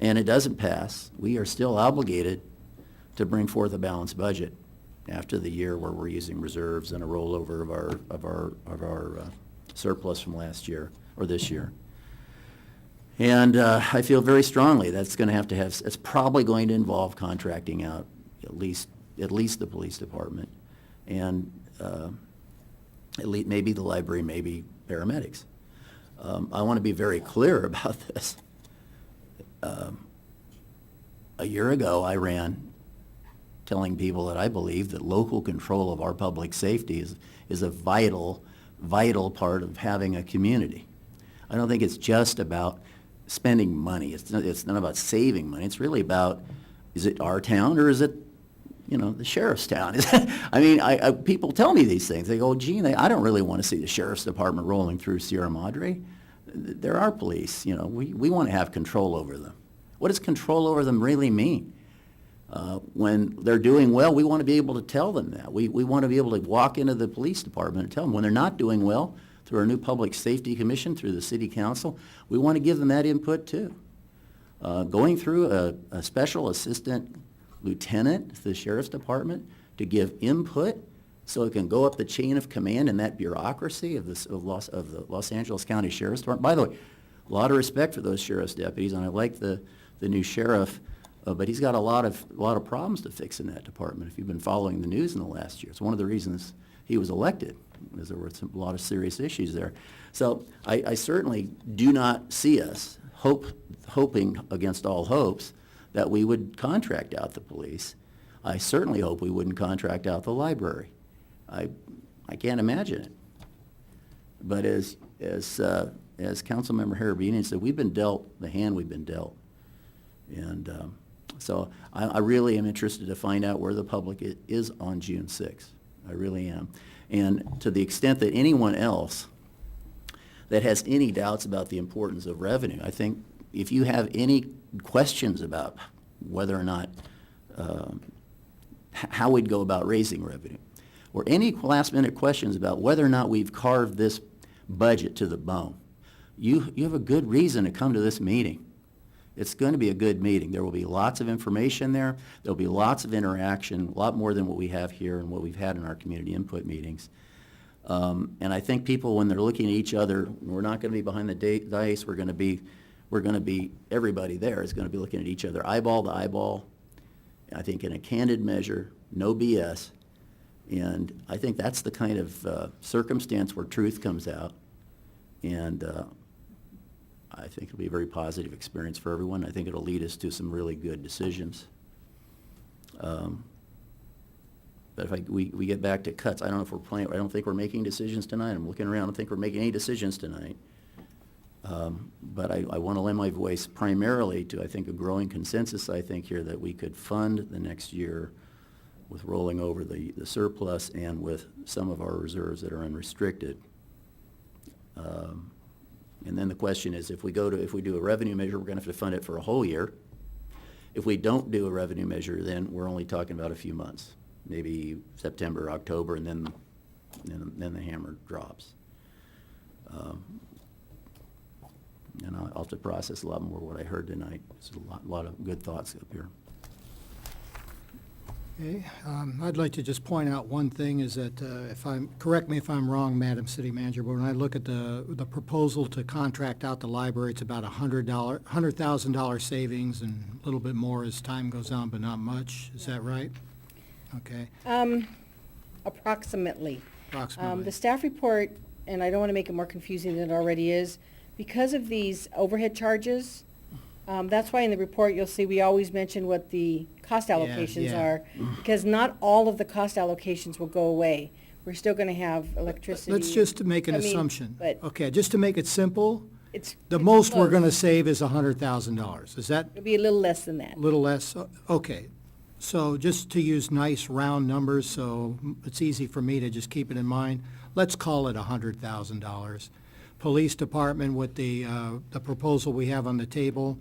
and it doesn't pass, we are still obligated to bring forth a balanced budget after the year where we're using reserves and a rollover of our surplus from last year or this year. And I feel very strongly that's going to have it's probably going to involve contracting out at least the police department, and at least maybe the library, maybe paramedics. I want to be very clear about this. A year ago, I ran telling people that I believe that local control of our public safety is a vital part of having a community. I don't think it's just about spending money. It's not about saving money. It's really about, is it our town or is it, the sheriff's town? I mean, people tell me these things. They go, Gene, I don't really want to see the sheriff's department rolling through Sierra Madre. They're our police. We want to have control over them. What does control over them really mean? When they're doing well, we want to be able to tell them that. We want to be able to walk into the police department and tell them when they're not doing well, through our new Public Safety Commission, through the City Council. We want to give them that input too. Going through a special assistant lieutenant to the Sheriff's Department to give input so it can go up the chain of command in that bureaucracy of the Los Angeles County Sheriff's Department. By the way, a lot of respect for those sheriff's deputies, and I like the new sheriff, but he's got a lot of problems to fix in that department. If you've been following the news in the last year, it's one of the reasons he was elected, because there were a lot of serious issues there. So I certainly do not see us hoping against all hopes that we would contract out the police. I certainly hope we wouldn't contract out the library. I can't imagine it. But as Councilmember Harabinian said, we've been dealt the hand we've been dealt. And so I really am interested to find out where the public is on June 6th. I really am. And to the extent that anyone else that has any doubts about the importance of revenue, I think if you have any questions about whether or not how we'd go about raising revenue, or any last-minute questions about whether or not we've carved this budget to the bone, you have a good reason to come to this meeting. It's going to be a good meeting. There will be lots of information there. There'll be lots of interaction, a lot more than what we have here and what we've had in our community input meetings. And I think people, when they're looking at each other, we're not going to be behind the dais. We're going to be, everybody there is going to be looking at each other eyeball to eyeball. I think in a candid measure, no BS. And I think that's the kind of circumstance where truth comes out. And I think it'll be a very positive experience for everyone. I think it'll lead us to some really good decisions. But if we get back to cuts, I don't know if I don't think we're making decisions tonight. I'm looking around, I don't think we're making any decisions tonight. But I want to lend my voice primarily to, I think, a growing consensus, I think, here that we could fund the next year with rolling over the surplus and with some of our reserves that are unrestricted. And then the question is, if we do a revenue measure, we're going to have to fund it for a whole year. If we don't do a revenue measure, then we're only talking about a few months, maybe September, October, and then the hammer drops. And I'll have to process a lot more what I heard tonight. There's a lot of good thoughts up here. Okay, I'd like to just point out one thing is that, correct me if I'm wrong, Madam City Manager, but when I look at the proposal to contract out the library, it's about $100,000 savings and a little bit more as time goes on, but not much. Is that right? Okay. Approximately. Approximately. The staff report, and I don't want to make it more confusing than it already is, because of these overhead charges, that's why in the report you'll see we always mention what the cost allocations are, because not all of the cost allocations will go away. We're still going to have electricity. Let's just make an assumption. But okay, just to make it simple, it's most we're close. going to save is $100,000. Is that It'll be a little less than that. a little less? Okay. So just to use nice round numbers, so it's easy for me to just keep it in mind, let's call it $100,000. Police Department with the proposal we have on the table,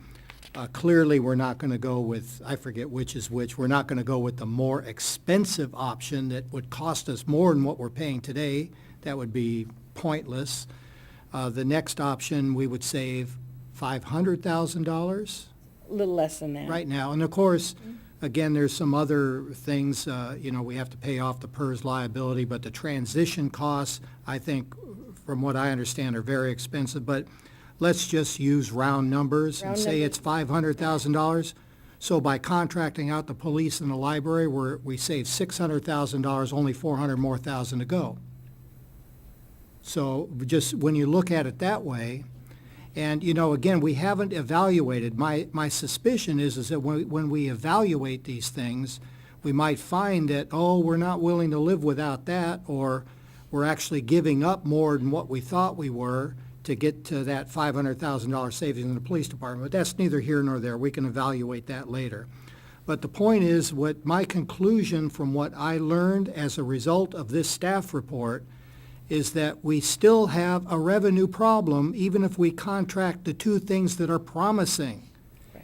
clearly we're not going to go with, I forget which is which, we're not going to go with the more expensive option that would cost us more than what we're paying today. That would be pointless. The next option, we would save $500,000 A little less than that. right now. And of course, again, there's some other things, we have to pay off the PERS liability, but the transition costs, I think, from what I understand, are very expensive. But let's just use round numbers and say it's $500,000. So by contracting out the police and the library, we save $600,000, only $400,000 more to go. So just when you look at it that way, and, again, we haven't evaluated. My suspicion is that when we evaluate these things, we might find that, we're not willing to live without that, or we're actually giving up more than what we thought we were to get to that $500,000 savings in the police department. But that's neither here nor there. We can evaluate that later. But the point is, what my conclusion from what I learned as a result of this staff report is that we still have a revenue problem, even if we contract the two things that are promising.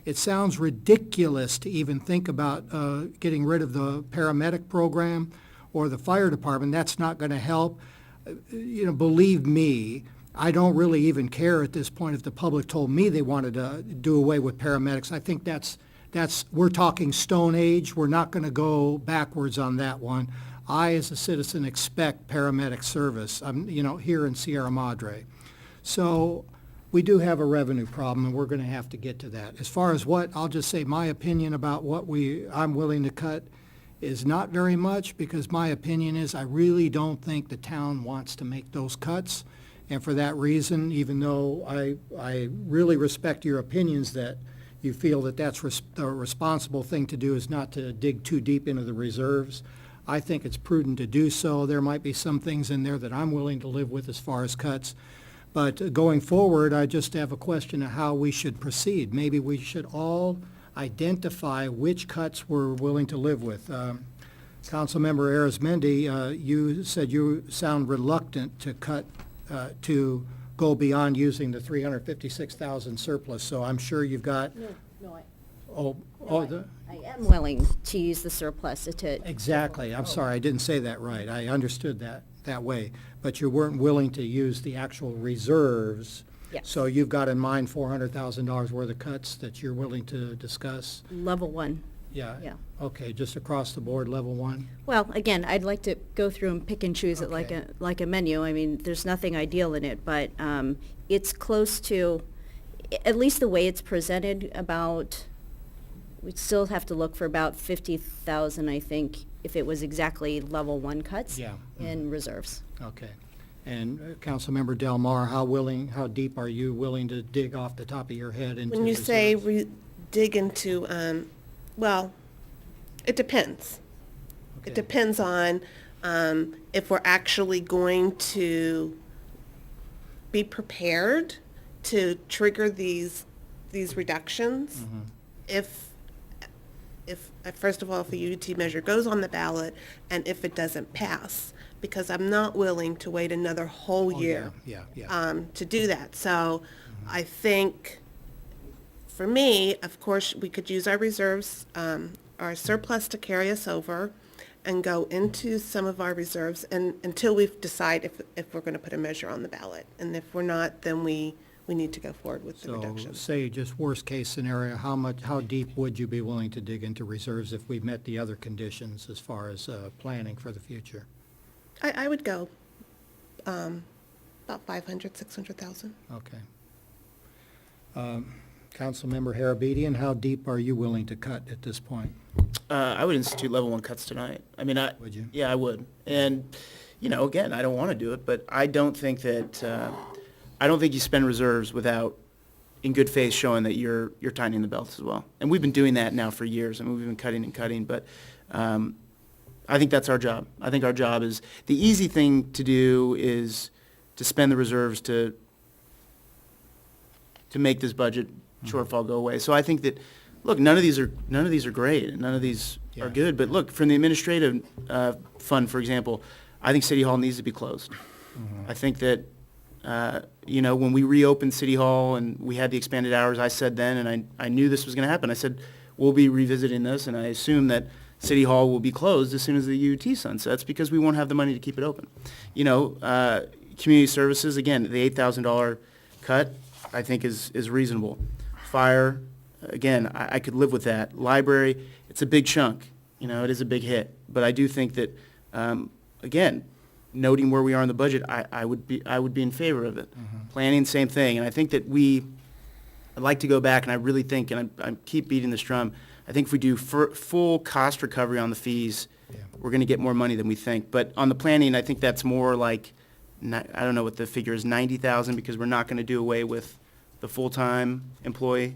It sounds ridiculous to even think about getting rid of the paramedic program or the fire department. That's not going to help. believe me, I don't really even care at this point if the public told me they wanted to do away with paramedics. I think we're talking Stone Age. We're not going to go backwards on that one. I, as a citizen, expect paramedic service, here in Sierra Madre. So we do have a revenue problem, and we're going to have to get to that. As far as I'll just say my opinion about what I'm willing to cut is not very much, because my opinion is I really don't think the town wants to make those cuts. And for that reason, even though I really respect your opinions that you feel that that's the responsible thing to do is not to dig too deep into the reserves, I think it's prudent to do so. There might be some things in there that I'm willing to live with as far as cuts. But going forward, I just have a question of how we should proceed. Maybe we should all identify which cuts we're willing to live with. Councilmember Arizmendi, you said you sound reluctant to cut, to go beyond using the 356,000 surplus, so I'm sure you've got... I am willing to use the surplus to... Exactly. I'm sorry, I didn't say that right. I understood that way. But you weren't willing to use the actual reserves. Yes. So you've got in mind $400,000 worth of cuts that you're willing to discuss? Level 1. Yeah. Yeah. Okay, just across the board, level 1? Well, again, I'd like to go through and pick and choose it like a menu. I mean, there's nothing ideal in it, but it's close to, at least the way it's presented, we'd still have to look for about 50,000, I think, if it was exactly level 1 cuts in reserves. Okay. And Councilmember Del Mar, how deep are you willing to dig off the top of your head into When you reserves? say dig into, well, it depends. Okay. It depends on if we're actually going to be prepared to trigger these reductions. Mm-hmm. If first of all, if a UT measure goes on the ballot and if it doesn't pass, because I'm not willing to wait another whole year to do that. So I think, for me, of course, we could use our reserves, our surplus to carry us over and go into some of our reserves until we decide if we're going to put a measure on the ballot. And if we're not, then we need to go forward with the reduction. So say just worst case scenario, how deep would you be willing to dig into reserves if we met the other conditions as far as planning for the future? I would go about 500, 600,000. Okay. Councilmember Harabedian, how deep are you willing to cut at this point? I would institute level 1 cuts tonight. I mean, Would you? Yeah, I would. And, again, I don't want to do it, but I don't think that, I don't think you spend reserves without, in good faith, showing that you're tightening the belts as well. And we've been doing that now for years. I mean, we've been cutting and cutting, but I think that's our job. I think our job is, the easy thing to do is to spend the reserves to make this budget shortfall go away. So I think that, look, none of these are great, and none of these are good. But look, from the administrative fund, for example, I think City Hall needs to be closed. I think that, when we reopened City Hall and we had the expanded hours, I said then, and I knew this was going to happen, I said, we'll be revisiting this, and I assume that City Hall will be closed as soon as the UT sunsets because we won't have the money to keep it open. Community services, again, the $8,000 cut, I think is reasonable. Fire, again, I could live with that. Library, it's a big chunk, it is a big hit. But I do think that, again, noting where we are in the budget, I would be in favor of it. Planning, same thing. And I think that I'd like to go back, and I really think, and I keep beating this drum, I think if we do full cost recovery on the fees, we're going to get more money than we think. But on the planning, I think that's more like, I don't know what the figure is, 90,000, because we're not going to do away with the full-time employee,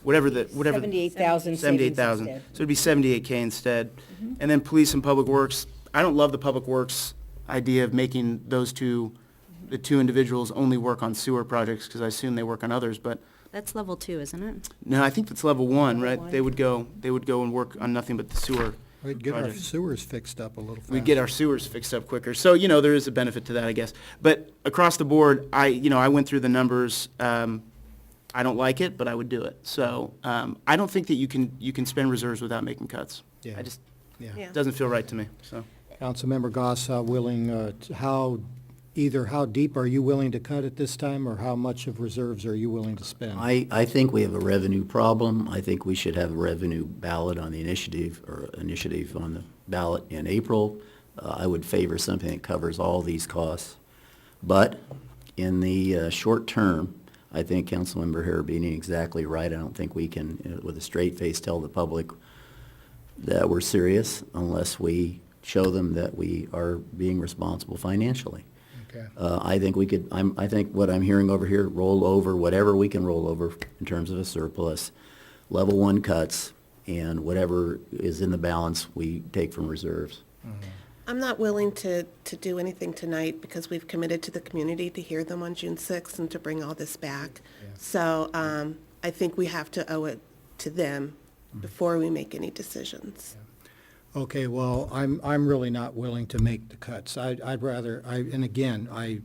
whatever. 78,000. 78,000. So it'd be 78K instead. And then police and public works, I don't love the public works idea of making the two individuals only work on sewer projects, because I assume they work on others, but. That's level 2, isn't it? No, I think that's level 1, right? one. They would go and work on nothing but the sewer We'd get our projects. sewers fixed up a little faster. We'd get our sewers fixed up quicker. So, there is a benefit to that, I guess. But across the board, I went through the numbers. I don't like it, but I would do it. So, I don't think that you can spend reserves without making cuts. Yeah. I just, Yeah. it doesn't feel right to me, so. Councilmember Goss, how either how deep are you willing to cut at this time, or how much of reserves are you willing to spend? I think we have a revenue problem. I think we should have a revenue ballot on the initiative, or initiative on the ballot in April. I would favor something that covers all these costs. But in the short term, I think Councilmember Harabini exactly right. I don't think we can, with a straight face, tell the public that we're serious unless we show them that we are being responsible financially. Okay. I think we could, I think what I'm hearing over here, roll over whatever we can roll over in terms of a surplus, level one cuts, and whatever is in the balance, we take from reserves. I'm not willing to do anything tonight because we've committed to the community to hear them on June 6th and to bring all this back. So I think we have to owe it to them before we make any decisions. Okay, well, I'm really not willing to make the cuts. I'd rather, and again, I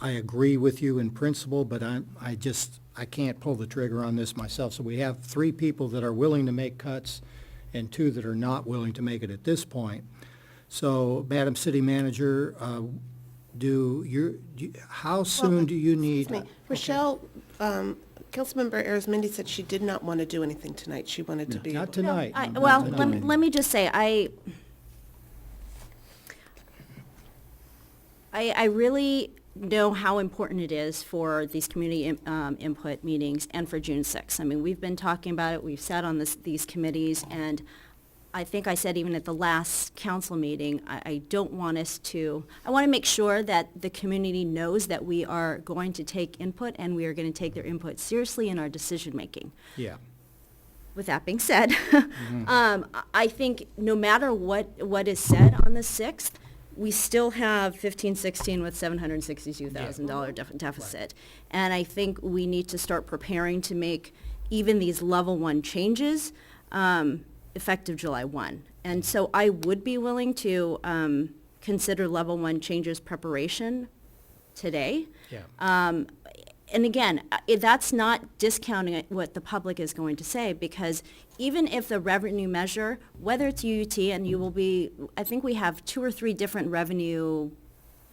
agree with you in principle, but I can't pull the trigger on this myself. So we have 3 people that are willing to make cuts and 2 that are not willing to make it at this point. So, Madam City Manager, how soon do you need? Excuse me. Rochelle, Councilmember Arizmendi said she did not want to do anything tonight. She wanted to be. Not tonight. Well, let me just say, I really know how important it is for these community input meetings and for June 6th. I mean, we've been talking about it, we've sat on these committees, and I think I said even at the last council meeting, I don't want us to, I want to make sure that the community knows that we are going to take input and we are going to take their input seriously in our decision-making. Yeah. With that being said, I think no matter what is said on the 6th, we still have 15-16 with $762,000 deficit. And I think we need to start preparing to make even these level 1 changes effective July 1. And so I would be willing to consider level 1 changes preparation today. Yeah. And again, that's not discounting what the public is going to say, because even if the revenue measure, whether it's UUT, and you will be, I think we have 2 or 3 different revenue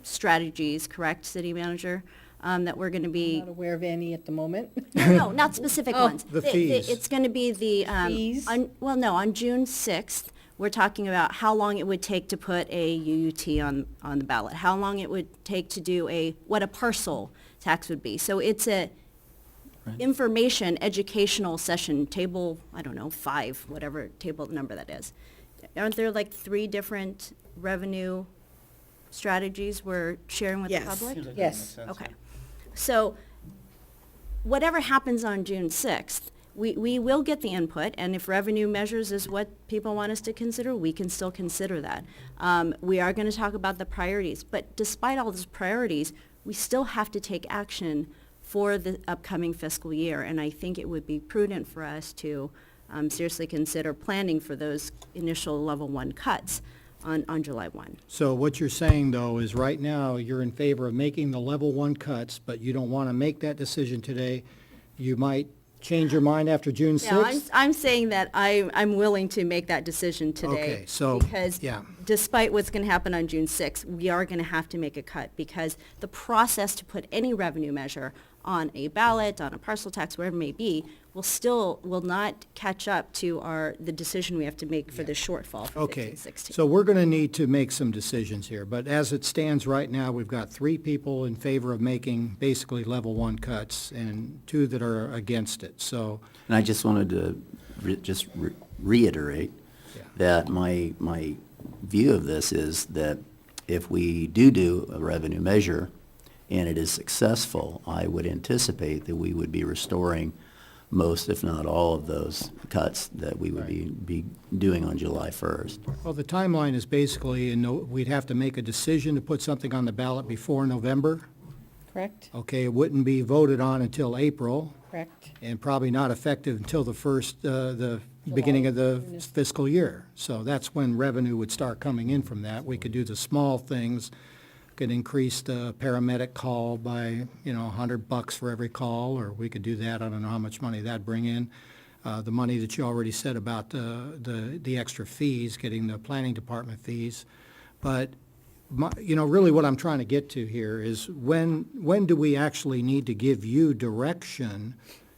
strategies, correct, City Manager? That we're going to be. Not aware of any at the moment. No, not specific ones. The fees. It's going to be the. Fees? On June 6th, we're talking about how long it would take to put a UUT on the ballot, how long it would take to do what a parcel tax would be. So it's a information educational session, table, I don't know, 5, whatever table number that is. Aren't there like 3 different revenue strategies we're sharing with the public? Yes. Okay. So whatever happens on June 6th, we will get the input, and if revenue measures is what people want us to consider, we can still consider that. We are going to talk about the priorities, but despite all those priorities, we still have to take action for the upcoming fiscal year, and I think it would be prudent for us to seriously consider planning for those initial level 1 cuts on July 1. So what you're saying, though, is right now, you're in favor of making the level 1 cuts, but you don't want to make that decision today. You might change your mind after June 6th? Yeah, I'm saying that I'm willing to make that decision today. Okay, so, because yeah. despite what's going to happen on June 6th, we are going to have to make a cut, because the process to put any revenue measure on a ballot, on a parcel tax, wherever it may be, will not catch up to the decision we have to make for the shortfall for Okay, 15-16. so we're going to need to make some decisions here, but as it stands right now, we've got 3 people in favor of making basically level 1 cuts and 2 that are against it, so. And I just wanted to reiterate that my view of this is that if we do a revenue measure and it is successful, I would anticipate that we would be restoring most, if not all, of those cuts that we would be doing on July 1st. Well, the timeline is basically, we'd have to make a decision to put something on the ballot before November. Correct? Okay, it wouldn't be voted on until April. Correct. And probably not effective until the beginning of the fiscal year. So that's when revenue would start coming in from that. We could do the small things, could increase the paramedic call by, $100 for every call, or we could do that. I don't know how much money that'd bring in. The money that you already said about the extra fees, getting the planning department fees. But really what I'm trying to get to here is when do we actually need to give you direction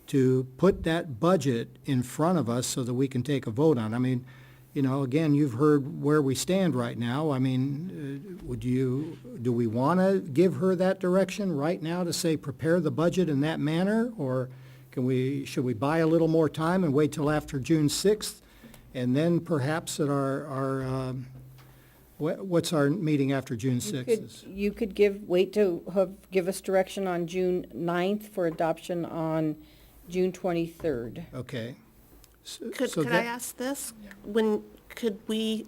to put that budget in front of us so that we can take a vote on it? I mean, again, you've heard where we stand right now. I mean, do we want to give her that direction right now to say, prepare the budget in that manner? Or should we buy a little more time and wait till after June 6th? And then perhaps at what's our meeting after June 6th? You could give us direction on June 9th for adoption on June 23rd. Okay. Could I ask this? Could we,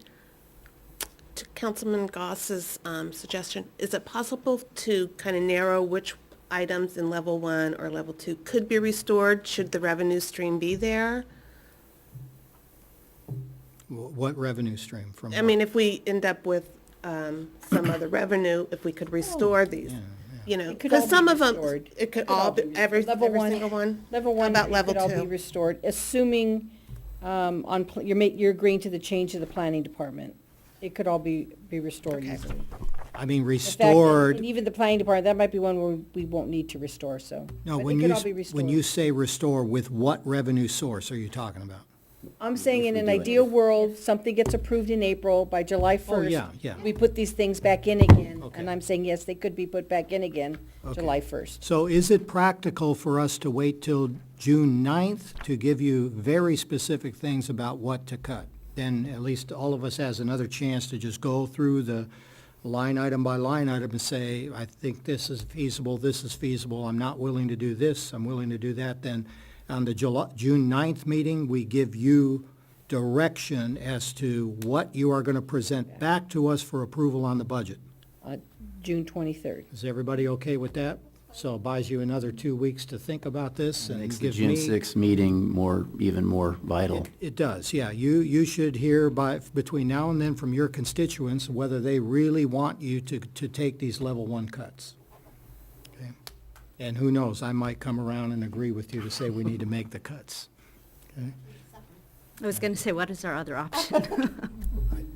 to Councilman Goss's suggestion, is it possible to kind of narrow which items in level 1 or level 2 could be restored should the revenue stream be there? What revenue stream from? I mean, if we end up with some other revenue, if we could restore these, because some of them, it could all be, every single one? Level 1, How about level it could all be 2? restored, assuming you're agreeing to the change to the planning department. It could all be restored easily. I mean, In fact, restored. and even the planning department, that might be one where we won't need to restore, so. No, but when it could you, all be restored. when you say restore, with what revenue source are you talking about? I'm saying in we an do it. ideal world, something gets approved in April, by July 1st. yeah. We put these things back in again. Okay. And I'm saying, yes, they could be put back in again, Okay. July 1st. So is it practical for us to wait till June 9th to give you very specific things about what to cut? Then at least all of us has another chance to just go through the line item by line item and say, I think this is feasible, I'm not willing to do this, I'm willing to do that. Then on the June 9th meeting, we give you direction as to what you are going to present back to us for approval on the budget. June 23rd. Is everybody okay with that? So it buys you another 2 weeks to think about this and Makes the gives June me. 6th meeting even more vital. It does, yeah. You should hear between now and then from your constituents whether they really want you to take these level 1 cuts. Okay? And who knows, I might come around and agree with you to say we need to make the cuts. Okay? I was going to say, what is our other option?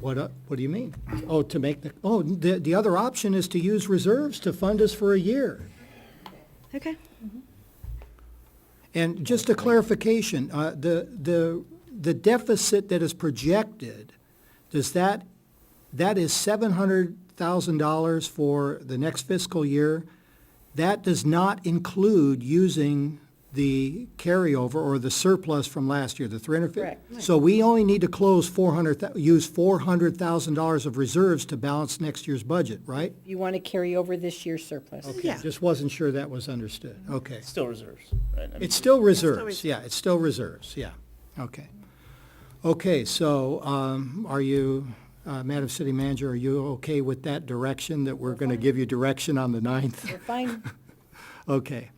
What do you mean? Oh, the other option is to use reserves to fund us for a year. Okay. And just a clarification, the deficit that is projected, that is $700,000 for the next fiscal year. That does not include using the carryover or the surplus from last year, the 350. Correct. So we only need to use $400,000 of reserves to balance next year's budget, right? You want to carry over this year's surplus. Okay, Yeah. just wasn't sure that was understood. Okay. Still reserves, right? I mean, It's still reserves, reserves. yeah, it's still reserves, yeah. Okay. Okay, so are you, Madam City Manager, are you okay with that direction, that we're going to give you direction on the 9th? We're fine. Okay.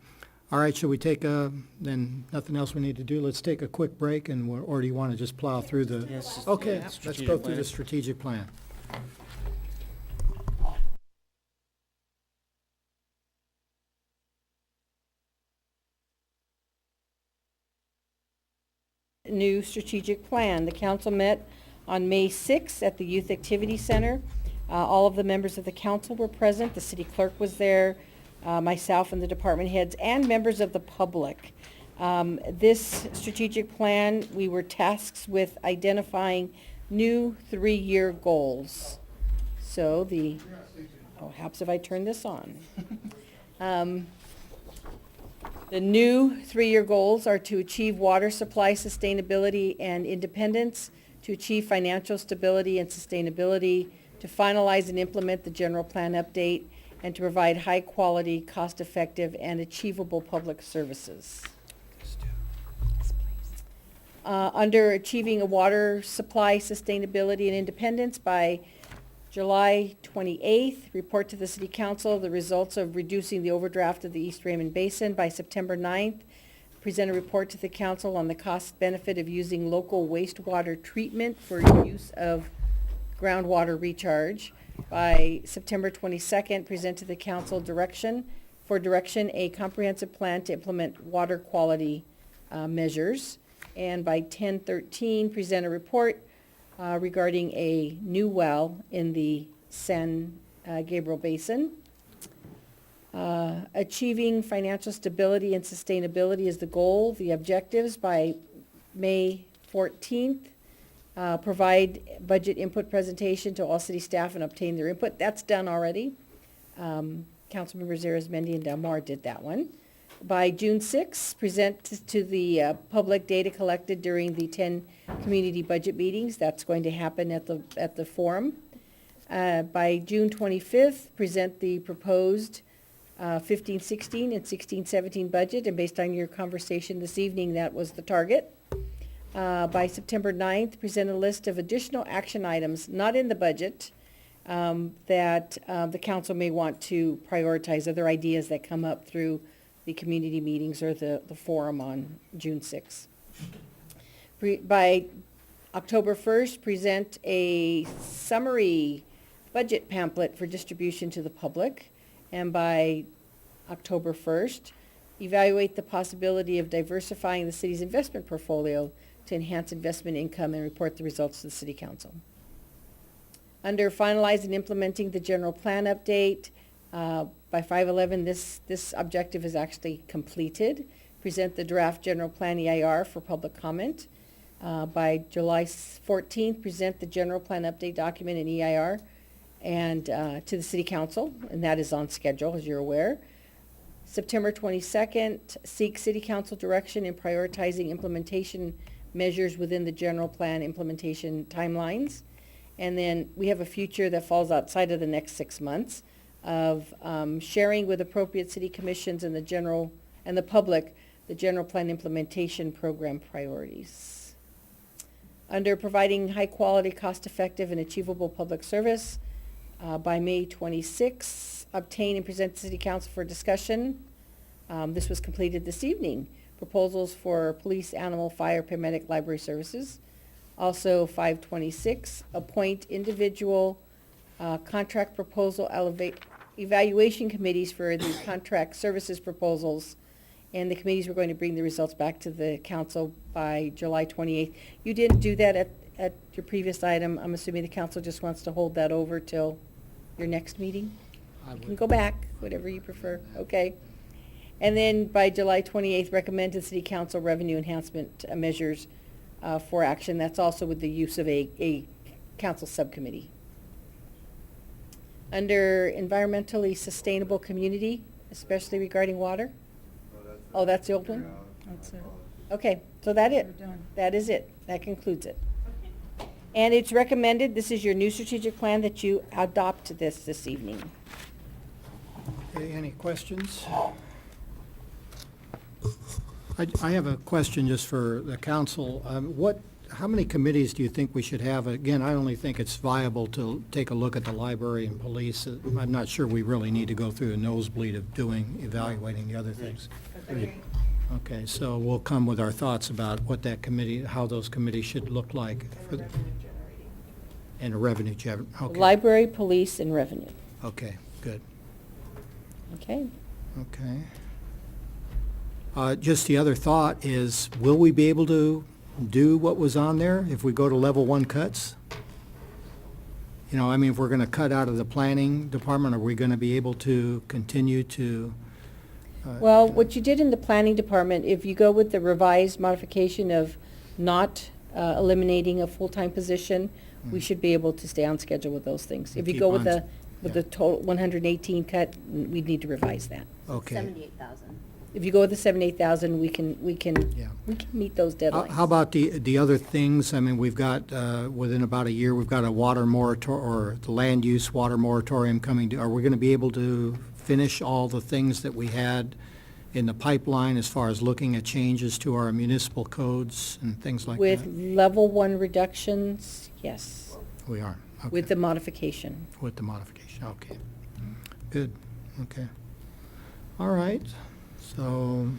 All right, shall we then nothing else we need to do? Let's take a quick break, or do you want to just plow through the? Yes, just- Okay, yeah, let's strategic go through plan. the strategic plan. New strategic plan. The council met on May 6th at the Youth Activity Center. All of the members of the council were present. The city clerk was there, myself and the department heads, and members of the public. This strategic plan, we were tasked with identifying new 3-year goals. So helps if I turn this on. The new 3-year goals are to achieve water supply sustainability and independence, to achieve financial stability and sustainability, to finalize and implement the general plan update, and to provide high-quality, cost-effective, and achievable public services. Under achieving a water supply sustainability and independence by July 28th, report to the City Council the results of reducing the overdraft of the East Raymond Basin. By September 9th, present a report to the Council on the cost benefit of using local wastewater treatment for use of groundwater recharge. By September 22nd, present to the Council direction a comprehensive plan to implement water quality measures. And by 10/13, present a report regarding a new well in the San Gabriel Basin. Achieving financial stability and sustainability is the goal. The objectives by May 14th. Provide budget input presentation to all city staff and obtain their input. That's done already. Councilmembers Arizmendi and Delmar did that one. By June 6th, present to the public data collected during the 10 community budget meetings. That's going to happen at the forum. By June 25th, present the proposed 15-16 and 16-17 budget, and based on your conversation this evening, that was the target. By September 9th, present a list of additional action items not in the budget that the council may want to prioritize, other ideas that come up through the community meetings or the forum on June 6th. By October 1st, present a summary budget pamphlet for distribution to the public. And by October 1st, evaluate the possibility of diversifying the city's investment portfolio to enhance investment income and report the results to the City Council. Under finalizing and implementing the general plan update, by 5/11, this objective is actually completed. Present the draft general plan EIR for public comment. By July 14th, present the general plan update document in EIR and to the City Council, and that is on schedule, as you're aware. September 22nd, seek City Council direction in prioritizing implementation measures within the general plan implementation timelines. And then we have a future that falls outside of the next 6 months of sharing with appropriate city commissions and the public the general plan implementation program priorities. Under providing high quality, cost effective and achievable public service, by May 26, obtain and present to City Council for discussion. This was completed this evening. Proposals for police, animal, fire, paramedic, library services. Also 5/26, appoint individual contract proposal evaluation committees for the contract services proposals. And the committees were going to bring the results back to the council by July 28th. You didn't do that at your previous item. I'm assuming the council just wants to hold that over till your next meeting? You can go back, whatever you prefer. Okay. And then by July 28th, recommend to the City Council revenue enhancement measures for action. That's also with the use of a council subcommittee. Under environmentally sustainable community, especially regarding water. Oh, that's the old one? That's it. Okay, so that it. We're done. That is it. That concludes it. And it's recommended, this is your new strategic plan, that you adopt this evening. Okay, any questions? I have a question just for the council. How many committees do you think we should have? Again, I only think it's viable to take a look at the library and police. I'm not sure we really need to go through the nosebleed of evaluating the other things. Okay, so we'll come with our thoughts about what that committee, how those committees should look like. And a revenue generator, okay. Library, police, and revenue. Okay, good. Okay. Okay. Just the other thought is, will we be able to do what was on there if we go to level 1 cuts? You know, I mean, if we're going to cut out of the planning department, are we going to be able to continue to? Well, what you did in the planning department, if you go with the revised modification of not eliminating a full-time position, we should be able to stay on schedule with those things. If you Keep go with on the total 118 cut, we'd need to revise that. Okay. 78,000. If you go with the 78,000, we can meet those deadlines. How about the other things? I mean, we've got, within about a year, we've got a water moratorium, or the land use water moratorium coming to, are we going to be able to finish all the things that we had in the pipeline as far as looking at changes to our municipal codes and things like that? With level 1 reductions, yes. We are, okay. With the modification. With the modification, okay. Good, okay. All right, so,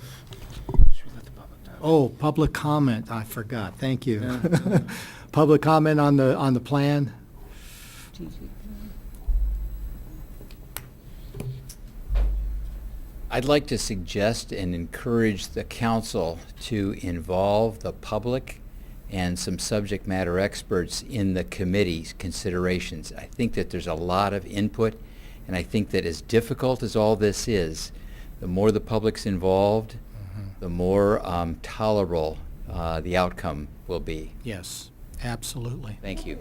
oh, public comment, I forgot, thank you. Public comment on the plan? I'd like to suggest and encourage the council to involve the public and some subject matter experts in the committee's considerations. I think that there's a lot of input And I think that as difficult as all this is, the more the public's involved, the more tolerable the outcome will be. Yes, absolutely. Thank you.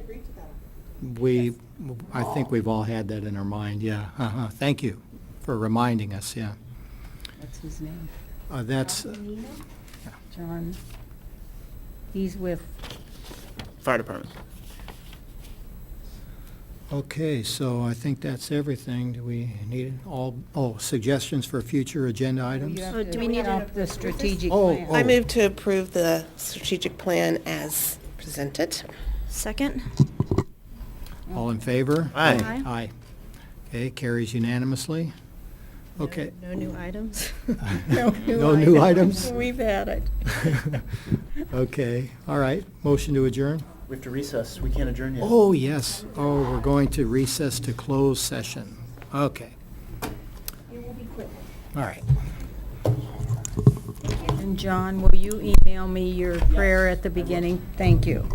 I think we've all had that in our mind, yeah. Thank you for reminding us, yeah. What's his name? That's, John. He's with, Fire department. okay, so I think that's everything. Do we need suggestions for future agenda items? you Oh, have do we need to adopt the strategic Oh, plan. oh. I move to approve the strategic plan as presented. Second? All in favor? Aye. Aye. Aye. Okay, carries unanimously. Okay. No new items? No new items? We've had it. Okay, all right. Motion to adjourn? We have to recess. We can't adjourn yet. Oh, yes. Oh, we're going to recess to close session. Okay. All right. And John, will you email me your prayer at the beginning? Thank you.